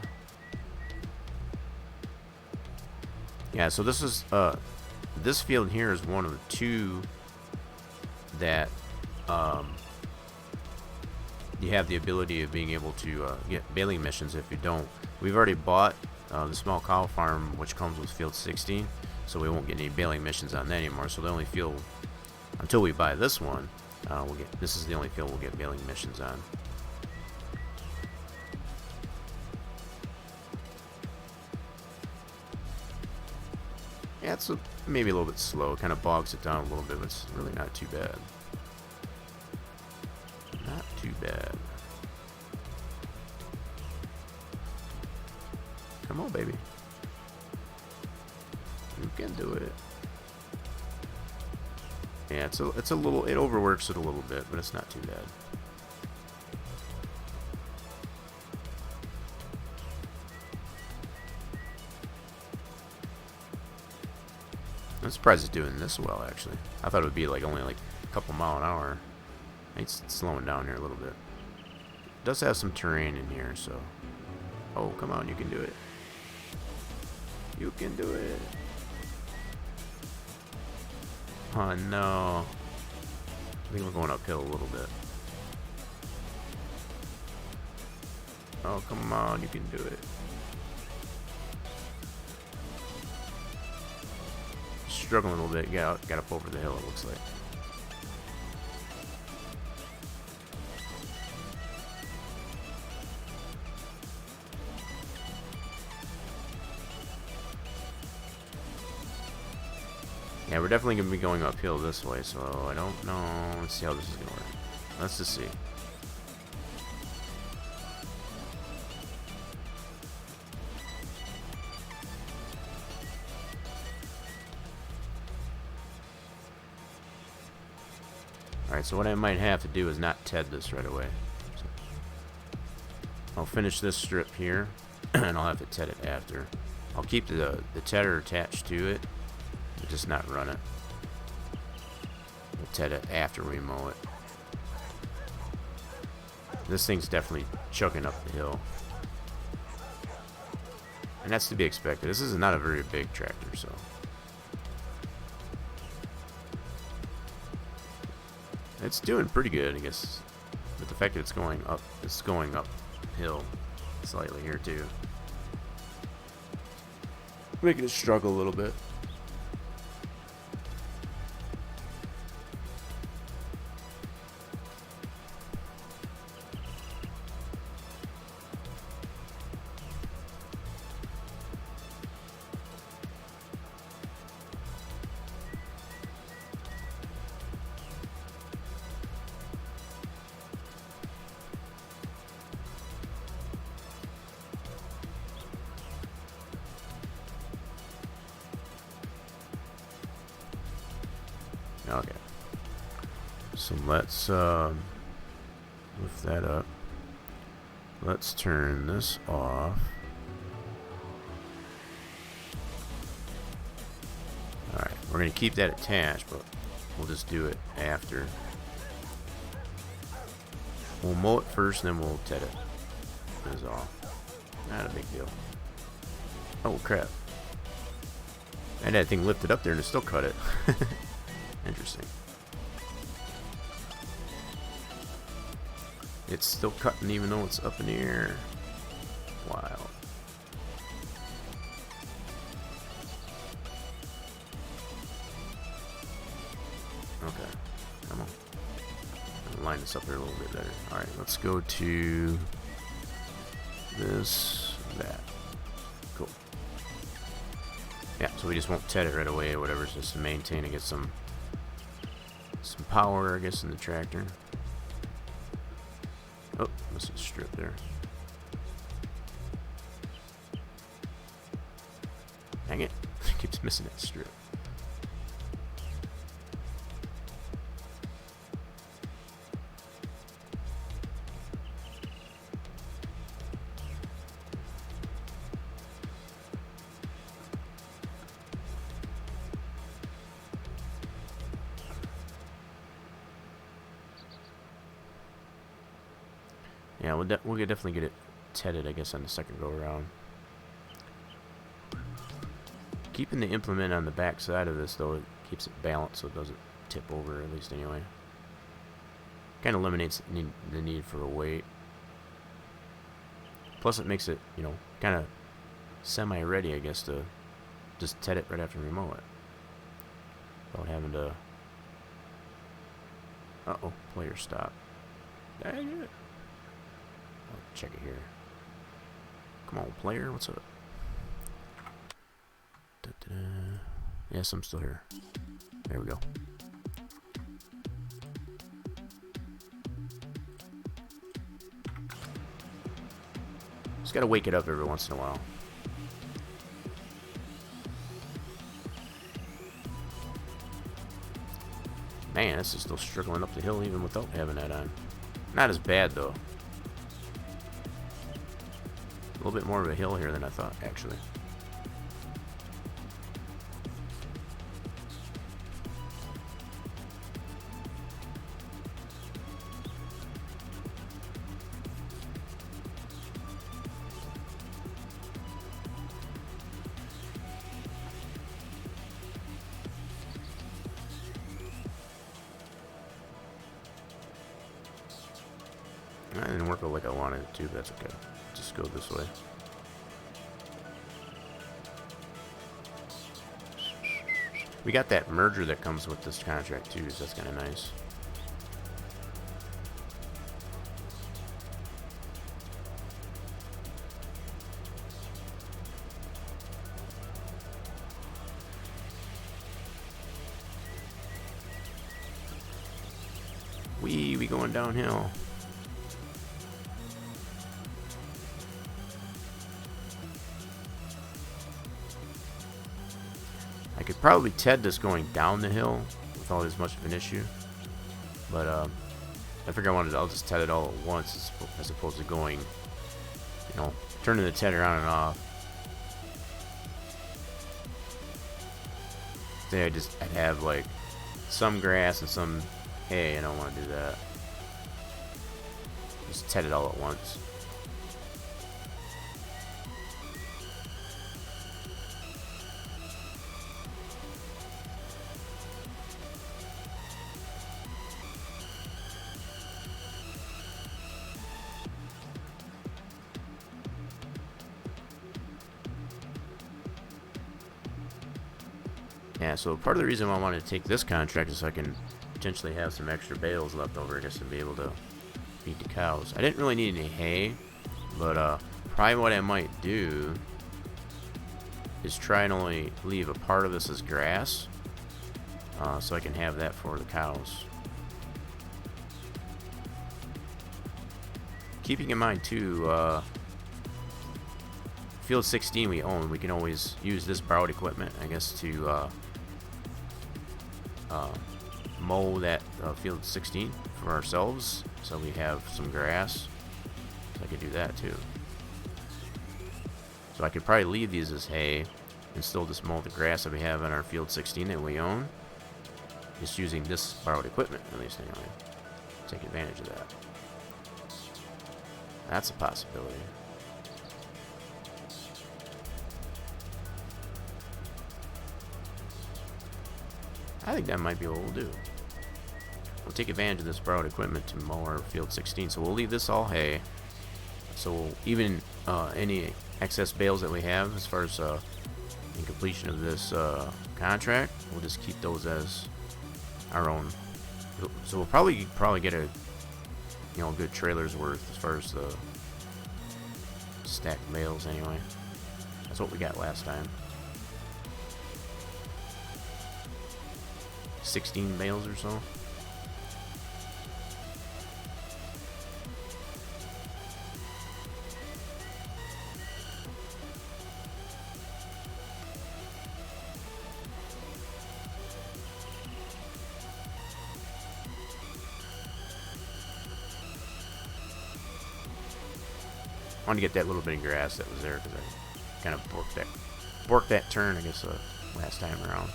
Speaker 1: Yeah, so this is, this field here is one of the 2 that, you have the ability of being able to get baling missions if you don't. We've already bought the small cow farm, which comes with field 16, so we won't get any baling missions on that anymore. So the only field, until we buy this one, this is the only field we'll get baling missions on. Yeah, it's maybe a little bit slow. It kind of bogs it down a little bit, but it's really not too bad. Not too bad. Come on, baby. You can do it. Yeah, it's a little, it overworks it a little bit, but it's not too bad. I'm surprised it's doing this well, actually. I thought it would be like only like a couple mile an hour. It's slowing down here a little bit. It does have some terrain in here, so. Oh, come on, you can do it. You can do it. Oh no. I think we're going uphill a little bit. Oh, come on, you can do it. Struggling a little bit. Got up over the hill, it looks like. Yeah, we're definitely going to be going uphill this way, so I don't know. Let's see how this is going to work. Let's just see. Alright, so what I might have to do is not TED this right away. So I'll finish this strip here, and I'll have to TED it after. I'll keep the tedder attached to it, but just not run it. We'll TED it after we mow it. This thing's definitely chugging up the hill. And that's to be expected. This is not a very big tractor, so. It's doing pretty good, I guess. But the fact that it's going uphill slightly here too. Making it struggle a little bit. Okay, so let's lift that up. Let's turn this off. Alright, we're going to keep that attached, but we'll just do it after. We'll mow it first, and then we'll TED it. That's all. Not a big deal. Oh, crap. I had that thing lifted up there and it still cut it. Interesting. It's still cutting even though it's up in the air. Wild. Okay. Come on. I'll line this up here a little bit better. Alright, let's go to this, that. Cool. Yeah, so we just won't TED it right away or whatever, just to maintain and get some power, I guess, in the tractor. Oh, missed a strip there. Dang it. Keeps missing that strip. Yeah, we'll definitely get it TEDed, I guess, on the second go around. Keeping the implement on the back side of this, though, it keeps it balanced so it doesn't tip over, at least anyway. Kind of eliminates the need for a weight. Plus, it makes it, you know, kind of semi-ready, I guess, to just TED it right after we mow it. Without having to... Uh-oh, player stop. Dang it. I'll check it here. Come on, player, what's up? Da-da-da. Yes, I'm still here. There we go. Just gotta wake it up every once in a while. Man, this is still struggling up the hill even without having that on. Not as bad, though. A little bit more of a hill here than I thought, actually. That didn't work out like I wanted it to, but that's okay. Just go this way. We got that merger that comes with this contract too, so that's kind of nice. We going downhill. I could probably TED this going down the hill without as much of an issue. But I figured I'll just tet it all at once as opposed to going, turning the tedder on and off. Say I'd have like some grass and some hay, and I don't want to do that. Just tet it all at once. Yeah, so part of the reason why I wanted to take this contract is so I can potentially have some extra bales left over, I guess, to be able to feed the cows. I didn't really need any hay, but probably what I might do is try and only leave a part of this as grass, so I can have that for the cows. Keeping in mind too, field 16 we own, we can always use this borrowed equipment, I guess, to mow that field 16 for ourselves, so we have some grass. So I could do that too. So I could probably leave these as hay and still just mow the grass that we have in our field 16 that we own, just using this borrowed equipment, at least anyway. Take advantage of that. That's a possibility. I think that might be what we'll do. We'll take advantage of this borrowed equipment to mow our field 16. So we'll leave this all hay. So even any excess bales that we have as far as in completion of this contract, we'll just keep those as our own. So we'll probably get a good trailer's worth as far as the stacked bales anyway. That's what we got last time. 16 bales or so. I wanted to get that little bit of grass that was there because I kind of borked that turn, I guess, last time around.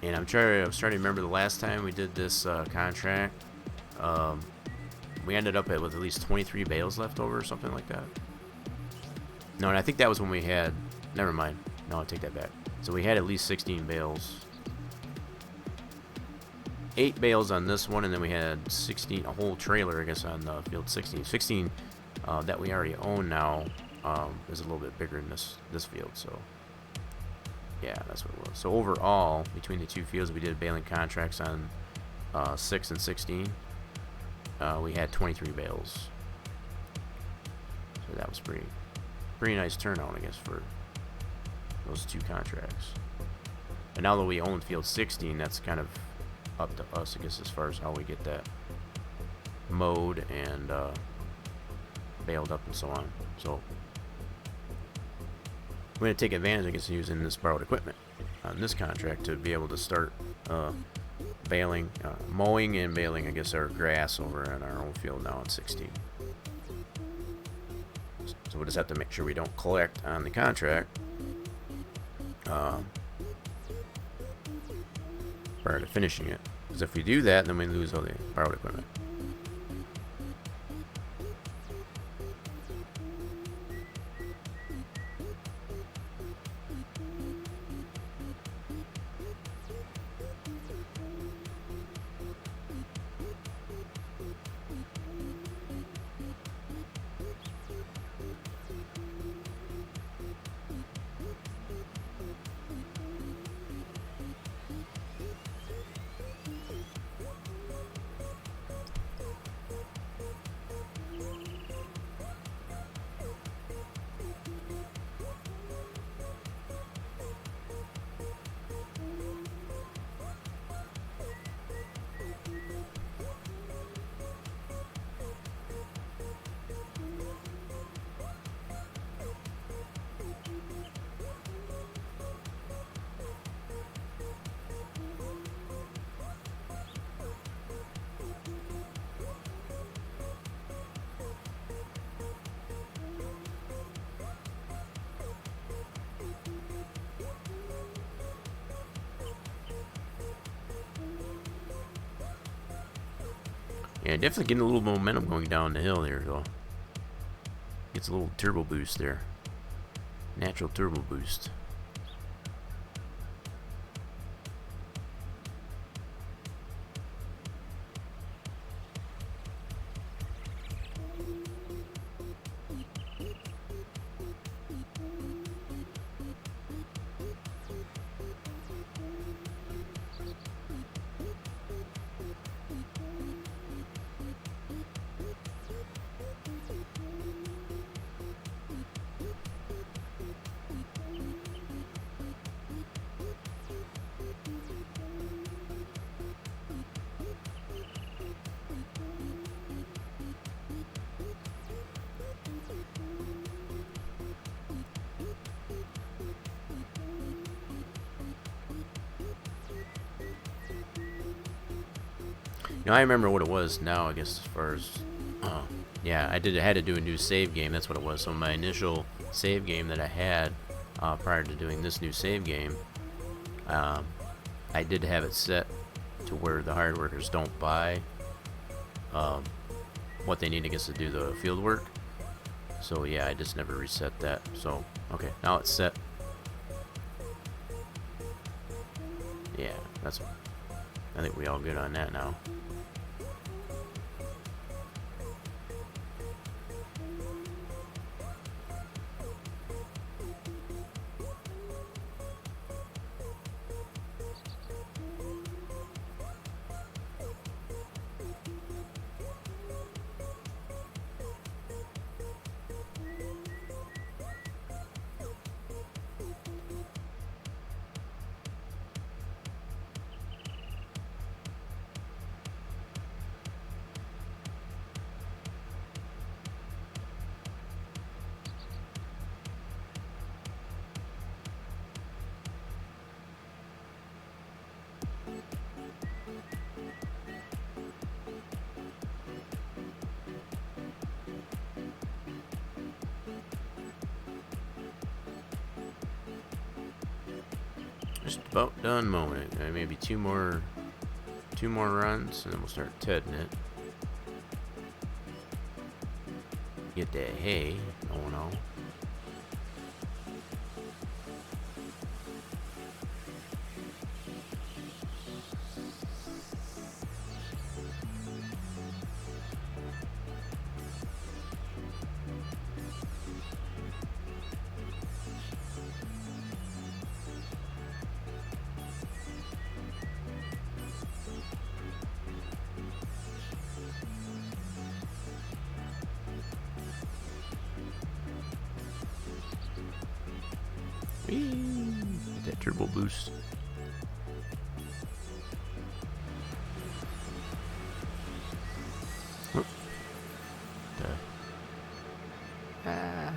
Speaker 1: And I'm starting to remember the last time we did this contract. We ended up with at least 23 bales left over or something like that. No, and I think that was when we had... Never mind. No, I'll take that back. So we had at least 16 bales. 8 bales on this one, and then we had 16, a whole trailer, I guess, on field 16. 16 that we already own now is a little bit bigger in this field, so... Yeah, that's what it was. So overall, between the two fields, we did baling contracts on 6 and 16. We had 23 bales. So that was pretty nice turnout, I guess, for those two contracts. And now that we own field 16, that's kind of up to us, I guess, as far as how we get that mowed and baled up and so on. So we're going to take advantage, I guess, of using this borrowed equipment on this contract to be able to start baling, mowing and baling, I guess, our grass over in our own field now at 16. So we'll just have to make sure we don't collect on the contract prior to finishing it. Because if we do that, then we lose all the borrowed equipment. Yeah, definitely getting a little momentum going down the hill there, though. Gets a little turbo boost there. Natural turbo boost. Now I remember what it was now, I guess, as far as... yeah, I had to do a new save game. That's what it was. So my initial save game that I had prior to doing this new save game, I did have it set to where the hired workers don't buy what they need, I guess, to do the field work. So yeah, I just never reset that. So, okay, now it's set. Yeah, I think we all good on that now. Just about done mowing it. Maybe two more runs, and then we'll start tedding it. Get that hay going on. Get that turbo boost. Oh. Ah.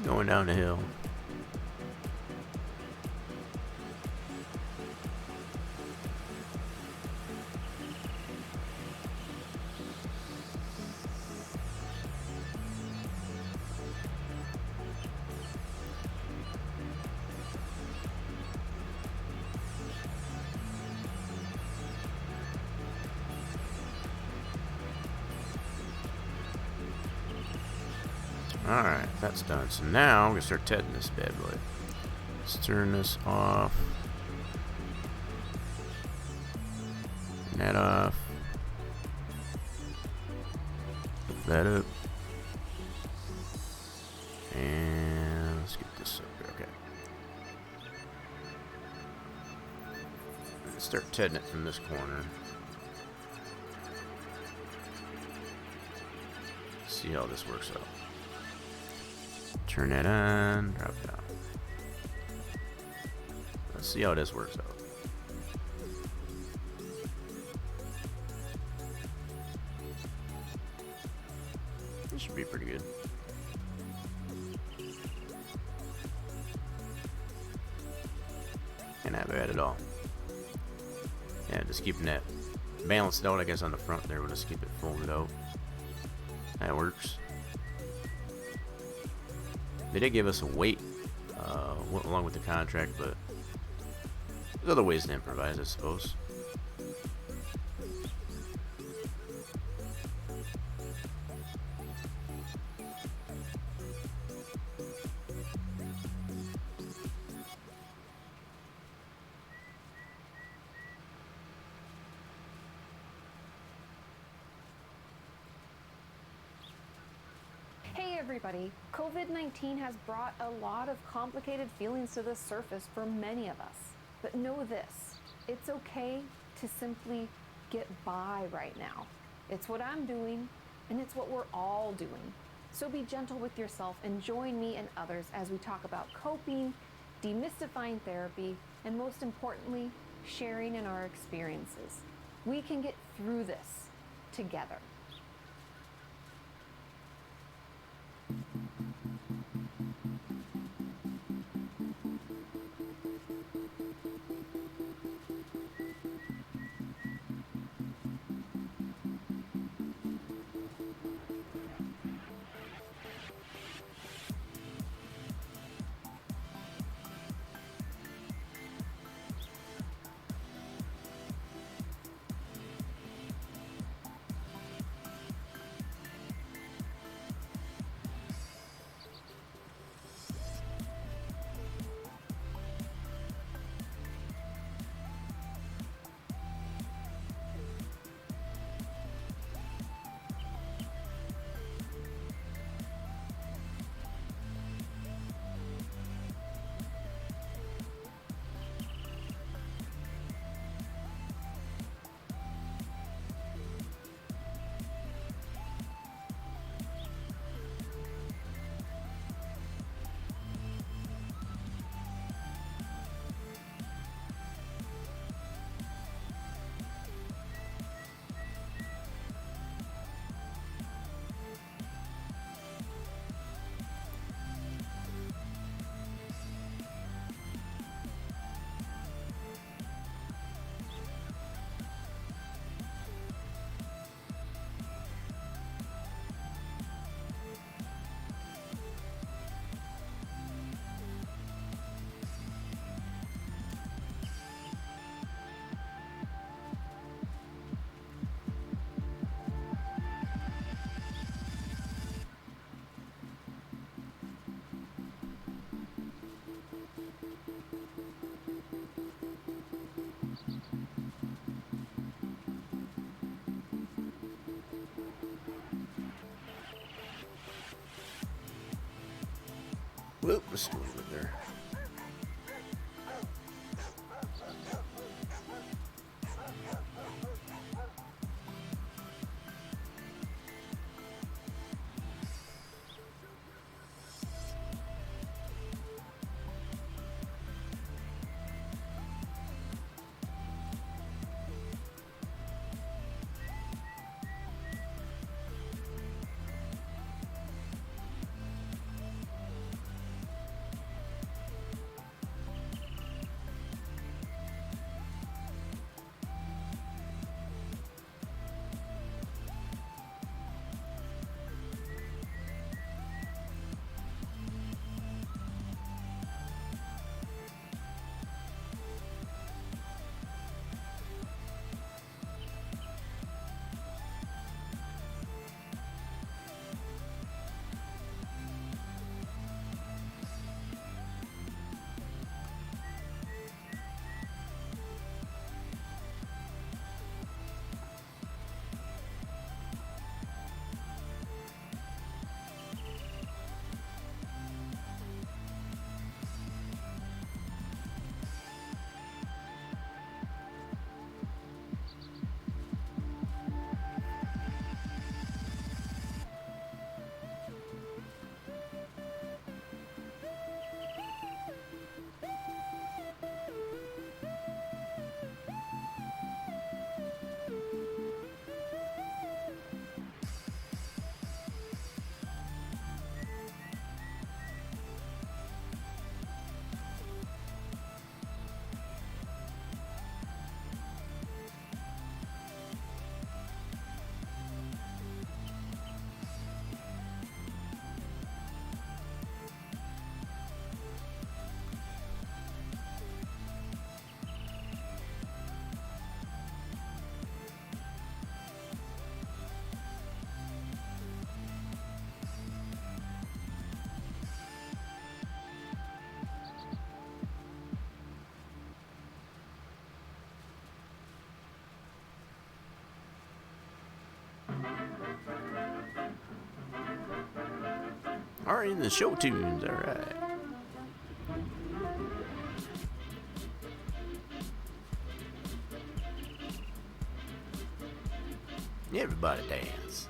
Speaker 1: Going down the hill. Alright, that's done. So now I'm going to start testing this bad boy. Let's turn this off. Turn that off. Hook that up. And let's get this up here. Okay. Let's start testing it from this corner. See how this works out. Turn that on, drop down. Let's see how this works out. This should be pretty good. And not bad at all. Yeah, just keeping that balanced out, I guess, on the front there. We'll just keep it folded out. That works. They did give us a weight along with the contract, but there's other ways to improvise, I suppose.
Speaker 2: Hey everybody, COVID-19 has brought a lot of complicated feelings to the surface for many of us. But know this, it's okay to simply get by right now. It's what I'm doing, and it's what we're all doing. So be gentle with yourself and join me and others as we talk about coping, demystifying therapy, and most importantly, sharing in our experiences. We can get through this together.
Speaker 1: Whoop, let's do it there. Alright, in the show tunes, alright. Everybody dance.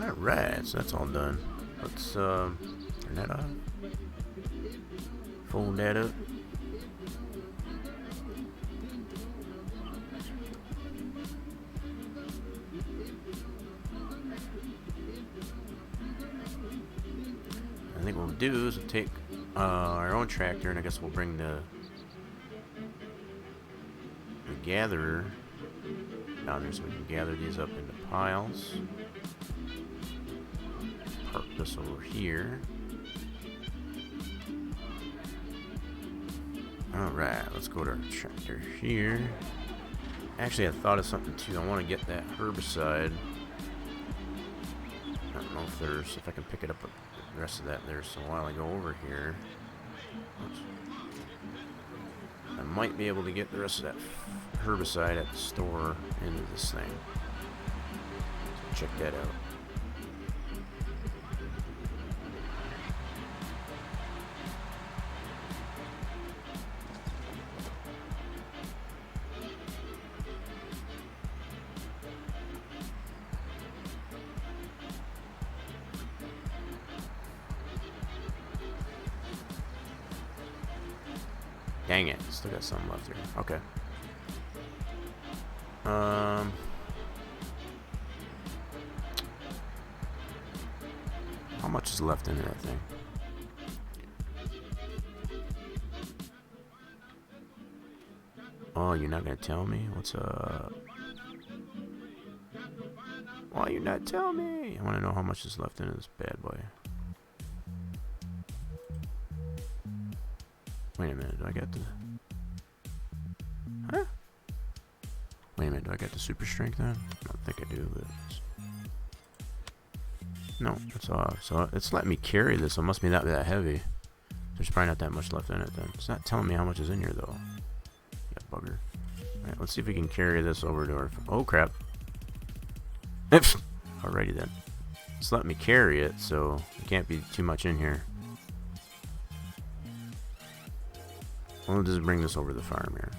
Speaker 1: Alright, so that's all done. Let's turn that on. Fold that up. I think what we'll do is we'll take our own tractor, and I guess we'll bring the gatherer down there so we can gather these up into piles. Park this over here. Alright, let's go to our tractor here. Actually, I thought of something too. I want to get that herbicide. I don't know if I can pick it up with the rest of that there. So while I go over here, oops, I might be able to get the rest of that herbicide at the store into this thing. So check that out. Dang it, still got some left here. Okay. How much is left in that thing? Oh, you're not gonna tell me? What's up? Why you not tell me? I wanna know how much is left in this bad boy. Wait a minute, do I got the... Huh? Wait a minute, do I got the super strength on? I don't think I do, but... No, it's off. So it's letting me carry this, so it must be not that heavy. There's probably not that much left in it then. It's not telling me how much is in here though. Yeah, bugger. Alright, let's see if we can carry this over to our... Oh crap. Alrighty then. It's letting me carry it, so it can't be too much in here. We'll just bring this over to the farm here.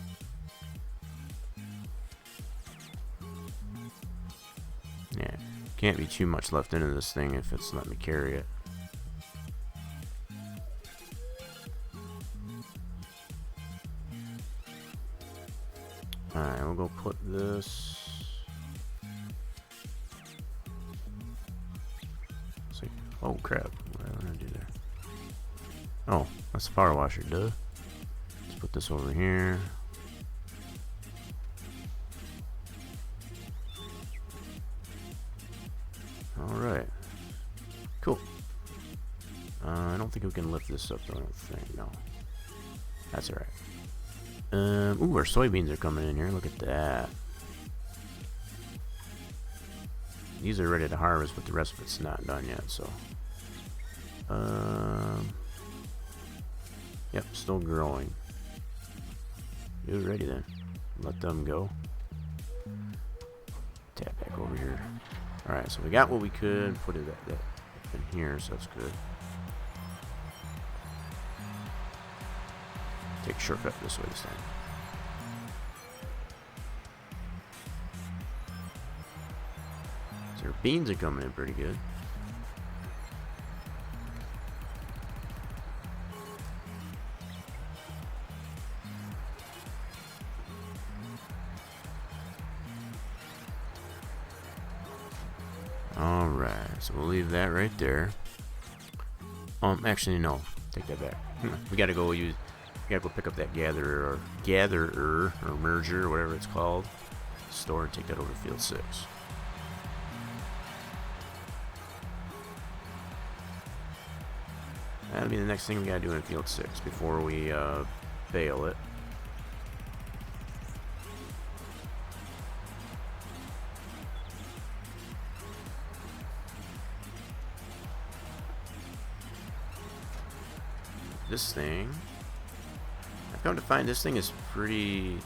Speaker 1: Yeah, can't be too much left into this thing if it's letting me carry it. Alright, we'll go put this... Let's see. Oh crap, what am I gonna do there? Oh, that's the power washer, duh. Put this over here. Alright. Cool. don't think we can lift this up though, I don't think. No. That's alright. Ooh, our soybeans are coming in here. Look at that. These are ready to harvest, but the rest of it's not done yet, so. Yep, still growing. You're ready then. Let them go. Tap back over here. Alright, so we got what we could. Put it that in here, so that's good. Take a shortcut this way this time. So our beans are coming in pretty good. Alright, so we'll leave that right there. Actually no, take that back. We gotta go pick up that gatherer or merger or whatever it's called. Store and take that over to field 6. That'll be the next thing we gotta do in field 6 before we bale it. This thing, I've come to find this thing is pretty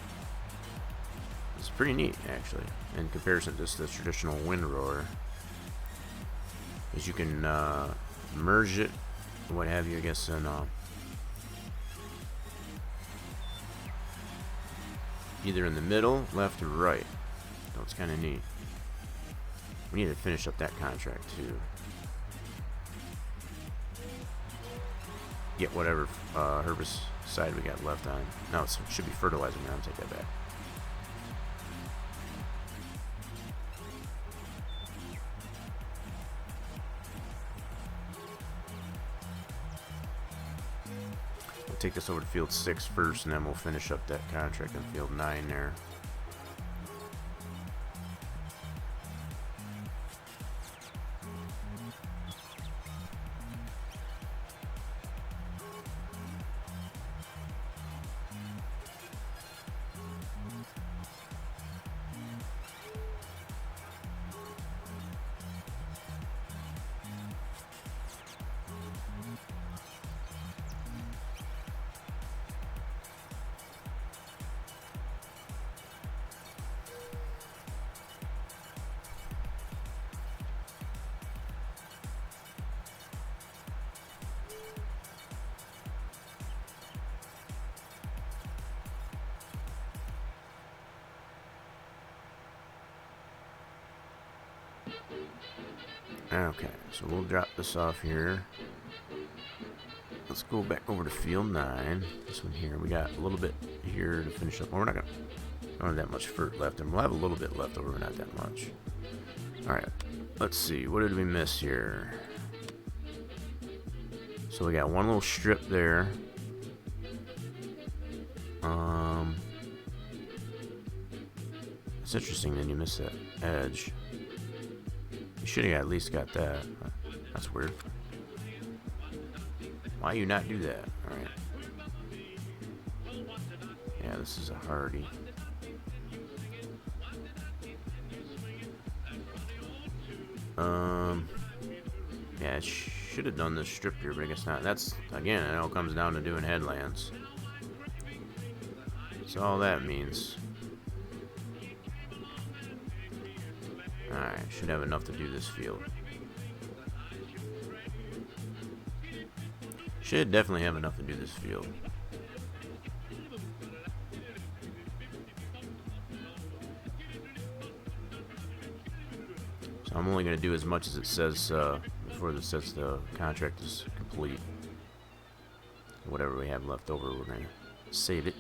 Speaker 1: neat actually in comparison to just the traditional windrower. Is you can merge it, what have you, I guess, in either in the middle, left, or right. So it's kind of neat. We need to finish up that contract too. Get whatever herbicide we got left on. No, it should be fertilizer now. Take that back. We'll take this over to field 6 first, and then we'll finish up that contract in field 9 there. Okay, so we'll drop this off here. Let's go back over to field 9. This one here, we got a little bit here to finish up. Well, we're not gonna don't have that much fruit left, and we'll have a little bit left over, not that much. Alright, let's see, what did we miss here? So we got one little strip there. It's interesting that you missed that edge. You should have at least got that. That's weird. Why you not do that? Alright. Yeah, this is a hardy. Yeah, it should have done this strip here, but I guess not. That's, again, it all comes down to doing headlands. That's all that means. Alright, should have enough to do this field. Should definitely have enough to do this field. So I'm only going to do as much as it says before it says the contract is complete. Whatever we have left over, we're going to save it.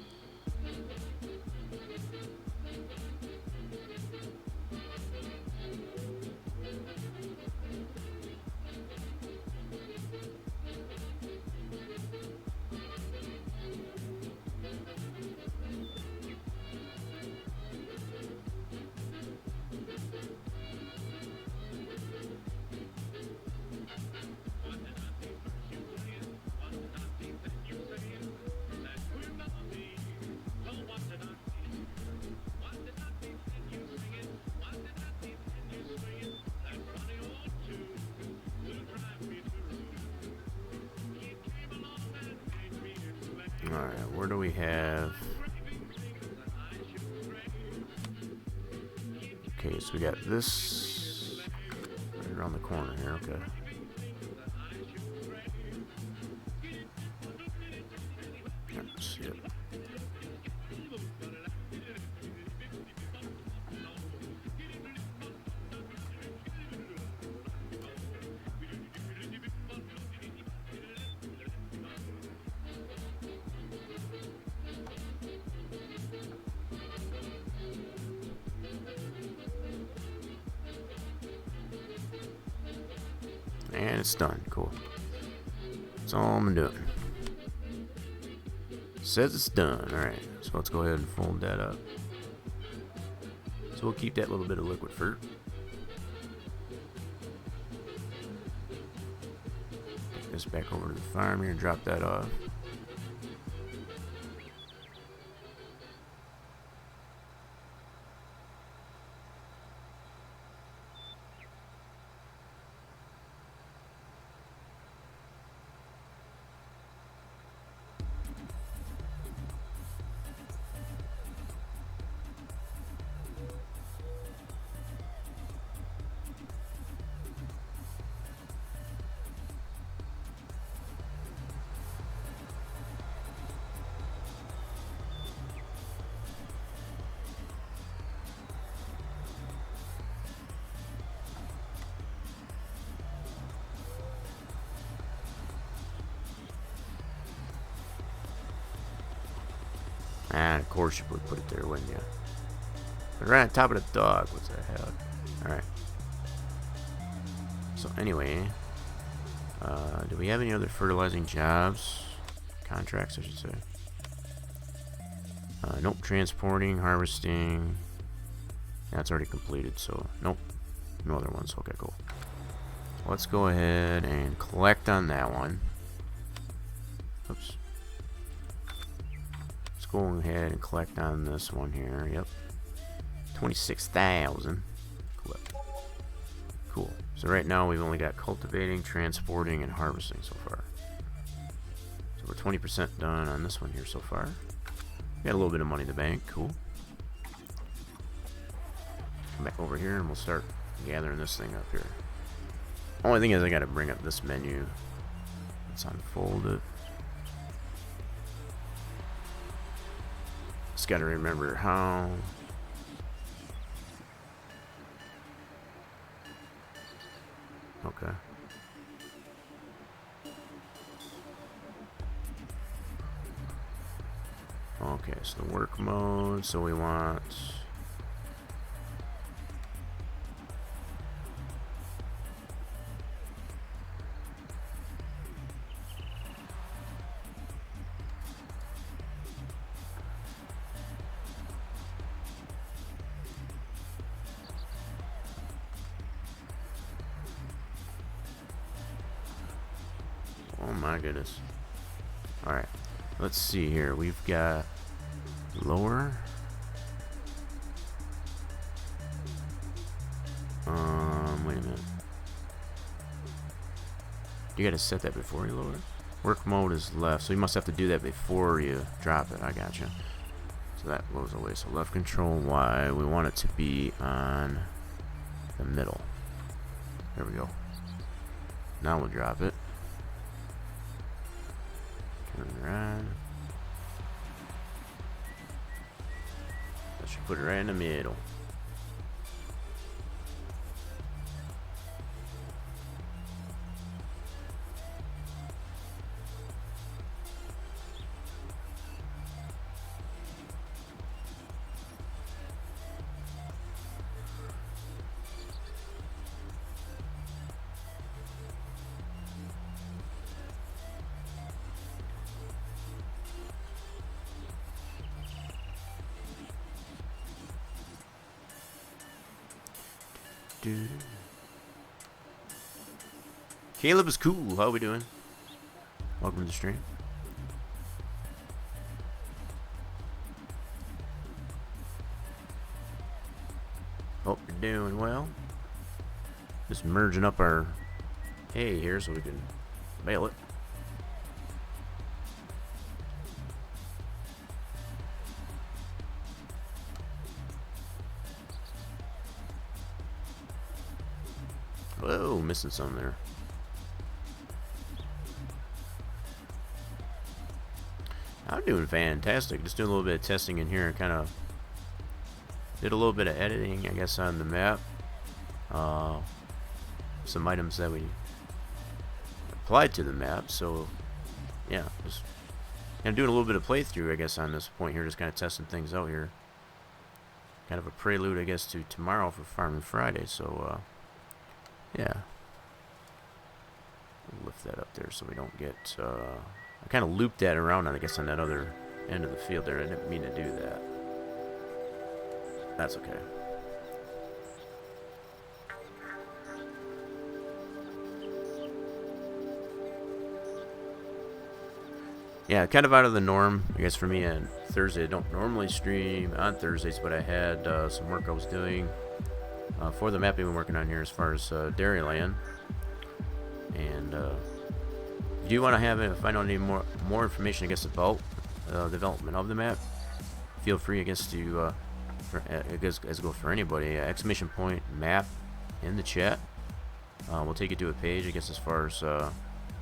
Speaker 1: Alright, where do we have... Okay, so we got this right around the corner here, okay. Let's see it. And it's done. Cool. That's all I'm doing. Says it's done. Alright, so let's go ahead and fold that up. So we'll keep that little bit of liquid fur. Take this back over to the farm here and drop that off. And of course you would put it there, wouldn't you? But right on top of the dog. What's the hell? Alright. So anyway, do we have any other fertilizing jobs? Contracts, I should say. Nope. Transporting, harvesting. That's already completed, so nope. No other ones. Okay, cool. Let's go ahead and collect on that one. Oops. Go ahead and collect on this one here. Yep. 26,000. Cool. So right now we've only got cultivating, transporting, and harvesting so far. So we're 20% done on this one here so far. Got a little bit of money in the bank. Cool. Come back over here and we'll start gathering this thing up here. Only thing is I gotta bring up this menu. Let's unfold it. Just gotta remember how. Okay. Okay, so the work mode, so we want oh my goodness. Alright, let's see here. We've got lower. Wait a minute. You gotta set that before you lower. Work mode is left, so you must have to do that before you drop it. I gotcha. So that goes away. So left control Y. We want it to be on the middle. There we go. Now we'll drop it. Turn it around. That should put it right in the middle. Caleb is cool. How we doing? Welcome to the stream. Hope you're doing well. Just merging up our hay here so we can bale it. Whoa, missing some there. I'm doing fantastic. Just doing a little bit of testing in here. Kind of did a little bit of editing, I guess, on the map. Some items that we applied to the map. So, yeah, just kind of doing a little bit of playthrough, I guess, on this point here. Just kind of testing things out here. Kind of a prelude, I guess, to tomorrow for Farming Friday. So, yeah. Lift that up there so we don't get... I kind of looped that around, I guess, on that other end of the field there. I didn't mean to do that. That's okay. Yeah, kind of out of the norm, I guess, for me on Thursday. I don't normally stream on Thursdays, but I had some work I was doing for the map I've been working on here as far as Dairyland. And if you do want to find out any more information, I guess, about development of the map, feel free, I guess, to I guess go for anybody. Exclamation point map in the chat. We'll take you to a page, I guess, as far as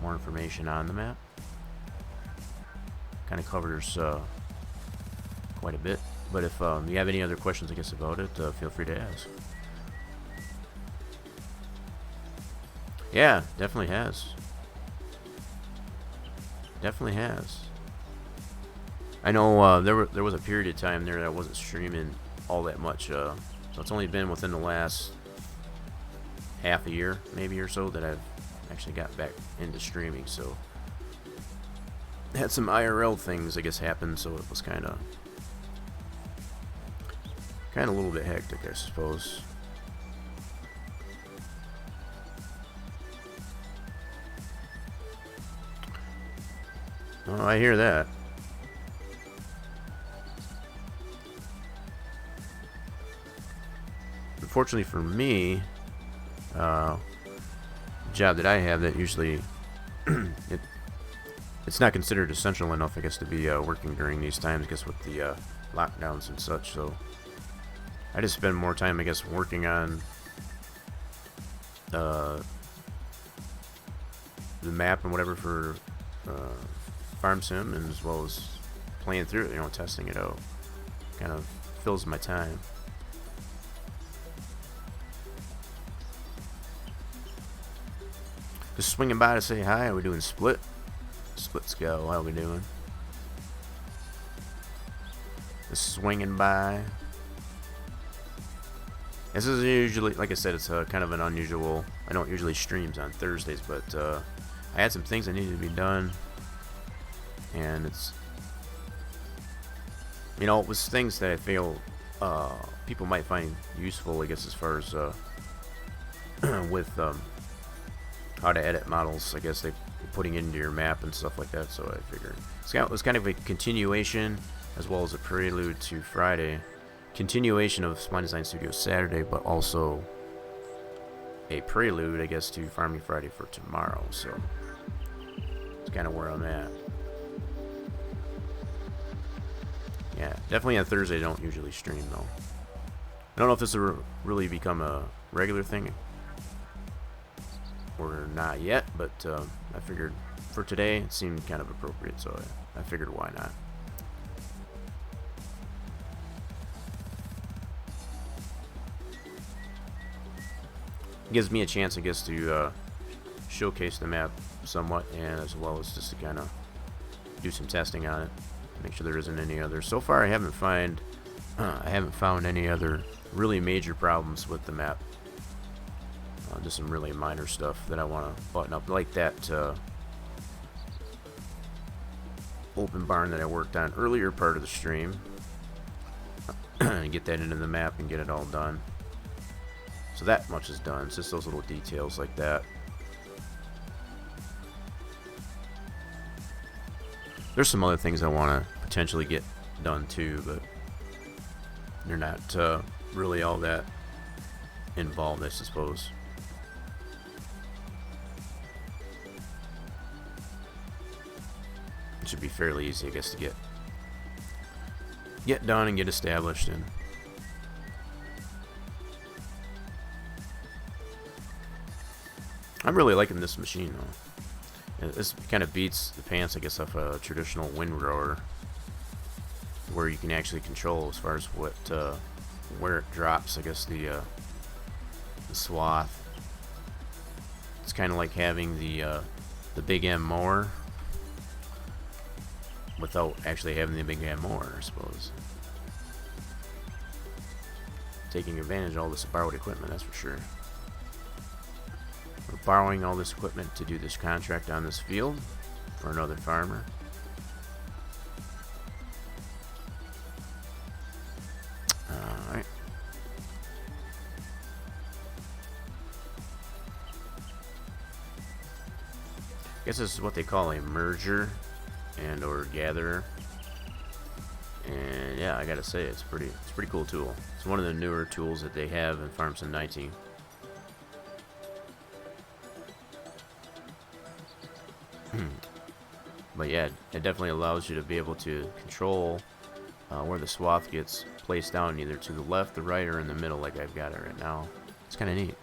Speaker 1: more information on the map. Kind of covers quite a bit. But if you have any other questions, I guess, about it, feel free to ask. Yeah, definitely has. Definitely has. I know there was a period of time there that I wasn't streaming all that much. So it's only been within the last half a year, maybe or so, that I've actually got back into streaming. So had some IRL things, I guess, happen. So it was kind of a little bit hectic, I suppose. Oh, I hear that. Unfortunately for me, the job that I have, that usually it's not considered essential enough, I guess, to be working during these times, I guess, with the lockdowns and such. So I just spend more time, I guess, working on the map and whatever for Farm Sim, and as well as playing through it, you know, testing it out. Kind of fills my time. Just swinging by to say hi. Are we doing split? Split's go. How are we doing? Just swinging by. This is usually, like I said, it's kind of an unusual. I don't usually streams on Thursdays, but I had some things that needed to be done. And it's, you know, it was things that I feel people might find useful, I guess, as far as with how to edit models, I guess, they putting into your map and stuff like that. So I figured it was kind of a continuation as well as a prelude to Friday, continuation of Spline Design Studio Saturday, but also a prelude, I guess, to Farming Friday for tomorrow. So it's kind of where I'm at. Yeah, definitely on Thursday I don't usually stream, though. I don't know if this will really become a regular thing or not yet, but I figured for today it seemed kind of appropriate, so I figured why not. It gives me a chance, I guess, to showcase the map somewhat, and as well as just to kind of do some testing on it. Make sure there isn't any other. So far, I haven't found any other really major problems with the map. Just some really minor stuff that I want to button up, like that open barn that I worked on earlier part of the stream, and get that into the map and get it all done. So that much is done. It's just those little details like that. There's some other things I want to potentially get done too, but they're not really all that involved, I suppose. It should be fairly easy, I guess, to get done and get established. And I'm really liking this machine though. This kind of beats the pants, I guess, of a traditional windrower, where you can actually control as far as what where it drops. I guess the swath. It's kind of like having the Big M mower without actually having the Big M mower, I suppose. Taking advantage of all this borrowed equipment, that's for sure. We're borrowing all this equipment to do this contract on this field for another farmer. Alright. I guess this is what they call a merger and or gatherer. And yeah, I gotta say, it's a pretty cool tool. It's one of the newer tools that they have in FarmSim 19. But yeah, it definitely allows you to be able to control where the swath gets placed down, either to the left, the right, or in the middle, like I've got it right now. It's kind of neat.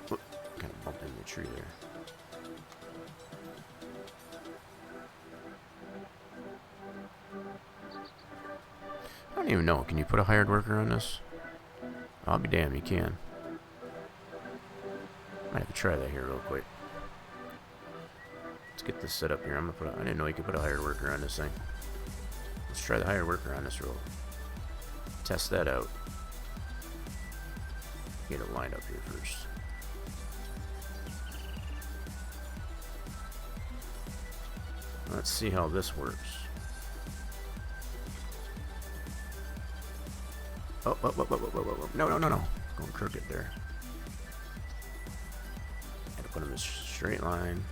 Speaker 1: Kind of bumped into the tree there. I don't even know. Can you put a hired worker on this? I'll be damned, you can. Might have to try that here real quick. Let's get this set up here. I didn't know you could put a hired worker on this thing. Let's try the hired worker on this roll. Test that out. Get it lined up here first. Let's see how this works. Oh, no. Going crooked there. Gotta put him in a straight line.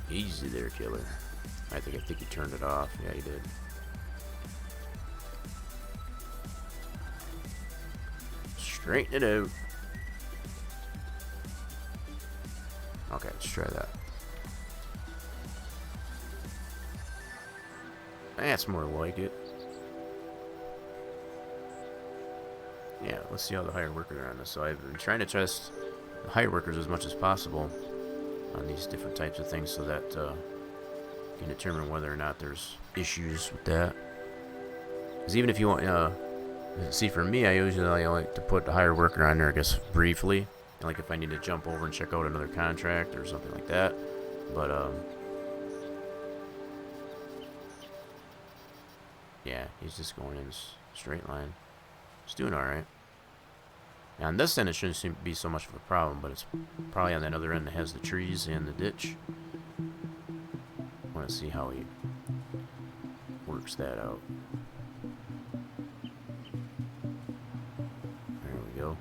Speaker 1: Easy there, killer. I think he turned it off. Yeah, he did. Straighten it out. Okay, let's try that. That's more like it. Yeah, let's see how the hired workers are on this. So I've been trying to test the hired workers as much as possible on these different types of things so that you can determine whether or not there's issues with that. Because even if you want, see, for me, I usually like to put the hired worker on there, I guess, briefly. Like if I need to jump over and check out another contract or something like that. But, yeah, he's just going in a straight line. He's doing alright. Now on this end it shouldn't seem to be so much of a problem, but it's probably on that other end that has the trees and the ditch. I want to see how he works that out. There we go.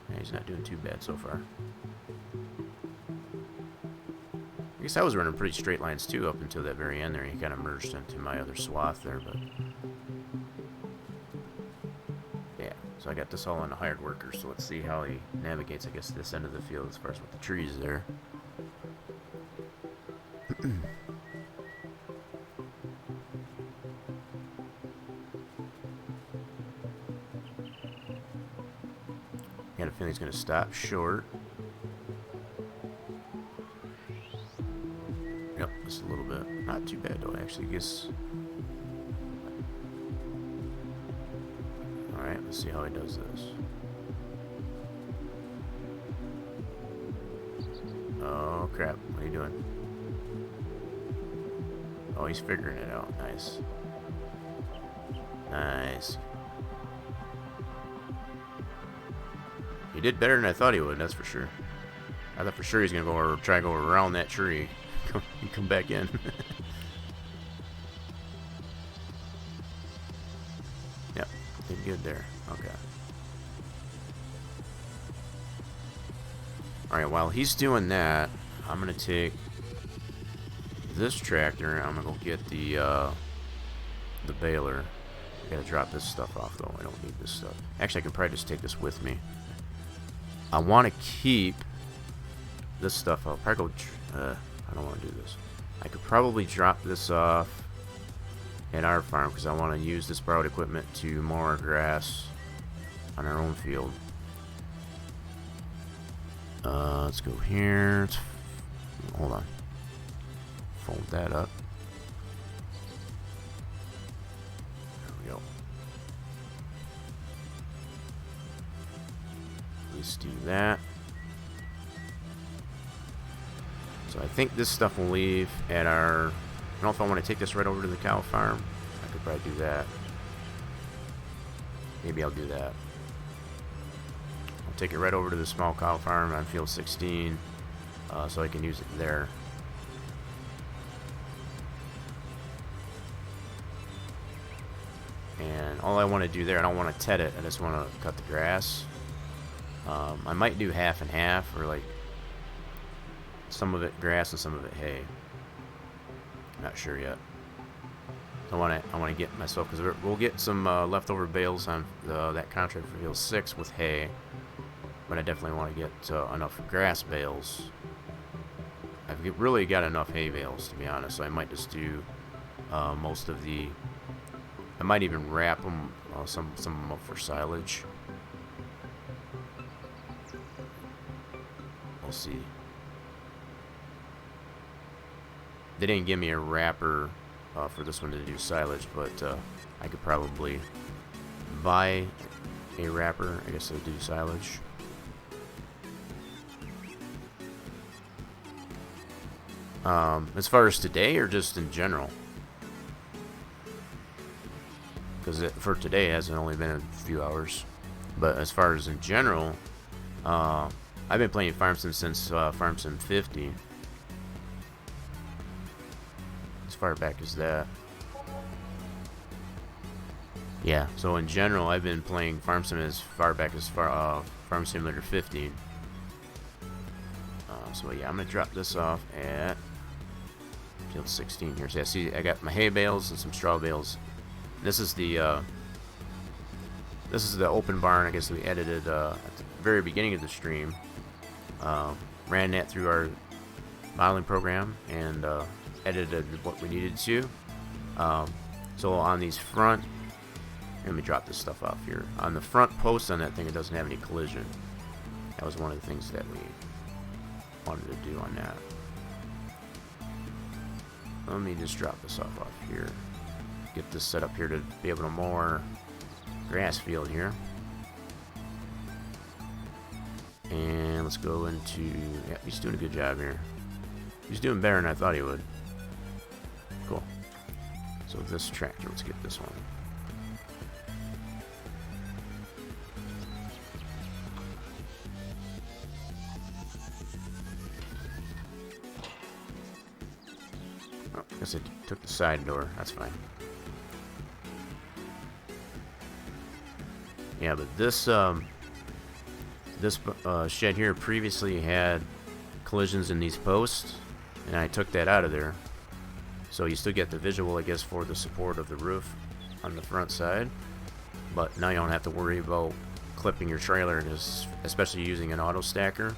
Speaker 1: Yeah, he's not doing too bad so far. I guess I was running pretty straight lines too up until that very end there. He kind of merged into my other swath there, but yeah. So I got this all on a hired worker. So let's see how he navigates, I guess, this end of the field as far as with the trees there. Got a feeling he's going to stop short. Yep, just a little bit. Not too bad though, actually. I guess. Alright, let's see how he does this. Oh crap, what are you doing? Oh, he's figuring it out. Nice. Nice. He did better than I thought he would, that's for sure. I thought for sure he's going to go or try to go around that tree and come back in. Yep, did good there. Okay. Alright, while he's doing that, I'm going to take this tractor. I'm going to go get the baler. I got to drop this stuff off, though. I don't need this stuff. Actually, I can probably just take this with me. I want to keep this stuff. I'll probably go. I don't want to do this. I could probably drop this off at our farm because I want to use this borrowed equipment to mow our grass on our own field. Let's go here. Hold on. Fold that up. There we go. Let's do that. So I think this stuff will leave at our... I don't know if I want to take this right over to the cow farm. I could probably do that. Maybe I'll do that. I'll take it right over to the small cow farm on field 16, so I can use it there. And all I want to do there, I don't want to ted it, I just want to cut the grass. I might do half and half, or like some of it grass and some of it hay. Not sure yet. I want to get myself, because we'll get some leftover bales on that contract for field 6 with hay, but I definitely want to get enough grass bales. I've really got enough hay bales, to be honest, so I might just do most of the... I might even wrap them, some of them up for silage. We'll see. They didn't give me a wrapper for this one to do silage, but I could probably buy a wrapper, I guess, to do silage. As far as today, or just in general? Because for today, it hasn't only been a few hours. But as far as in general, I've been playing Farm Sim since Farm Sim 50. As far back as that. Yeah, so in general, I've been playing Farm Sim as far back as Farm Simulator 15. So yeah, I'm going to drop this off at field 16 here. So yeah, see, I got my hay bales and some straw bales. This is the open barn, I guess, we edited at the very beginning of the stream. Ran that through our modeling program and edited what we needed to. So on these front, let me drop this stuff off here. On the front post on that thing, it doesn't have any collision. That was one of the things that we wanted to do on that. Let me just drop this off here. Get this set up here to be able to mow our grass field here. And let's go into... Yeah, he's doing a good job here. He's doing better than I thought he would. Cool. So this tractor, let's get this one. Oh, I guess I took the side door. That's fine. Yeah, but this shed here previously had collisions in these posts, and I took that out of there. So you still get the visual, I guess, for the support of the roof on the front side, but now you don't have to worry about clipping your trailer, especially using an auto stacker,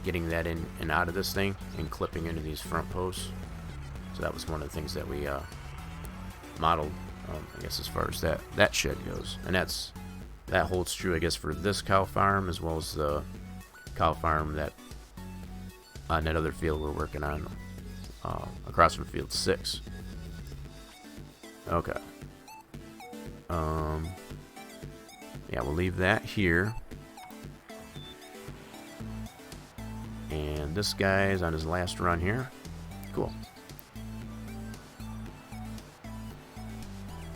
Speaker 1: getting that in and out of this thing and clipping into these front posts. So that was one of the things that we modeled, I guess, as far as that shed goes. And that holds true, I guess, for this cow farm as well as the cow farm that on that other field we're working on across from field 6. Okay. Yeah, we'll leave that here. And this guy is on his last run here. Cool.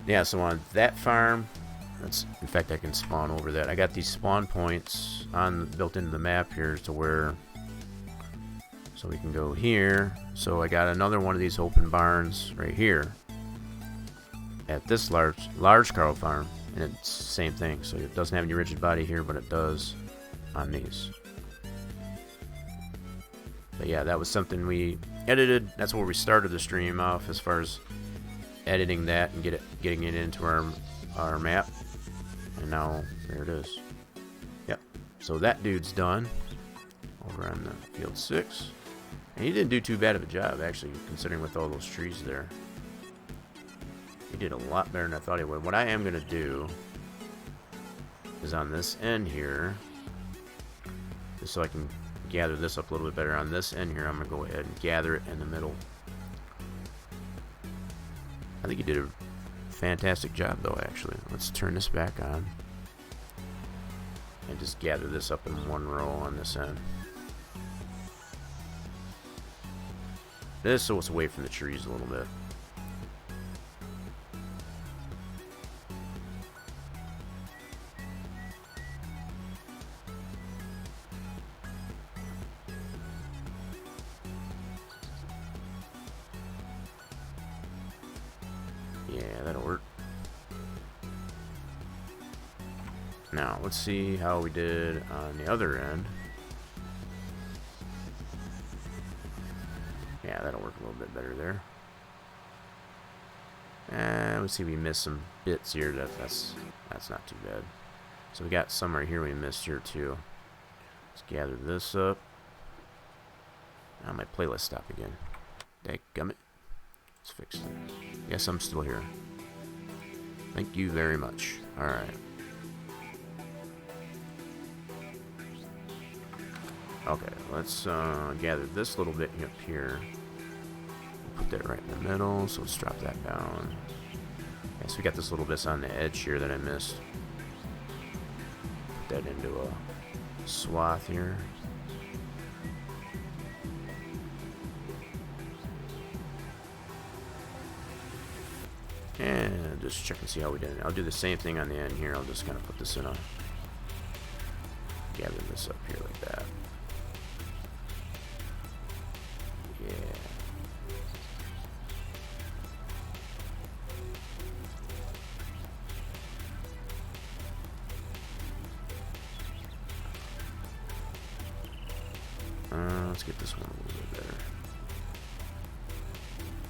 Speaker 1: Yeah, so on that farm, in fact, I can spawn over that. I got these spawn points built into the map here to where, so we can go here. So I got another one of these open barns right here at this large cow farm, and it's the same thing. So it doesn't have any rigid body here, but it does on these. But yeah, that was something we edited. That's where we started the stream off, as far as editing that and getting it into our map. And now there it is. Yep. So that dude's done over on the field 6. And he didn't do too bad of a job, actually, considering with all those trees there. He did a lot better than I thought he would. What I am going to do is on this end here, just so I can gather this up a little bit better. On this end here, I'm going to go ahead and gather it in the middle. I think he did a fantastic job, though, actually. Let's turn this back on and just gather this up in one row on this end. This so it's away from the trees a little bit. Yeah, that'll work. Now, let's see how we did on the other end. Yeah, that'll work a little bit better there. And let's see, we missed some bits here. That's not too bad. So we got some right here we missed here too. Let's gather this up. Now my playlist stopped again. Dadgummit. Let's fix it. Yes, I'm still here. Thank you very much. Alright. Okay, let's gather this little bit up here. We'll put that right in the middle, so let's drop that down. Yeah, so we got this little bit on the edge here that I missed. Put that into a swath here. And just check and see how we did it. I'll do the same thing on the end here. I'll just kind of put this in a... gather this up here like that. Yeah. Let's get this one a little bit better.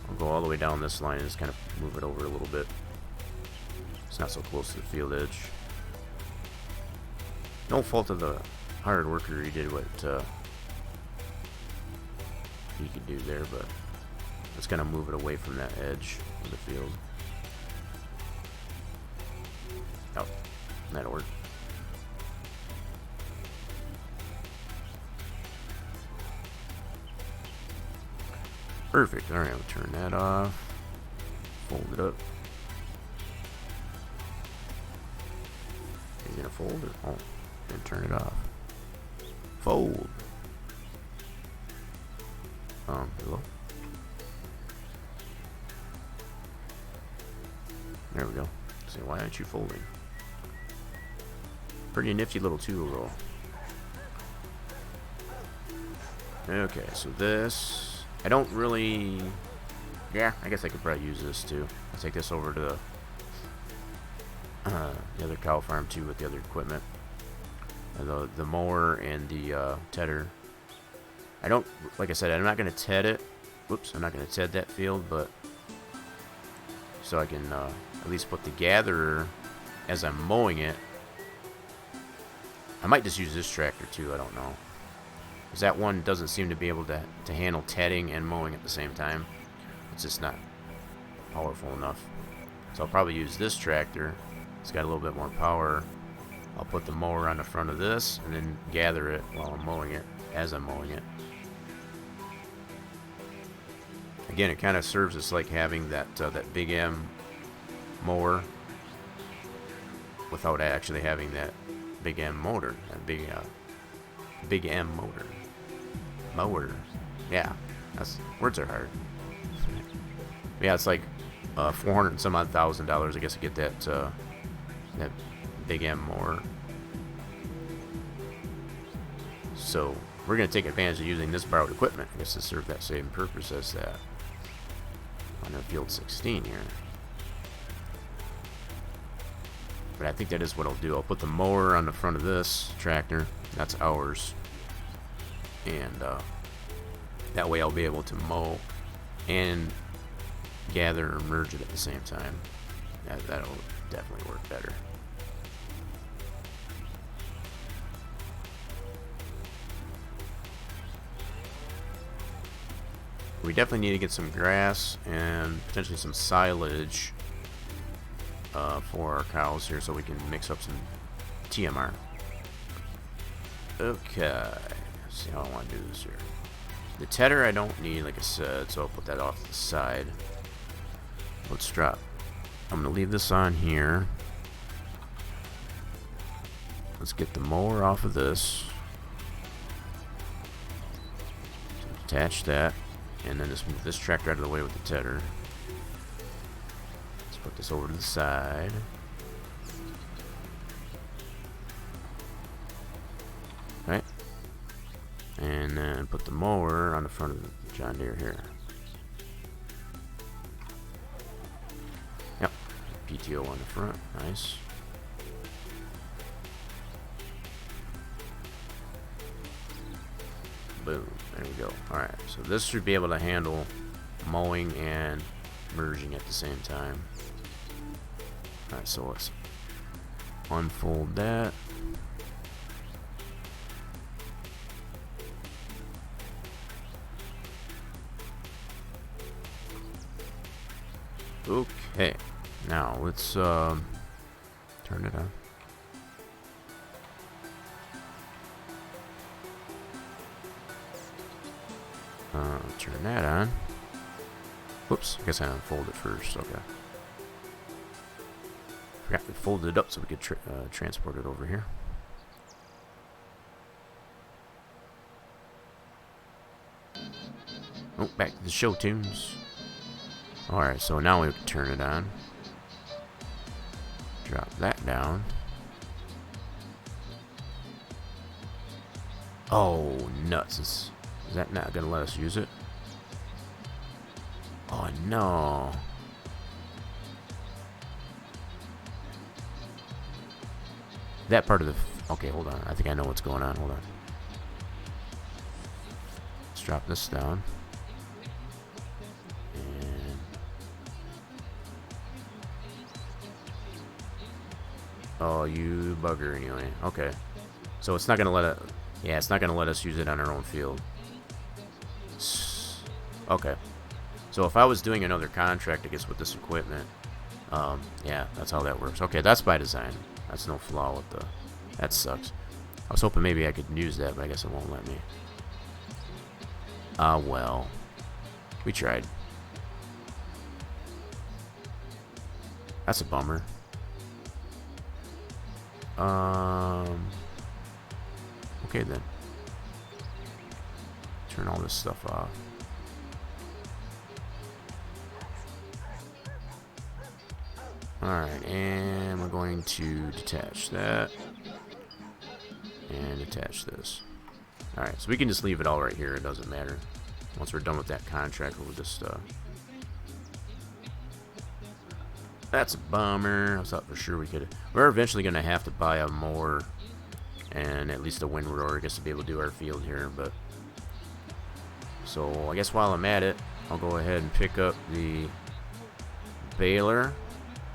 Speaker 1: I'll go all the way down this line and just kind of move it over a little bit. It's not so close to the field edge. No fault of the hard worker. He did what he could do there, but let's kind of move it away from that edge of the field. Oh, that'll work. Perfect. Alright, we'll turn that off. Fold it up. Are you gonna fold it? Oh, then turn it off. Fold. Hello? There we go. Say, why aren't you folding? Pretty nifty little tool roll. Okay, so this... I don't really... Yeah, I guess I could probably use this too. I'll take this over to the other cow farm too with the other equipment. The mower and the tedder. I don't... Like I said, I'm not going to ted it. Whoops, I'm not going to ted that field, but... So I can at least put the gatherer as I'm mowing it. I might just use this tractor too, I don't know. Because that one doesn't seem to be able to handle tedding and mowing at the same time. It's just not powerful enough. So I'll probably use this tractor. It's got a little bit more power. I'll put the mower on the front of this and then gather it while I'm mowing it, as I'm mowing it. Again, it kind of serves as like having that Big M mower without actually having that Big M motor, that Big M motor. Mower. Yeah, words are hard. Yeah, it's like $400 and some odd thousand, I guess, to get that Big M mower. So we're gonna take advantage of using this borrowed equipment, I guess, to serve that same purpose as that on our field 16 here. But I think that is what I'll do. I'll put the mower on the front of this tractor. That's ours. And that way I'll be able to mow and gather or merge it at the same time. That'll definitely work better. We definitely need to get some grass and potentially some silage for our cows here so we can mix up some TMR. Okay, let's see how I want to do this here. The tedder I don't need, like I said, so I'll put that off to the side. Let's drop. I'm going to leave this on here. Let's get the mower off of this. So attach that. And then just move this tractor out of the way with the tedder. Let's put this over to the side. Right. And then put the mower on the front of the John Deere here. Yep. PTO on the front. Nice. Boom. There we go. Alright. So this should be able to handle mowing and merging at the same time. Alright, so let's unfold that. Okay, now let's turn it on. Turn that on. Whoops, I guess I unfold it first. Okay. Forgot to fold it up so we could transport it over here. Oh, back to the show tunes. Alright, so now we can turn it on. Drop that down. Oh, nuts. Is that not going to let us use it? Oh, no. That part of the... Okay, hold on. I think I know what's going on. Hold on. Let's drop this down. Oh, you bugger anyway. Okay. So it's not going to let it... Yeah, it's not going to let us use it on our own field. Okay. So if I was doing another contract, I guess, with this equipment, yeah, that's how that works. Okay, that's by design. That's no flaw with the... That sucks. I was hoping maybe I could use that, but I guess it won't let me. Well. We tried. That's a bummer. Okay then. Turn all this stuff off. Alright, and we're going to detach that. And attach this. Alright, so we can just leave it all right here. It doesn't matter. Once we're done with that contract, we'll just, That's a bummer. I thought for sure we could... We're eventually going to have to buy a mower and at least a windrower, I guess, to be able to do our field here, but... So, I guess while I'm at it, I'll go ahead and pick up the baler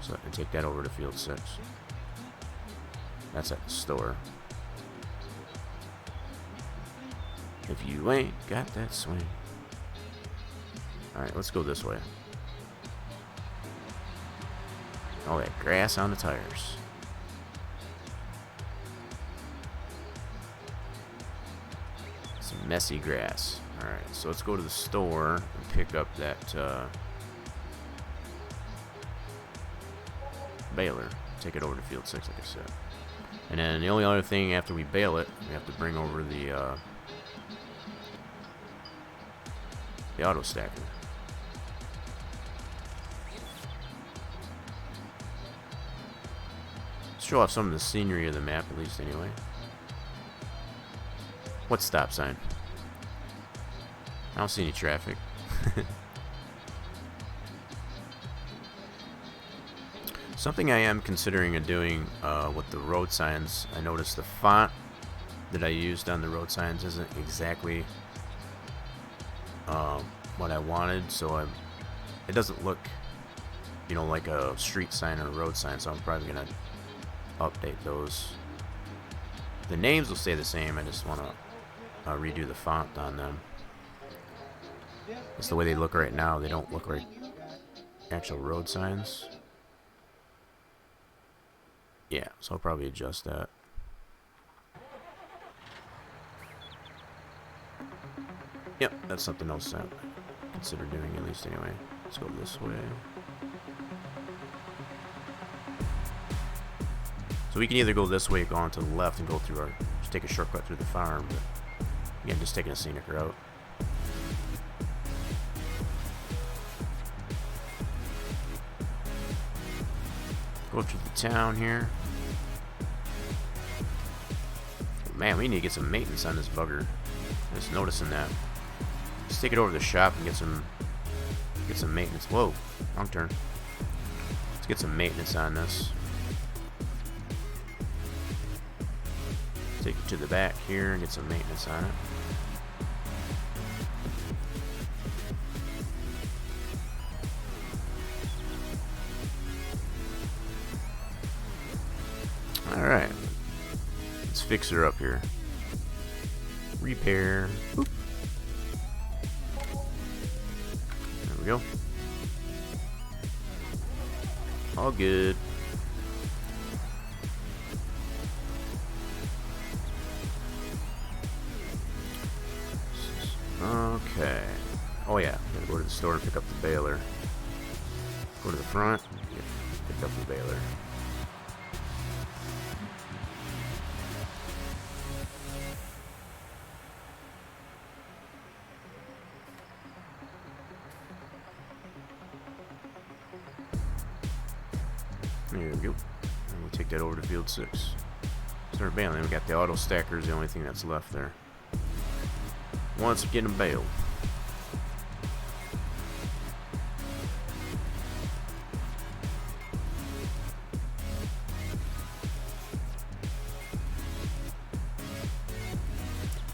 Speaker 1: so I can take that over to field 6. That's at the store. If you ain't got that swing. Alright, let's go this way. All that grass on the tires. Some messy grass. Alright, so let's go to the store and pick up that baler. Take it over to field 6, like I said. And then the only other thing after we bale it, we have to bring over the auto stacker. Show off some of the scenery of the map, at least, anyway. What stop sign? I don't see any traffic. Something I am considering doing with the road signs, I noticed the font that I used on the road signs isn't exactly what I wanted, so it doesn't look, you know, like a street sign or a road sign, so I'm probably going to update those. The names will stay the same, I just want to redo the font on them. It's the way they look right now. They don't look like actual road signs. Yeah, so I'll probably adjust that. Yep, that's something else I consider doing, at least anyway. Let's go this way. So we can either go this way or go on to the left and go through our, just take a shortcut through the farm, but again, just taking a scenic route. Go through the town here. Man, we need to get some maintenance on this bugger. Just noticing that. Let's take it over to the shop and get some maintenance. Whoa, wrong turn. Let's get some maintenance on this. Take it to the back here and get some maintenance on it. Alright. Let's fix her up here. Repair. Boop. There we go. All good. Okay. Oh yeah, gotta go to the store and pick up the baler. Go to the front, pick up the baler. There we go. And we'll take that over to field 6. Start baling. We got the auto stackers, the only thing that's left there. Once again, a bale.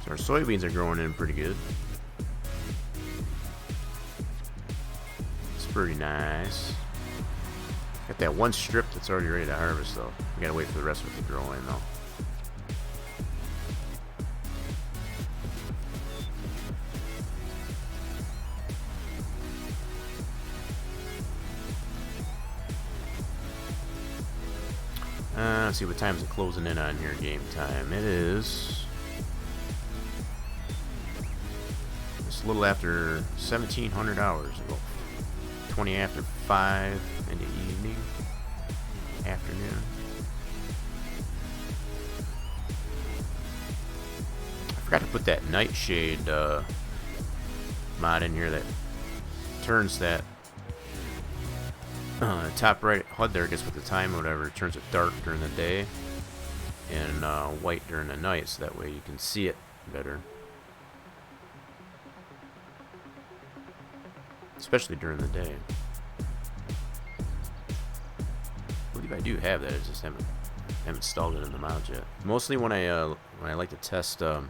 Speaker 1: So our soybeans are growing in pretty good. It's pretty nice. Got that one strip that's already ready to harvest though. We gotta wait for the rest of it to grow in though. Let's see what time is it closing in on here. Game time. It is just a little after 1700 hours. About 20 after 5 in the evening, afternoon. I forgot to put that nightshade mod in here that turns that top right HUD there, gets with the time or whatever, it turns it dark during the day and white during the night, so that way you can see it better, especially during the day. I believe I do have that. I just haven't installed it in the mod yet. Mostly when I like to test the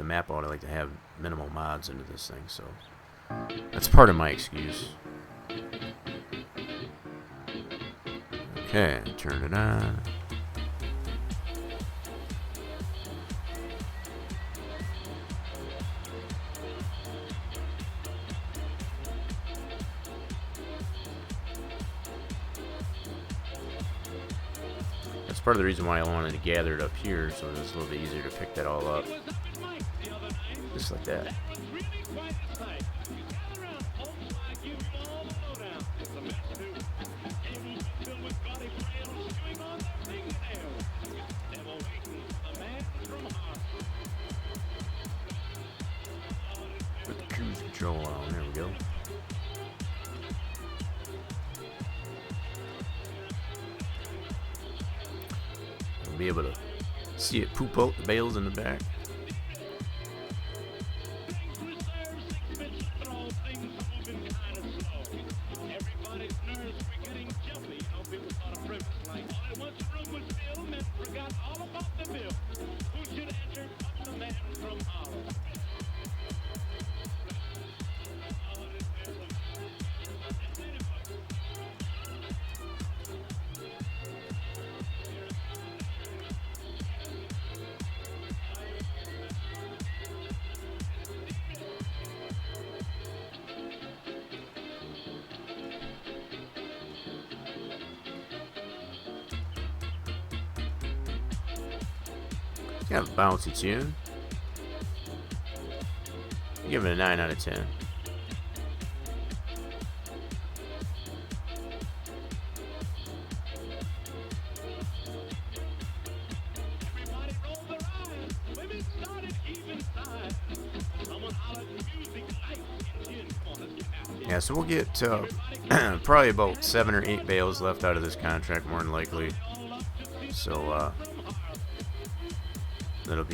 Speaker 1: map out, I like to have minimal mods into this thing, so that's part of my excuse. Okay, turn it on. That's part of the reason why I wanted to gather it up here, so it was a little bit easier to pick that all up. Just like that. Put the cruise control on. There we go. We'll be able to see it poop out the bales in the back. Kind of a bouncy tune. Give it a 9 out of 10. Yeah, so we'll get probably about 7 or 8 bales left out of this contract, more than likely. So that'll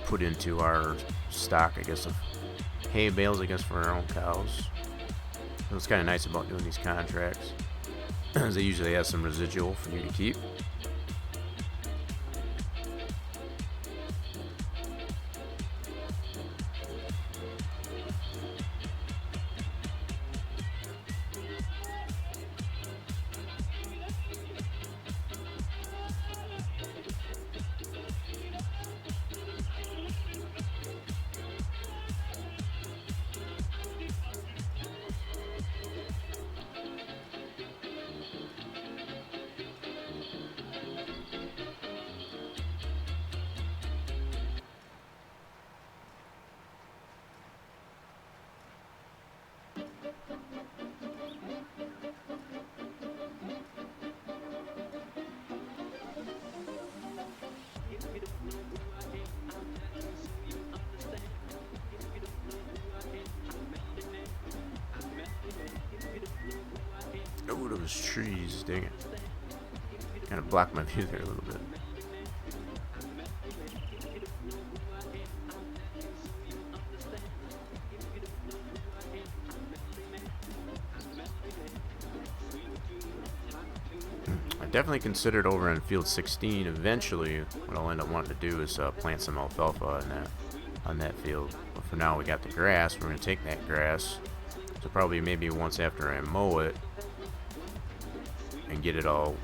Speaker 1: put into our stock, I guess, of hay bales, I guess, for our own cows. What's kind of nice about doing these contracts is they usually have some residual for you to keep. Oh, those trees, dang it. Kind of blocked my view there a little bit. I definitely considered over on field 16 eventually what I'll end up wanting to do is plant some alfalfa on that field. But for now we got the grass. We're going to take that grass. So probably maybe once after I mow it and get it all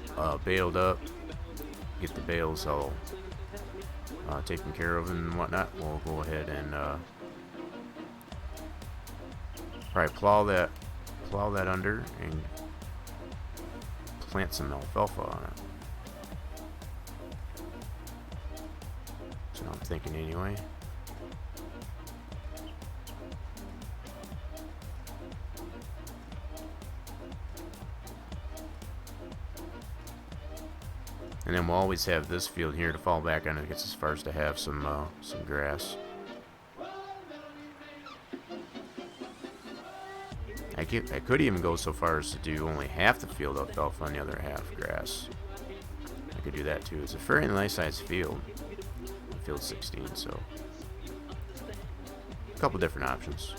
Speaker 1: baled up, get the bales all taken care of and whatnot, we'll go ahead and probably plow that under and plant some alfalfa on it. So I'm thinking anyway. And then we'll always have this field here to fall back on. It gets as far as to have some grass. I could even go so far as to do only half the field alfalfa and the other half grass. I could do that too. It's a very nice sized field, field 16. So a couple different options.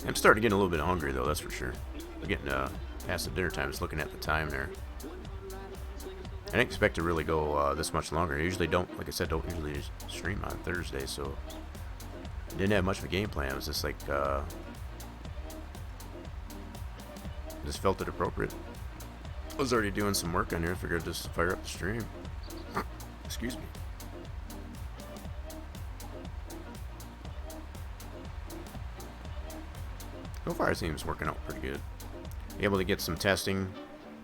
Speaker 1: I'm starting to get a little bit hungry though, that's for sure. I'm getting past the dinner time. Just looking at the time there. I didn't expect to really go this much longer. I usually don't, like I said, don't usually stream on Thursday, so I didn't have much of a game plan. It was just like, just felt it appropriate. I was already doing some work on here. I figured just to fire up the stream. Excuse me. So far, it seems working out pretty good. Able to get some testing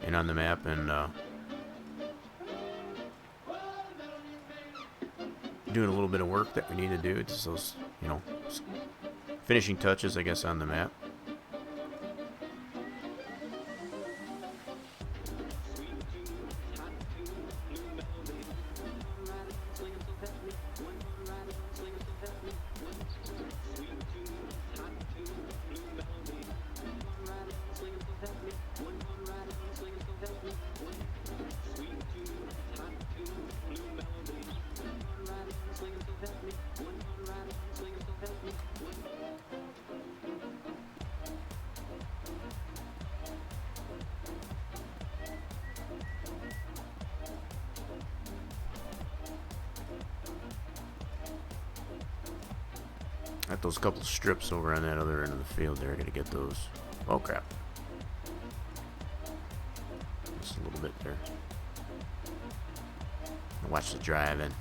Speaker 1: in on the map and doing a little bit of work that we need to do. Just those, finishing touches, I guess, on the map. Got those couple strips over on that other end of the field there. I gotta get those. Oh crap. Just a little bit there. Watch the drive in.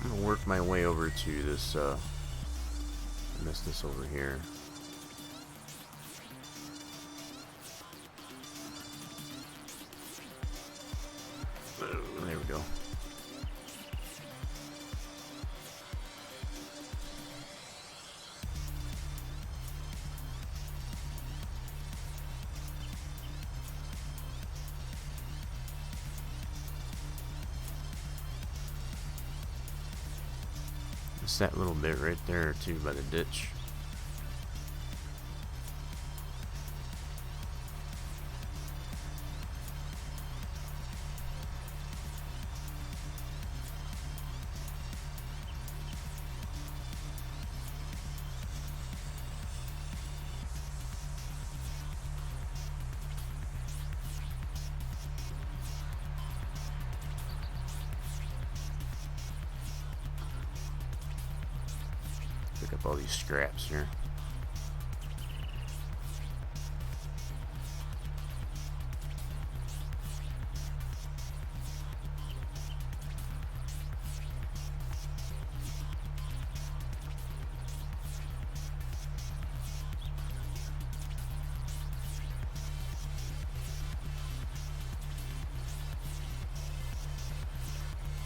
Speaker 1: I'm gonna work my way over to this, miss this over here. There we go. It's that little bit right there too by the ditch. Pick up all these scraps here.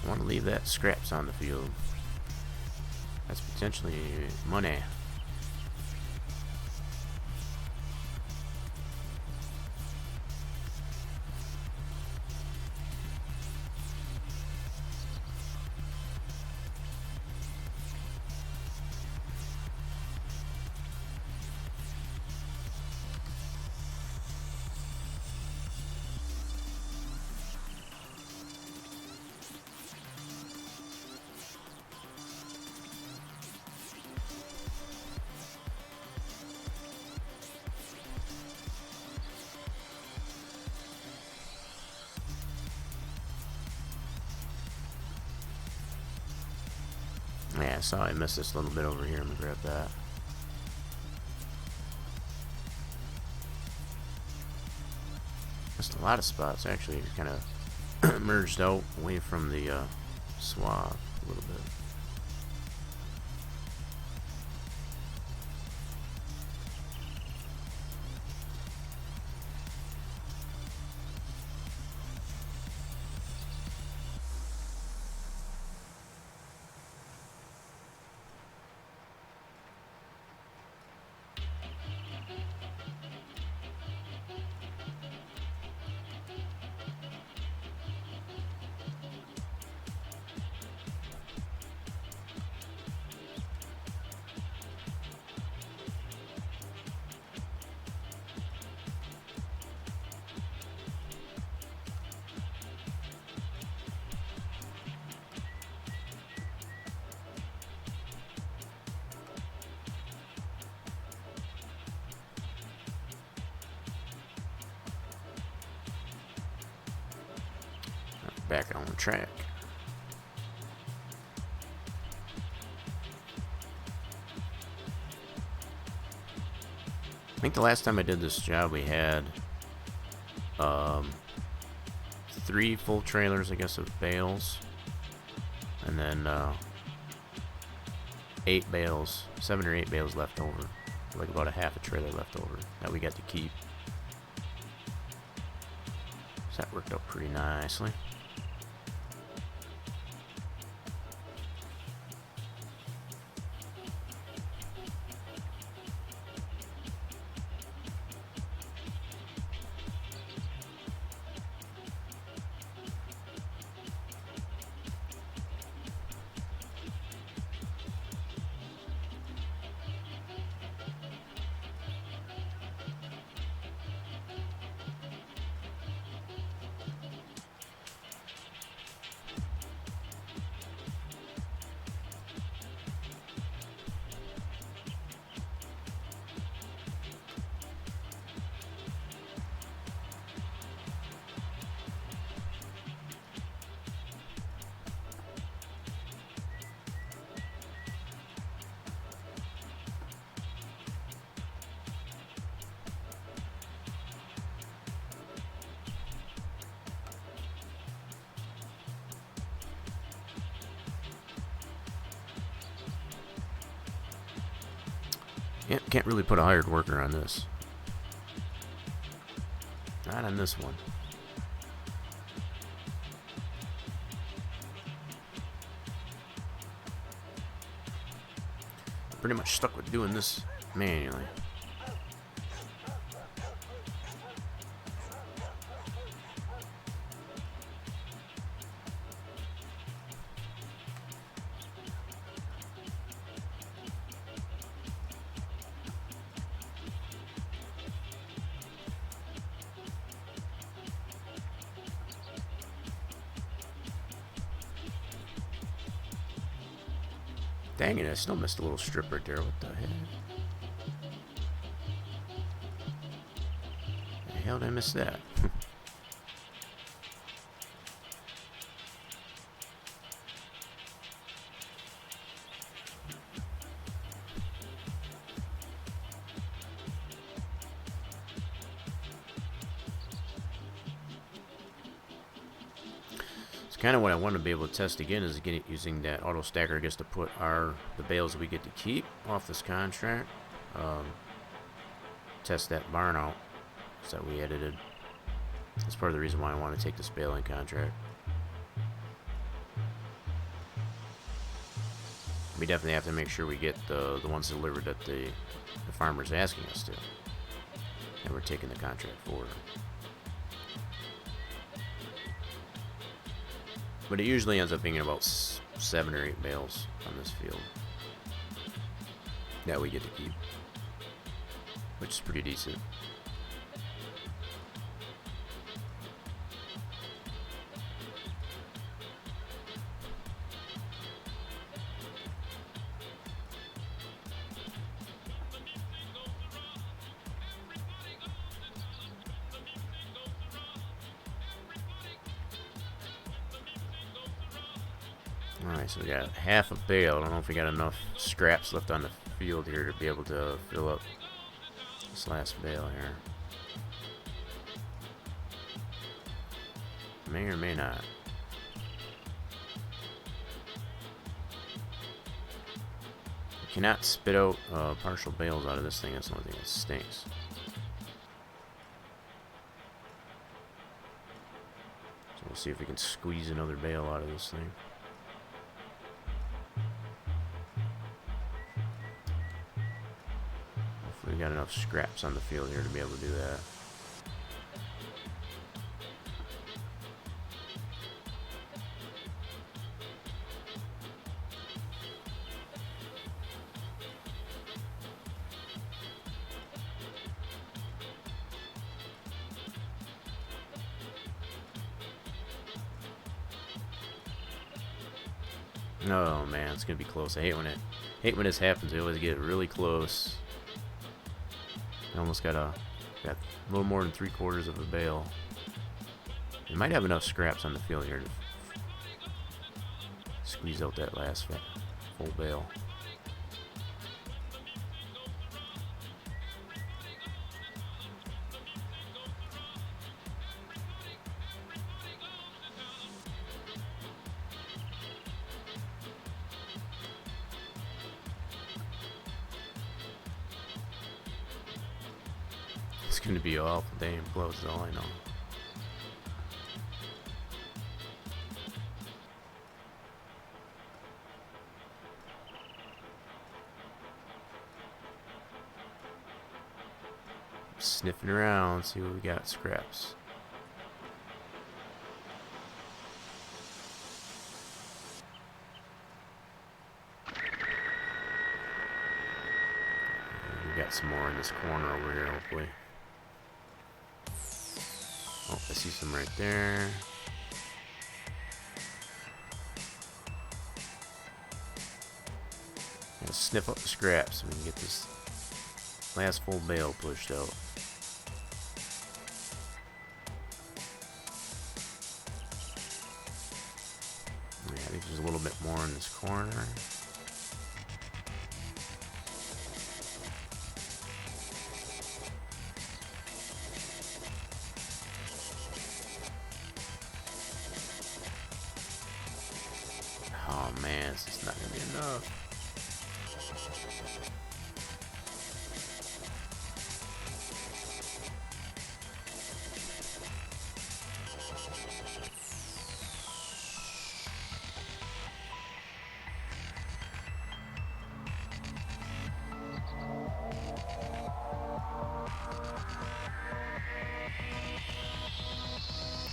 Speaker 1: I want to leave that scraps on the field. That's potentially money. Yeah, I saw I missed this little bit over here. I'm gonna grab that. Missed a lot of spots actually. Kind of merged out away from the swath a little bit. Back on track. think the last time I did this job, we had 3 full trailers, I guess, of bales, and then 8 bales, 7 or 8 bales left over, like about a half a trailer left over that we got to keep. So that worked out pretty nicely. Yeah, can't really put a hired worker on this. Not on this one. Pretty much stuck with doing this manually. Dang it, I still missed a little strip right there. What the heck? The hell did I miss that? Kind of what I want to be able to test again is again using that auto stacker, I guess, to put the bales we get to keep off this contract. Test that barn out that we edited. That's part of the reason why I want to take this baling contract. We definitely have to make sure we get the ones delivered that the farmer's asking us to, and we're taking the contract for. But it usually ends up being about 7 or 8 bales on this field that we get to keep, which is pretty decent. Alright, so we got half a bale. I don't know if we got enough scraps left on the field here to be able to fill up this last bale here. May or may not. You cannot spit out partial bales out of this thing. That's the only thing that stinks. So we'll see if we can squeeze another bale out of this thing. We got enough scraps on the field here to be able to do that. Oh man, it's gonna be close. I hate when this happens. They always get really close. I almost got a little more than 3/4 of a bale. We might have enough scraps on the field here to squeeze out that last full bale. It's gonna be awful damn close, is all I know. Sniffing around, see what we got. Scraps. We got some more in this corner over here, hopefully. Oh, I see some right there. Gotta sniff up the scraps so we can get this last full bale pushed out. Yeah, I think there's a little bit more in this corner. Oh man, this is not gonna be enough.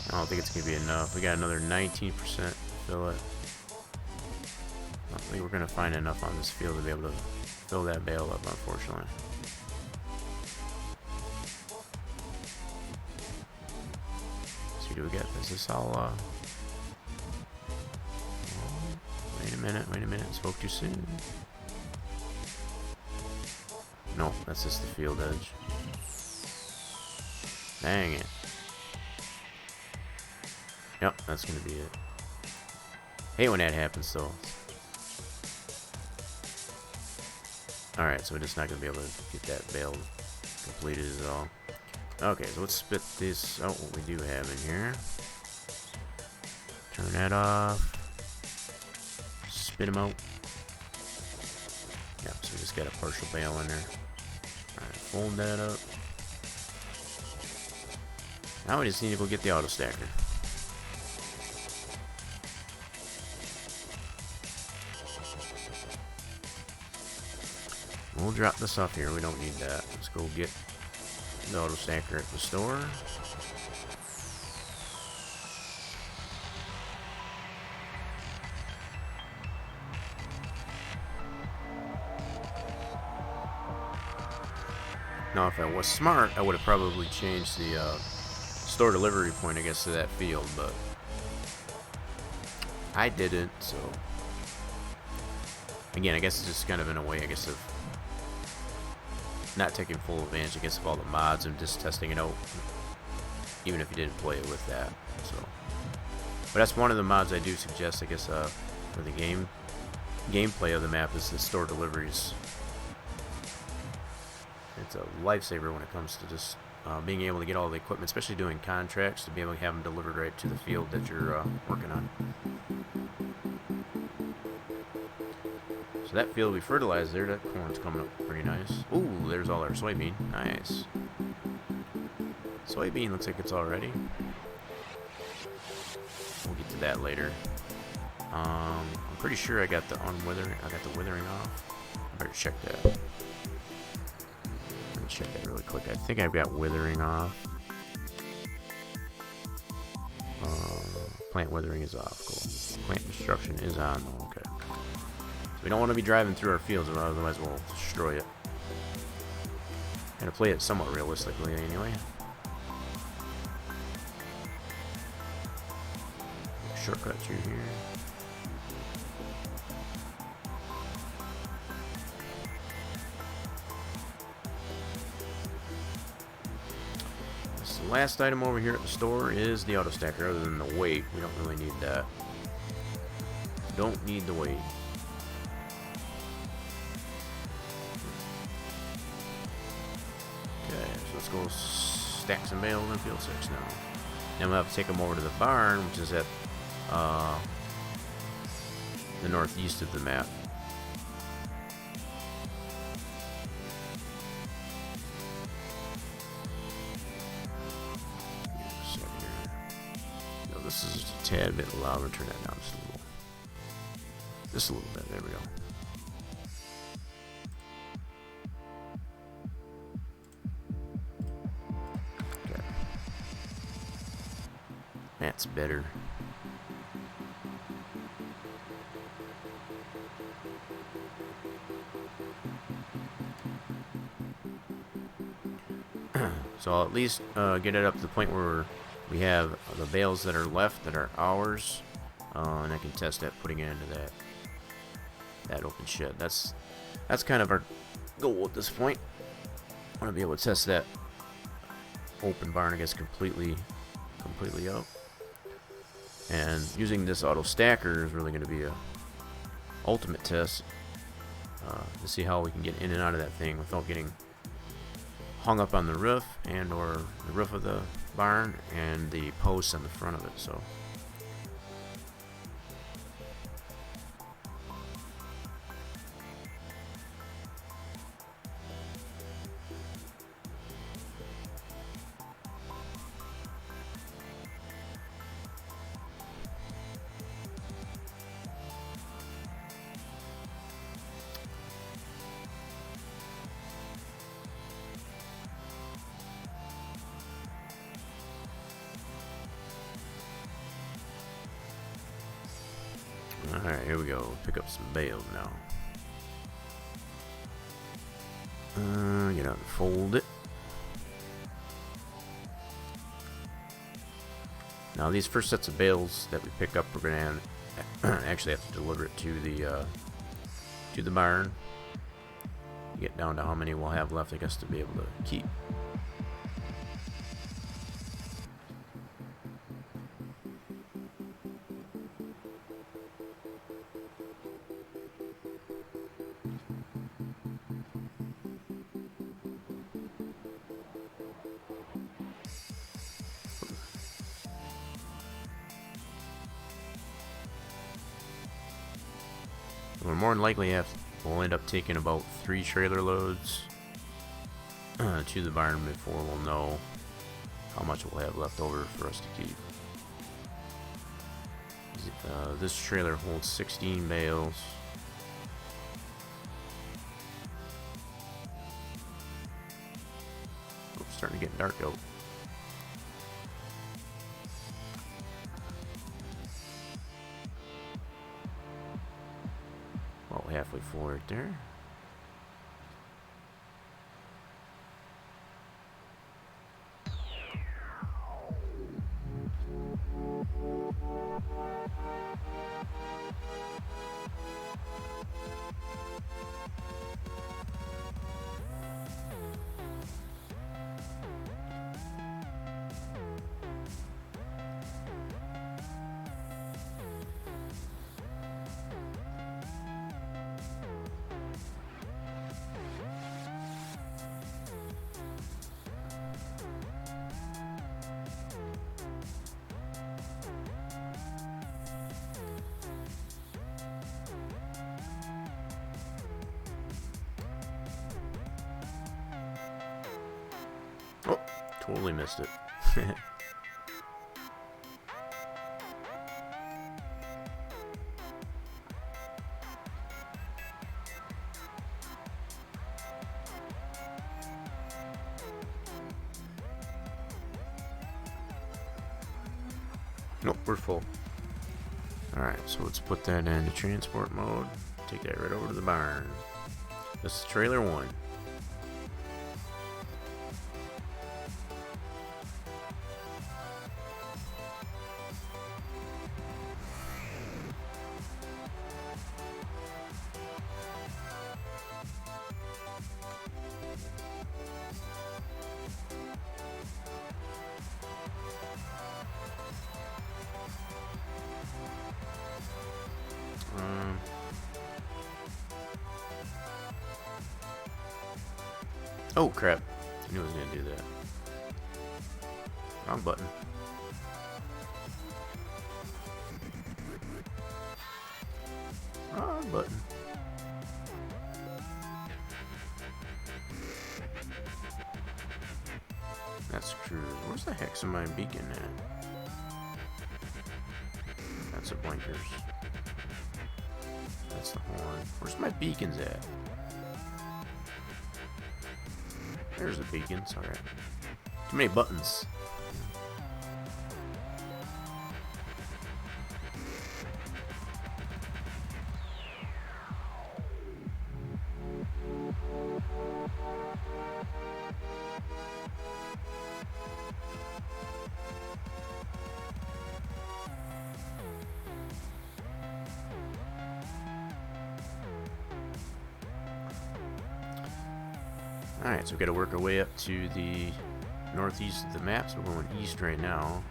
Speaker 1: I don't think it's gonna be enough. We got another 19% fill it. I don't think we're gonna find enough on this field to be able to fill that bale up, unfortunately. So do we get? Is this all? Wait a minute. Wait a minute. Spoke too soon. No, that's just the field edge. Dang it. Yep, that's gonna be it. Hate when that happens, though. Alright, so we're just not gonna be able to get that bale completed at all. Okay, so let's spit this out, what we do have in here. Turn that off. Spit them out. Yep, so we just got a partial bale in there. Alright, fold that up. Now we just need to go get the auto stacker. We'll drop this off here. We don't need that. Let's go get the auto stacker at the store. Now, if I was smart, I would have probably changed the store delivery point, I guess, to that field, but I didn't, so again, I guess it's just kind of in a way, I guess, of not taking full advantage, I guess, of all the mods and just testing it out, even if you didn't play it with that. So, but that's one of the mods I do suggest, I guess, for the gameplay of the map is the store deliveries. It's a lifesaver when it comes to just being able to get all the equipment, especially doing contracts, to be able to have them delivered right to the field that you're working on. So that field we fertilized there, that corn's coming up pretty nice. Ooh, there's all our soybean. Nice. Soybean looks like it's all ready. We'll get to that later. I'm pretty sure I got the withering off. I better check that. Let me check that really quick. I think I've got withering off. Plant withering is off. Cool. Plant destruction is on. Okay. We don't want to be driving through our fields, otherwise we'll destroy it. Gonna play it somewhat realistically anyway. Shortcut through here. This last item over here at the store is the auto stacker. Other than the weight, we don't really need that. Don't need the weight. Let's go stack some bales in field 6 now. Then we'll have to take them over to the barn, which is at the northeast of the map. tad bit louder. Turn that down just a little bit. There we go. Okay. That's better. So I'll at least get it up to the point where we have the bales that are left that are ours, and I can test that putting it into that open shed. That's kind of our goal at this point. I want to be able to test that open barn, I guess, completely out. And using this auto stacker is really going to be a ultimate test to see how we can get in and out of that thing without getting hung up on the roof and or the roof of the barn and the posts on the front of it. So alright, here we go. Pick up some bales now. Get out and fold it. Now these first sets of bales that we pick up, we're going to actually have to deliver it to the barn. Get down to how many we'll have left, I guess, to be able to keep. We're more than likely we'll end up taking about 3 trailer loads to the barn before we'll know how much we'll have left over for us to keep. This trailer holds 16 bales. Oh, it's starting to get dark out. Halfway forward there. Oh, totally missed it. Nope, we're full. Alright, so let's put that into transport mode. Take that right over to the barn. This is trailer 1. Oh crap, I knew I was going to do that. Wrong button. Wrong button. That's screwed. Where's the heck's my beacon at? the blinkers. That's the horn. Where's my beacons at? There's the beacons. Alright. Too many buttons. Alright, so we've got to work our way up to the northeast of the map, so we're going east right now.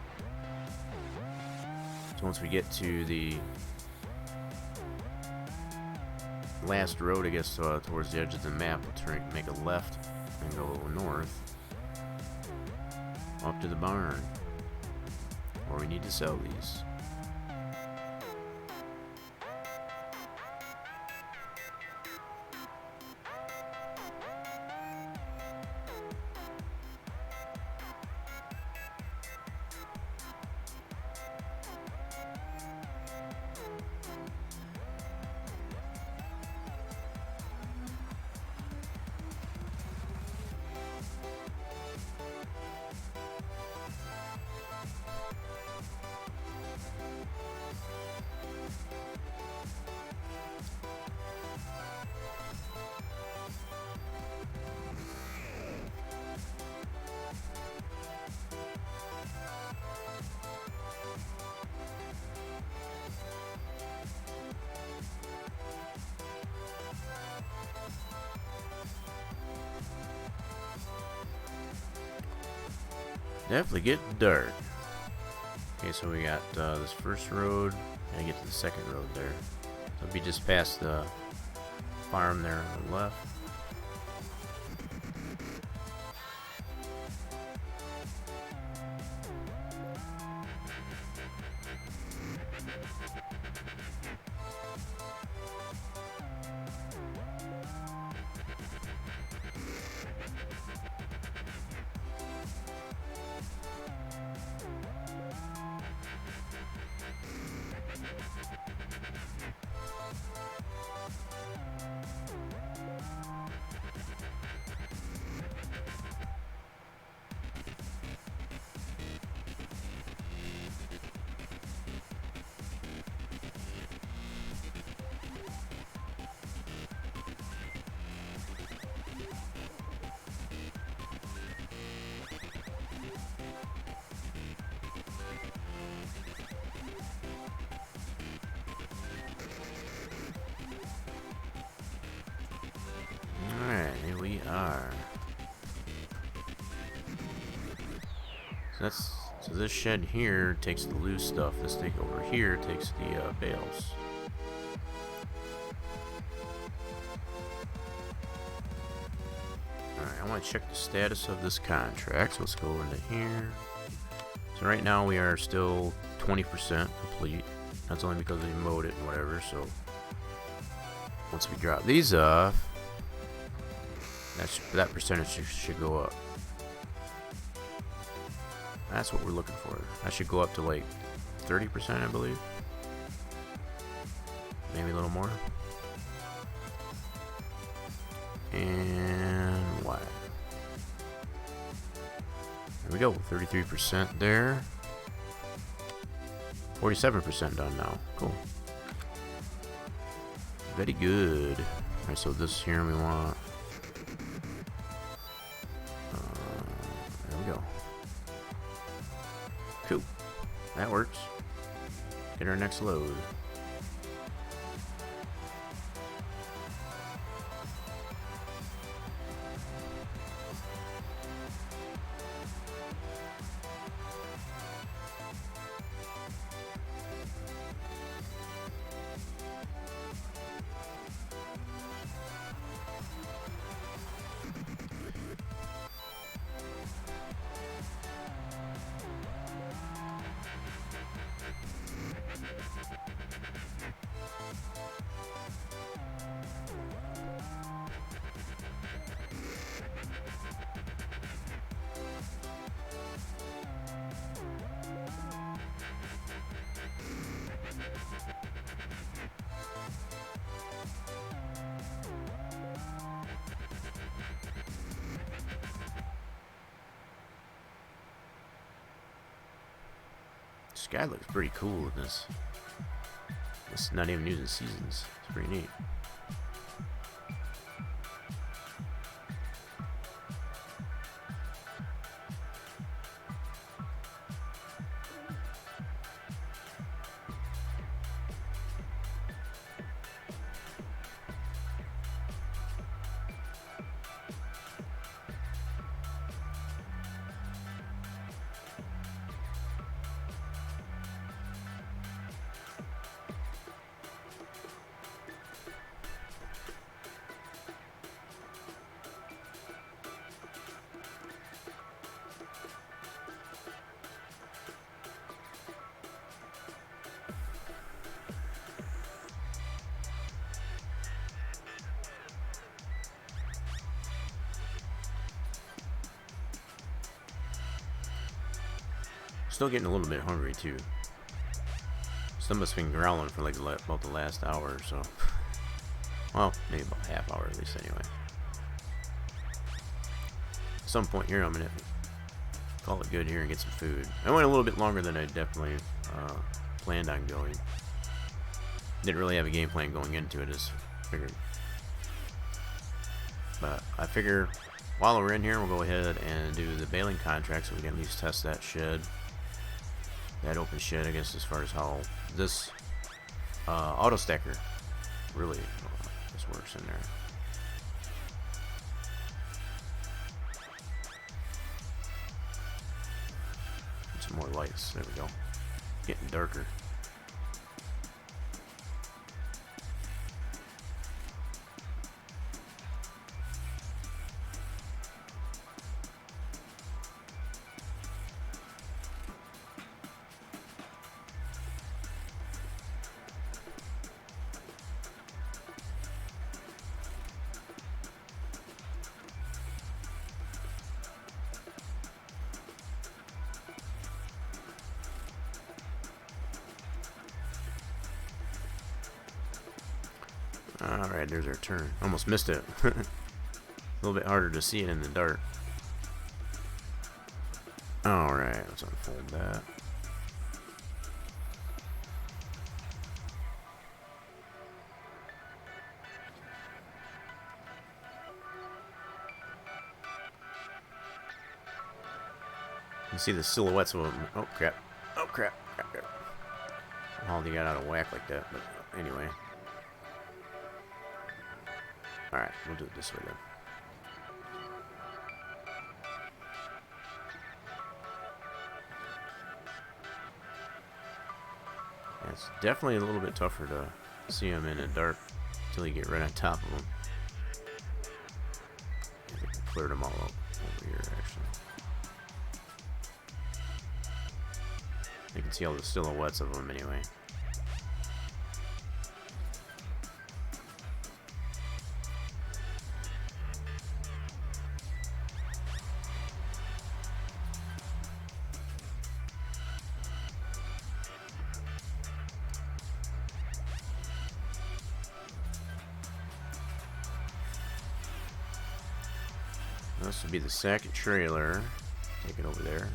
Speaker 1: So once we get to the last road, I guess, towards the edge of the map, we'll make a left and go north up to the barn, where we need to sell these. Definitely getting dark. Okay, so we got this first road, and I get to the second road there. So it'll be just past the farm there on the left. Here we are. So this shed here takes the loose stuff. This thing over here takes the bales. Alright, I want to check the status of this contract. So let's go into here. So right now we are still 20% complete. That's only because we mowed it and whatever. So once we drop these off, that percentage should go up. That's what we're looking for. That should go up to like 30%, I believe. Maybe a little more. And why? There we go. 33% there. 47% done now. Cool. Very good. Alright, so this here we want. There we go. Cool. That works. Get our next load. sky looks pretty cool in this. It's not even using seasons. It's pretty neat. Still getting a little bit hungry too. Stomach's been growling for like about the last hour or so. Well, maybe about half hour at least anyway. At some point here I'm gonna call it good here and get some food. I went a little bit longer than I definitely planned on going. Didn't really have a game plan going into it, as figured. But I figure while we're in here, we'll go ahead and do the baling contract so we can at least test that shed. That open shed, I guess, as far as how this auto stacker really this works in there. Some more lights. There we go. Getting darker. Alright, there's our turn. Almost missed it. A little bit harder to see it in the dark. Alright, let's unfold that. You can see the silhouettes of them. Oh crap. Oh crap. Crap, crap. How they got out of whack like that, but anyway. Alright, we'll do it this way then. Yeah, it's definitely a little bit tougher to see them in the dark until you get right on top of them. I think I cleared them all up over here, actually. You can see all the silhouettes of them anyway. This would be the second trailer. Take it over there.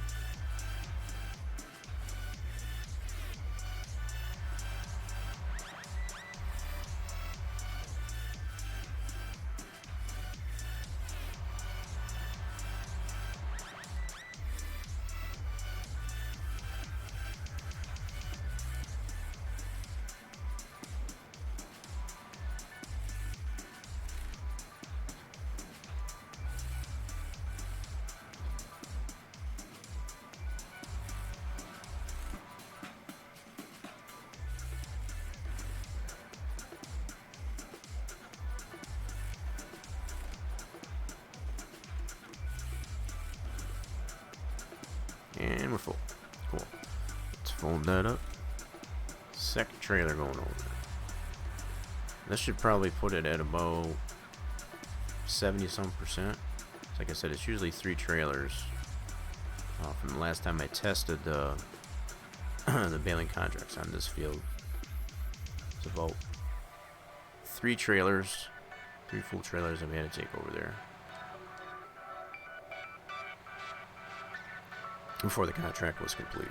Speaker 1: And we're full. Cool. Let's fold that up. Second trailer going over. This should probably put it at about 70-some%. Like I said, it's usually 3 trailers. From the last time I tested the baling contracts on this field, it's about 3 trailers, 3 full trailers I've had to take over there before the contract was complete.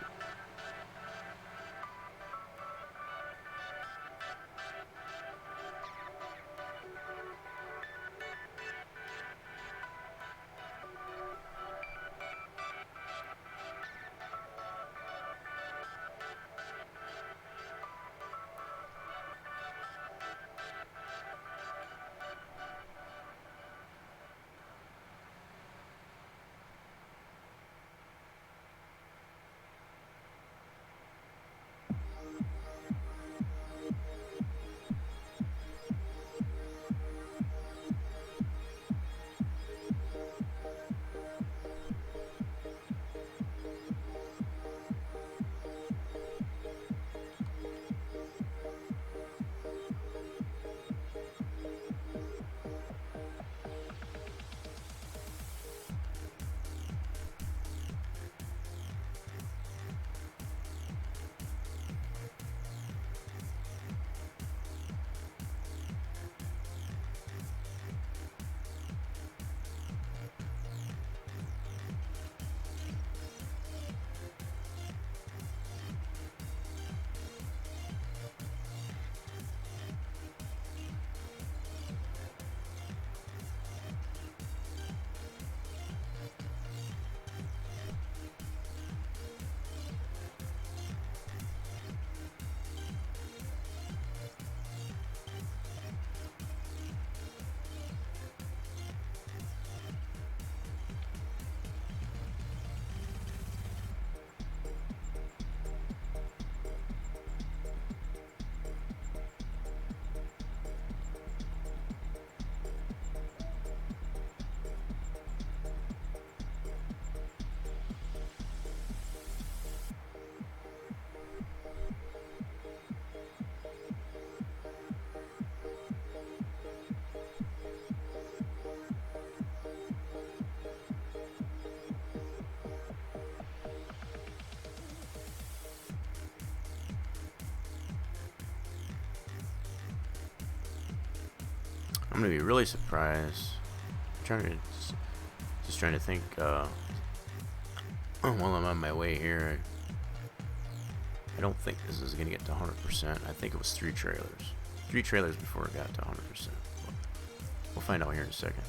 Speaker 1: I'm gonna be really surprised. I'm trying to just trying to think while I'm on my way here. I don't think this is gonna get to 100%. I think it was 3 trailers. 3 trailers before it got to 100%. We'll find out here in a second.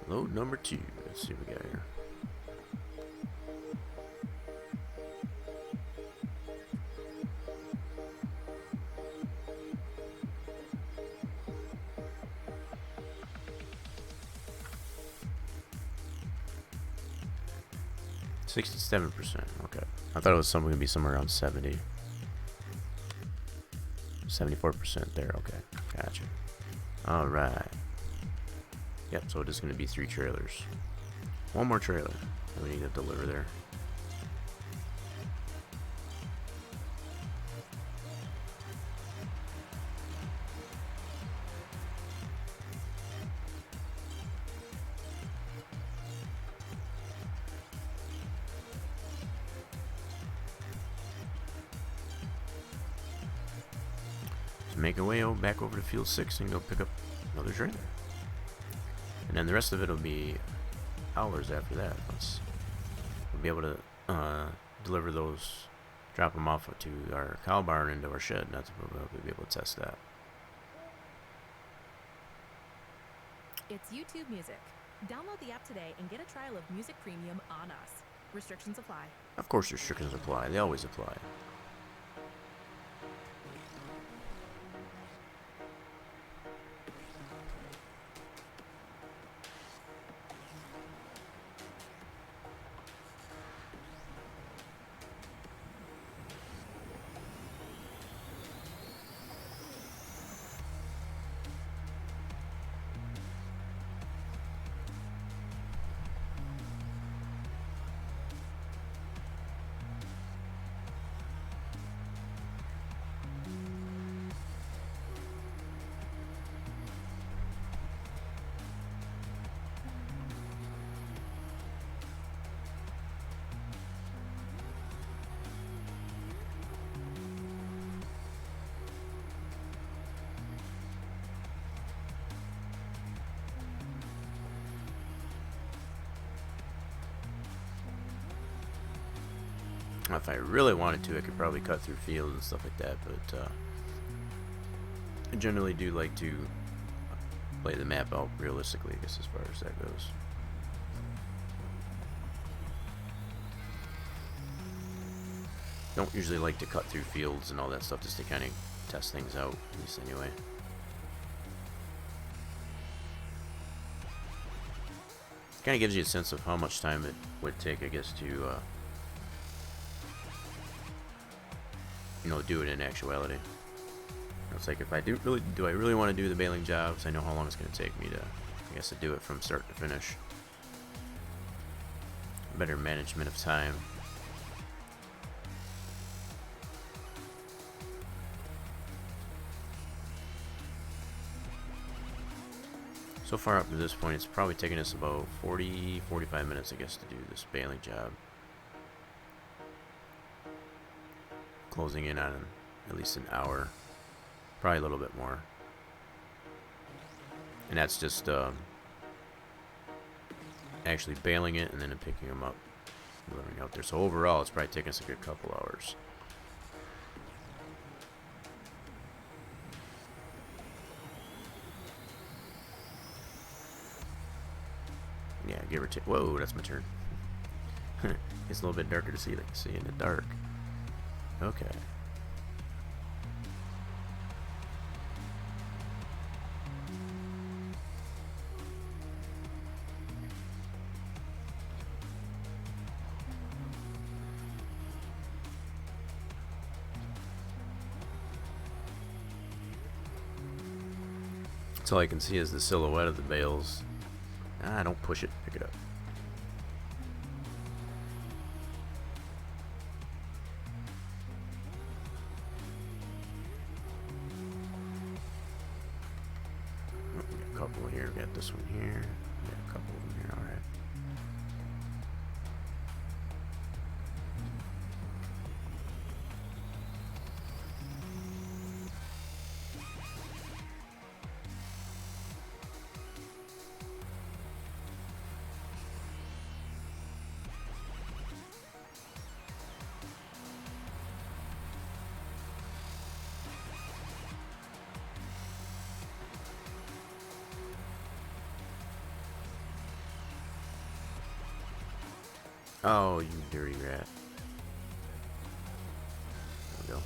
Speaker 1: Load number 2. Let's see what we got here. $67%. Okay. I thought it was something gonna be somewhere around 70. 74% there. Okay. Gotcha. All right. Yep, so it is going to be 3 trailers. 1 more trailer that we need to deliver there. So make our way back over to Field 6 and go pick up another trailer. And then the rest of it will be hours after that. We'll be able to deliver those, drop them off to our cow barn into our shed, and that's where we'll be able to test that.
Speaker 3: It's YouTube Music. Download the app today and get a trial of Music Premium on us. Restrictions apply.
Speaker 1: Of course restrictions apply. They always apply. If I really wanted to, I could probably cut through fields and stuff like that, but I generally do like to lay the map out realistically, I guess, as far as that goes. Don't usually like to cut through fields and all that stuff, just to kind of test things out, at least anyway. Kind of gives you a sense of how much time it would take, I guess, to do it in actuality. It's like, if I do I really want to do the baling jobs, I know how long it's going to take me to, I guess, to do it from start to finish. Better management of time. So far up to this point, it's probably taken us about 45 minutes, I guess, to do this baling job. Closing in on at least an hour, probably a little bit more. And that's just actually baling it and then picking them up, delivering out there. So overall, it's probably taken us a good couple hours. Yeah, give or take. Whoa, that's my turn. It's a little bit darker to see, like see in the dark. Okay. until I can see is the silhouette of the bales. Ah, don't push it. Pick it up. Oh, we got a couple here. We got this one here. We got a couple of them here. All right. Oh, you dirty rat. There we go.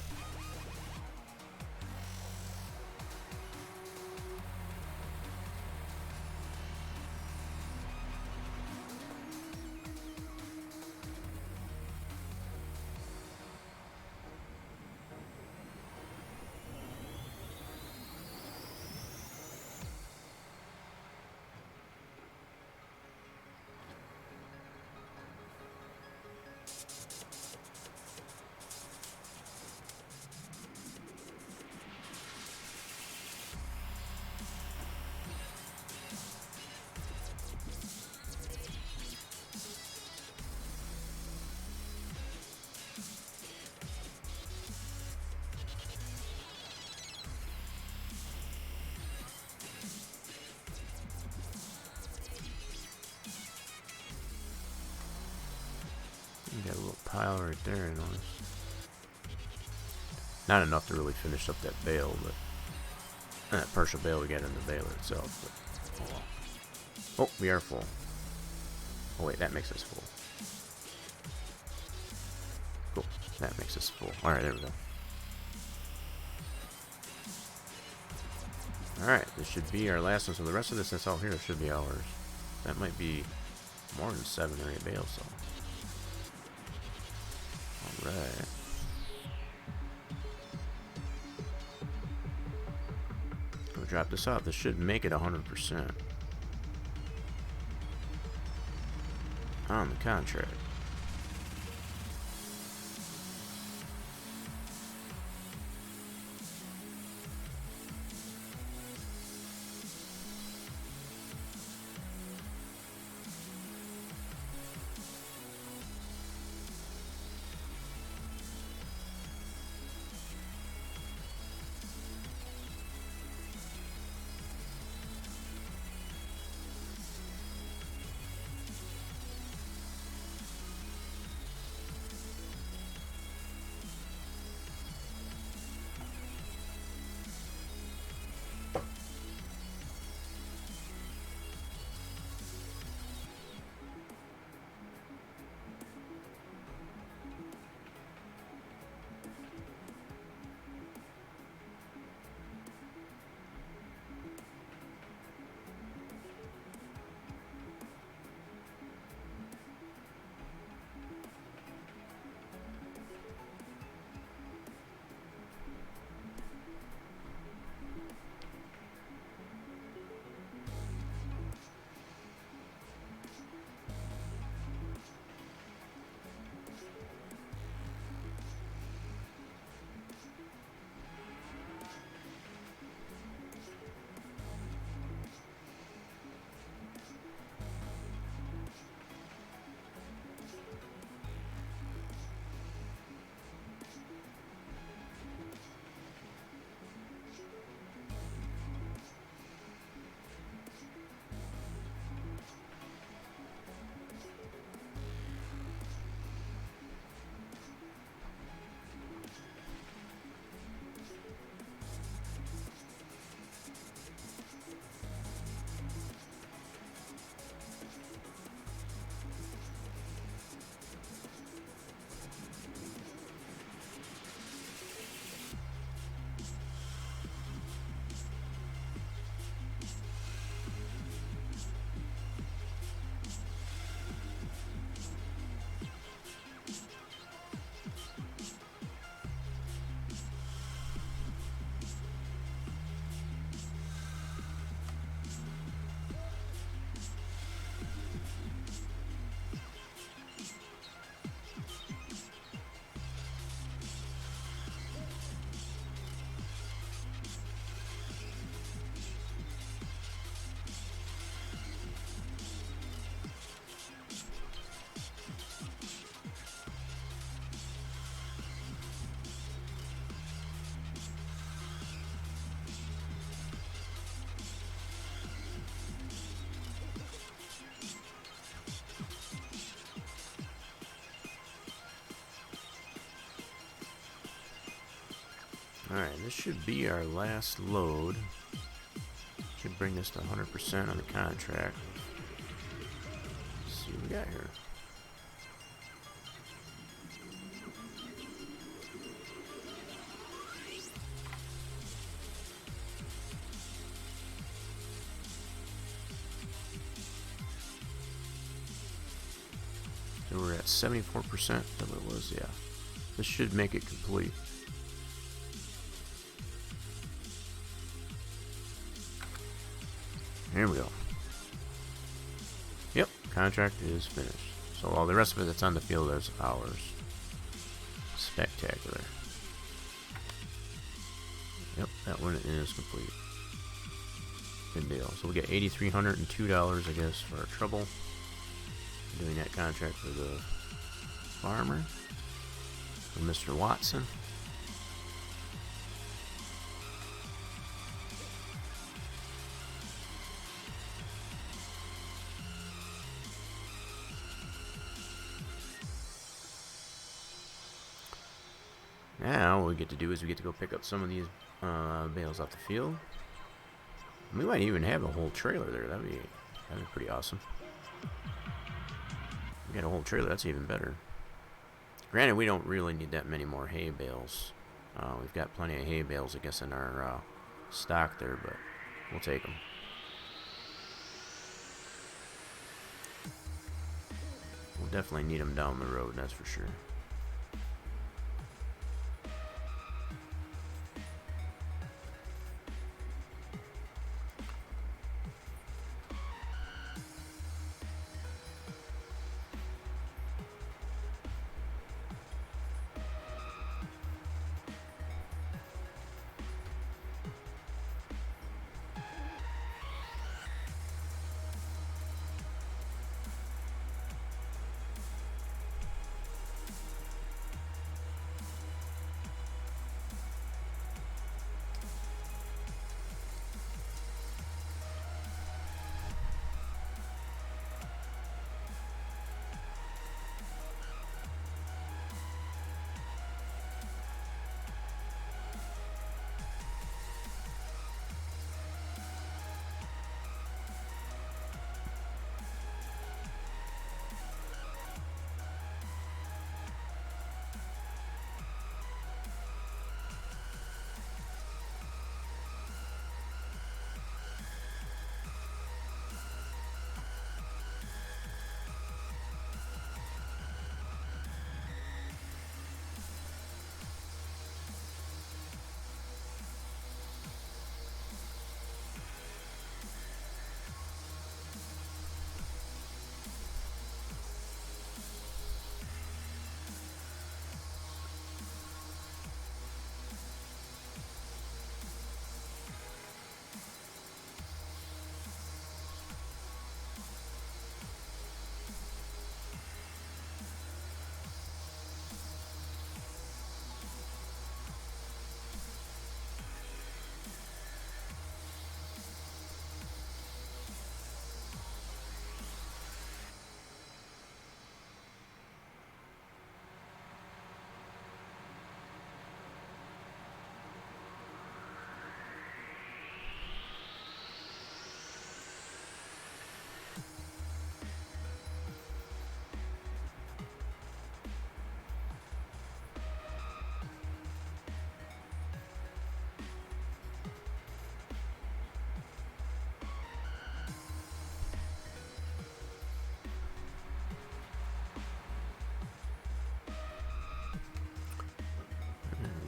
Speaker 1: You got a little pile right there, I noticed. Not enough to really finish up that bale, but that partial bale we got in the baler itself. But, oh, well. Oh, we are full. Oh wait, that makes us full. Cool, that makes us full. All right, there we go. All right, this should be our last one. So the rest of this that's out here should be ours. That might be more than 7 or 8 bales. So. All right. Go drop this off. This should make it 100% on the contract. Alright, this should be our last load. Should bring this to 100% on the contract. Let's see what we got here. So we're at 74%. That what it was, yeah. This should make it complete. Here we go. Yep, contract is finished. So all the rest of it that's on the field is ours. Spectacular. Yep, that one is complete. Good deal. So we get $8,302, I guess, for our trouble. Doing that contract for the farmer. For Mr. Watson. Now what we get to do is we get to go pick up some of these bales off the field. We might even have a whole trailer there. That'd be pretty awesome. We got a whole trailer. That's even better. Granted, we don't really need that many more hay bales. We've got plenty of hay bales, I guess, in our stock there, but we'll take them. We'll definitely need them down the road, that's for sure.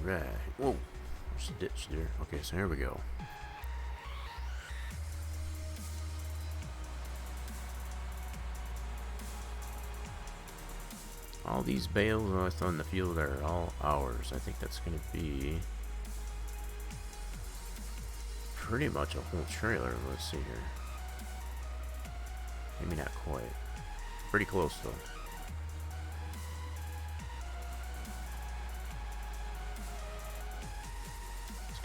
Speaker 1: Right. Whoa. There's a ditch there. Okay, so here we go. All these bales left on the field are all ours. I think that's going to be pretty much a whole trailer. Let's see here. Maybe not quite. Pretty close though.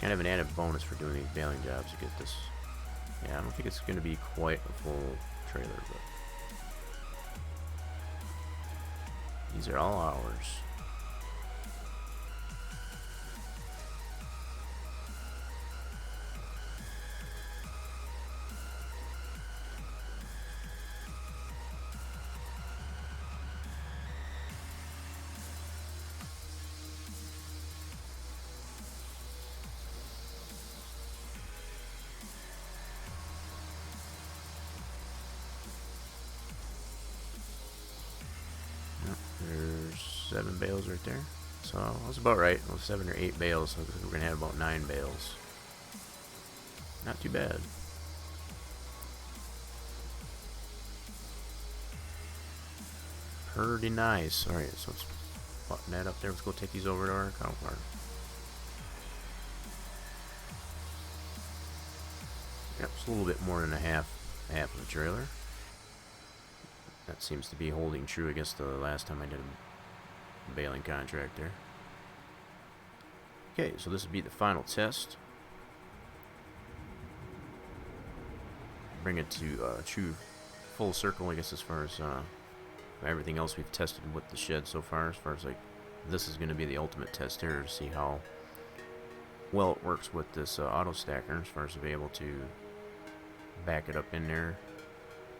Speaker 1: Kind of an added bonus for doing these baling jobs to get this. Yeah, I don't think it's going to be quite a full trailer, but these are all ours. There's 7 bales right there. So I was about right. Well, 7 or 8 bales. So we're gonna have about 9 bales. Not too bad. Pretty nice. Alright, so let's button that up there. Let's go take these over to our cow farm. Yep, it's a little bit more than half of the trailer. That seems to be holding true, I guess, the last time I did a baling contract there. Okay, so this would be the final test. Bring it to true full circle, I guess, as far as everything else we've tested with the shed so far. As far as like, this is going to be the ultimate test here to see how well it works with this auto stacker, as far as to be able to back it up in there,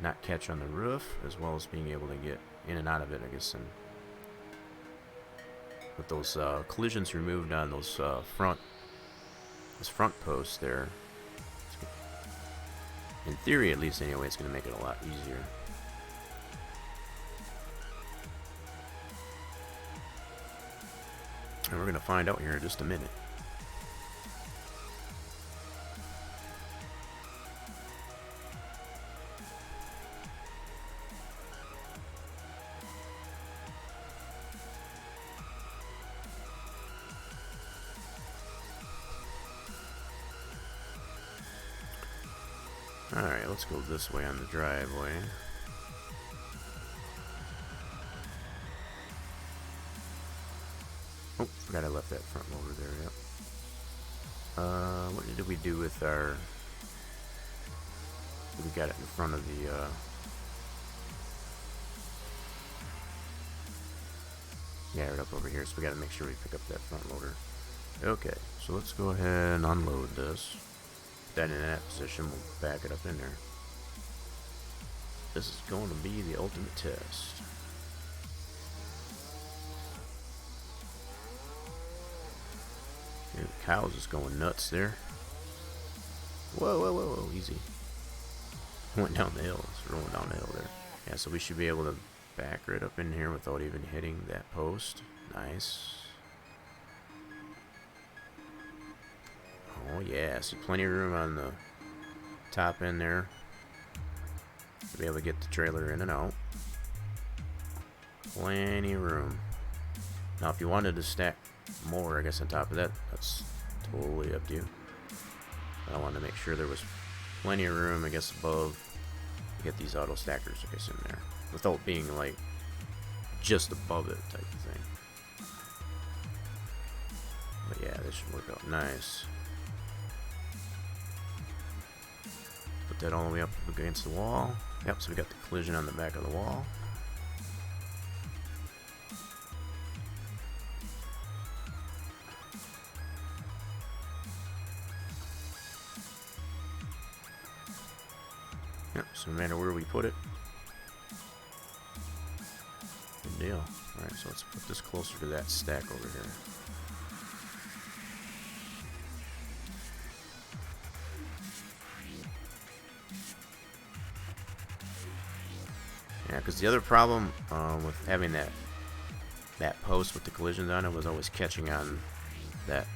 Speaker 1: not catch on the roof, as well as being able to get in and out of it, I guess. And with those collisions removed on those front posts there, in theory at least anyway, it's going to make it a lot easier. And we're going to find out here in just a minute. Alright, let's go this way on the driveway. Oh, forgot I left that front loader there, yep. What did we do with our... We got it in front of the, yeah, right up over here, so we gotta make sure we pick up that front loader. Okay, so let's go ahead and unload this. That in that position, we'll back it up in there. This is going to be the ultimate test. Here, the cow's just going nuts there. Whoa, whoa, whoa, whoa, easy. Went down the hill, it's rolling down the hill there. Yeah, so we should be able to back right up in here without even hitting that post. Nice. Oh yeah, see plenty of room on the top end there to be able to get the trailer in and out. Plenty of room. Now if you wanted to stack more, I guess, on top of that, that's totally up to you. But I wanted to make sure there was plenty of room, I guess, above to get these auto stackers, I guess, in there without being like just above it type of thing. But yeah, this should work out nice. Put that all the way up against the wall. Yep, so we got the collision on the back of the wall. Yep, so no matter where we put it, good deal. Alright, so let's put this closer to that stack over here. Yeah, because the other problem with having that post with the collisions on it was always catching on that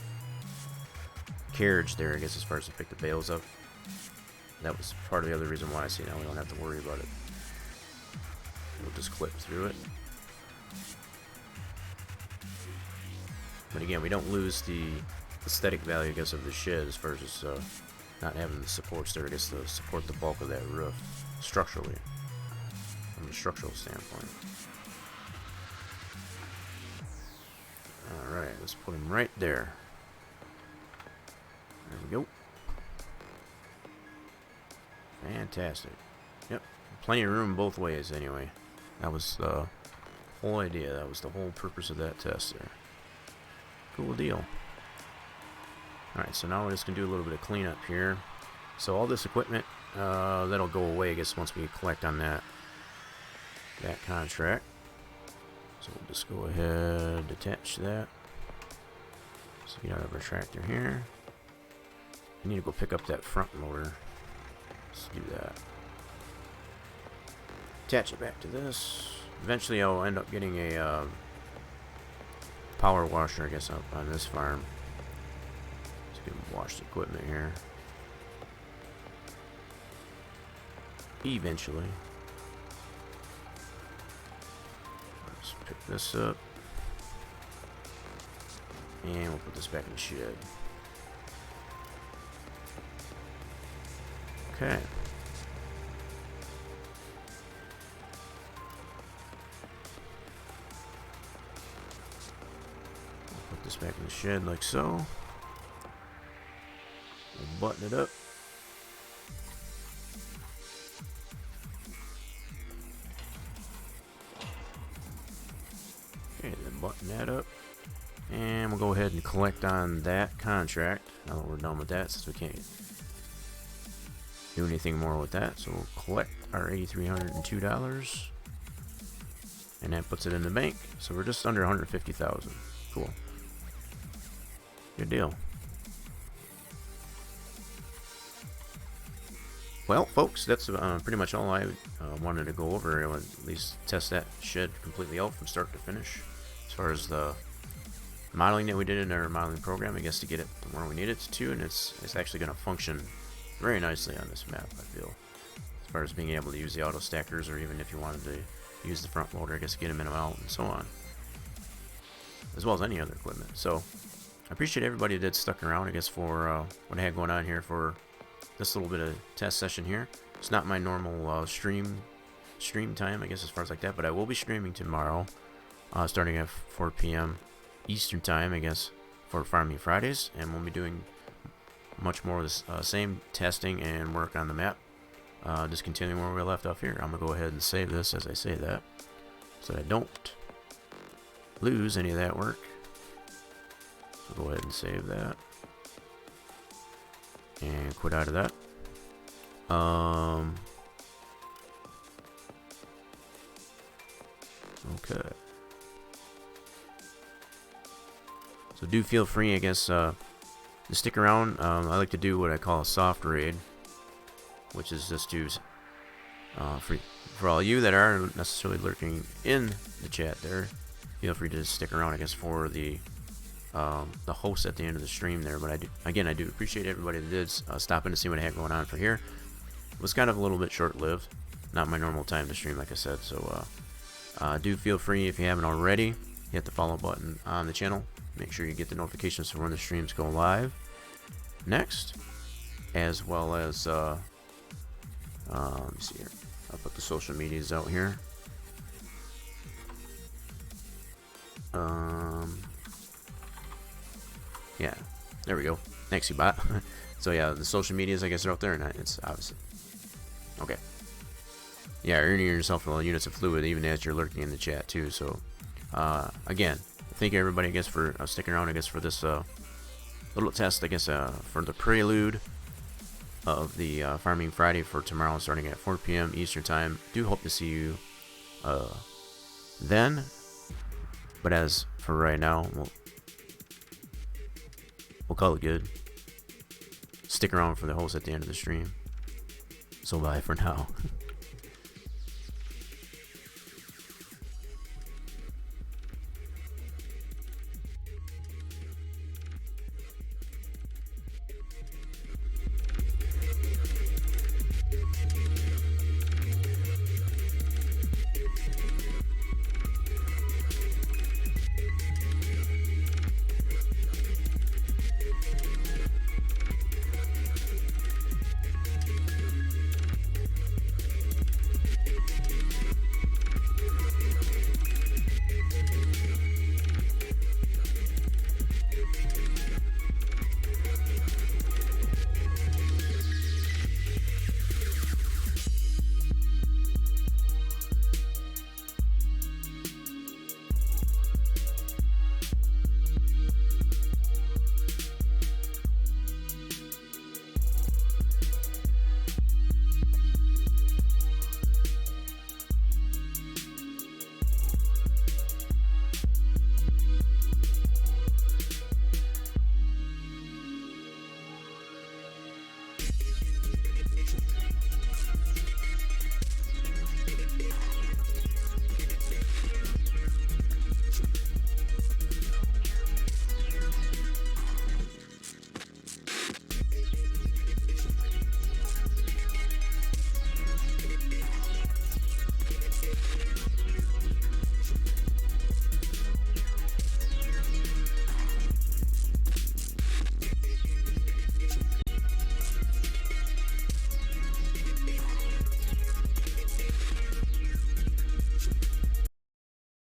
Speaker 1: carriage there, I guess, as far as to pick the bales up. That was part of the other reason why I see now we don't have to worry about it. We'll just clip through it. But again, we don't lose the aesthetic value, I guess, of the shed as far as not having the supports there, I guess, to support the bulk of that roof structurally, from a structural standpoint. Alright, let's put him right there. There we go. Fantastic. Yep, plenty of room both ways anyway. That was the whole idea. That was the whole purpose of that test there. Cool deal. Alright, so now we're just going to do a little bit of cleanup here. So all this equipment, that'll go away, I guess, once we collect on that contract. So we'll just go ahead and detach that. So get out of our tractor here. We need to go pick up that front loader. Let's do that. Attach it back to this. Eventually I'll end up getting a power washer, I guess, up on this farm. So we can wash the equipment here. Eventually. Let's pick this up. And we'll put this back in the shed. Okay. Put this back in the shed like so. We'll button it up. Okay, then button that up. And we'll go ahead and collect on that contract. Now that we're done with that, since we can't do anything more with that. So we'll collect our $8,302. And that puts it in the bank. So we're just under $150,000. Cool. Good deal. Well, folks, that's pretty much all I wanted to go over. I'll at least test that shed completely out from start to finish. As far as the modeling that we did in our modeling program, I guess, to get it to where we need it to, and it's actually going to function very nicely on this map, I feel. As far as being able to use the auto stackers, or even if you wanted to use the front loader, I guess, get them in and out, and so on. As well as any other equipment. So, I appreciate everybody that stuck around, I guess, for what I had going on here for this little bit of test session here. It's not my normal stream time, I guess, as far as like that, but I will be streaming tomorrow, starting at 4 p.m. Eastern time, I guess, for Farming Fridays, and we'll be doing much more of this same testing and work on the map. Just continuing where we left off here. I'm gonna go ahead and save this as I say that, so that I don't lose any of that work. So go ahead and save that. And quit out of that. Okay. So do feel free, I guess, to stick around. I like to do what I call a soft raid, which is just to for all you that aren't necessarily lurking in the chat there. Feel free to stick around, I guess, for the host at the end of the stream there. But I do appreciate everybody that did stop in to see what I had going on for here. It was kind of a little bit short-lived, not my normal time to stream, like I said. So do feel free, if you haven't already, hit the follow button on the channel. Make sure you get the notifications for when the streams go live next, as well as let me see here. I'll put the social medias out here. Yeah, there we go. Thanks, you bot. So yeah, the social medias, I guess, are out there, and it's obviously okay. Yeah, earning yourself units of fluid even as you're lurking in the chat too. So again, thank you everybody, I guess, for sticking around, I guess, for this little test, I guess, for the prelude of the Farming Friday for tomorrow, starting at 4 p.m. Eastern time. Do hope to see you then. But as for right now, we'll call it good. Stick around for the host at the end of the stream. So bye for now.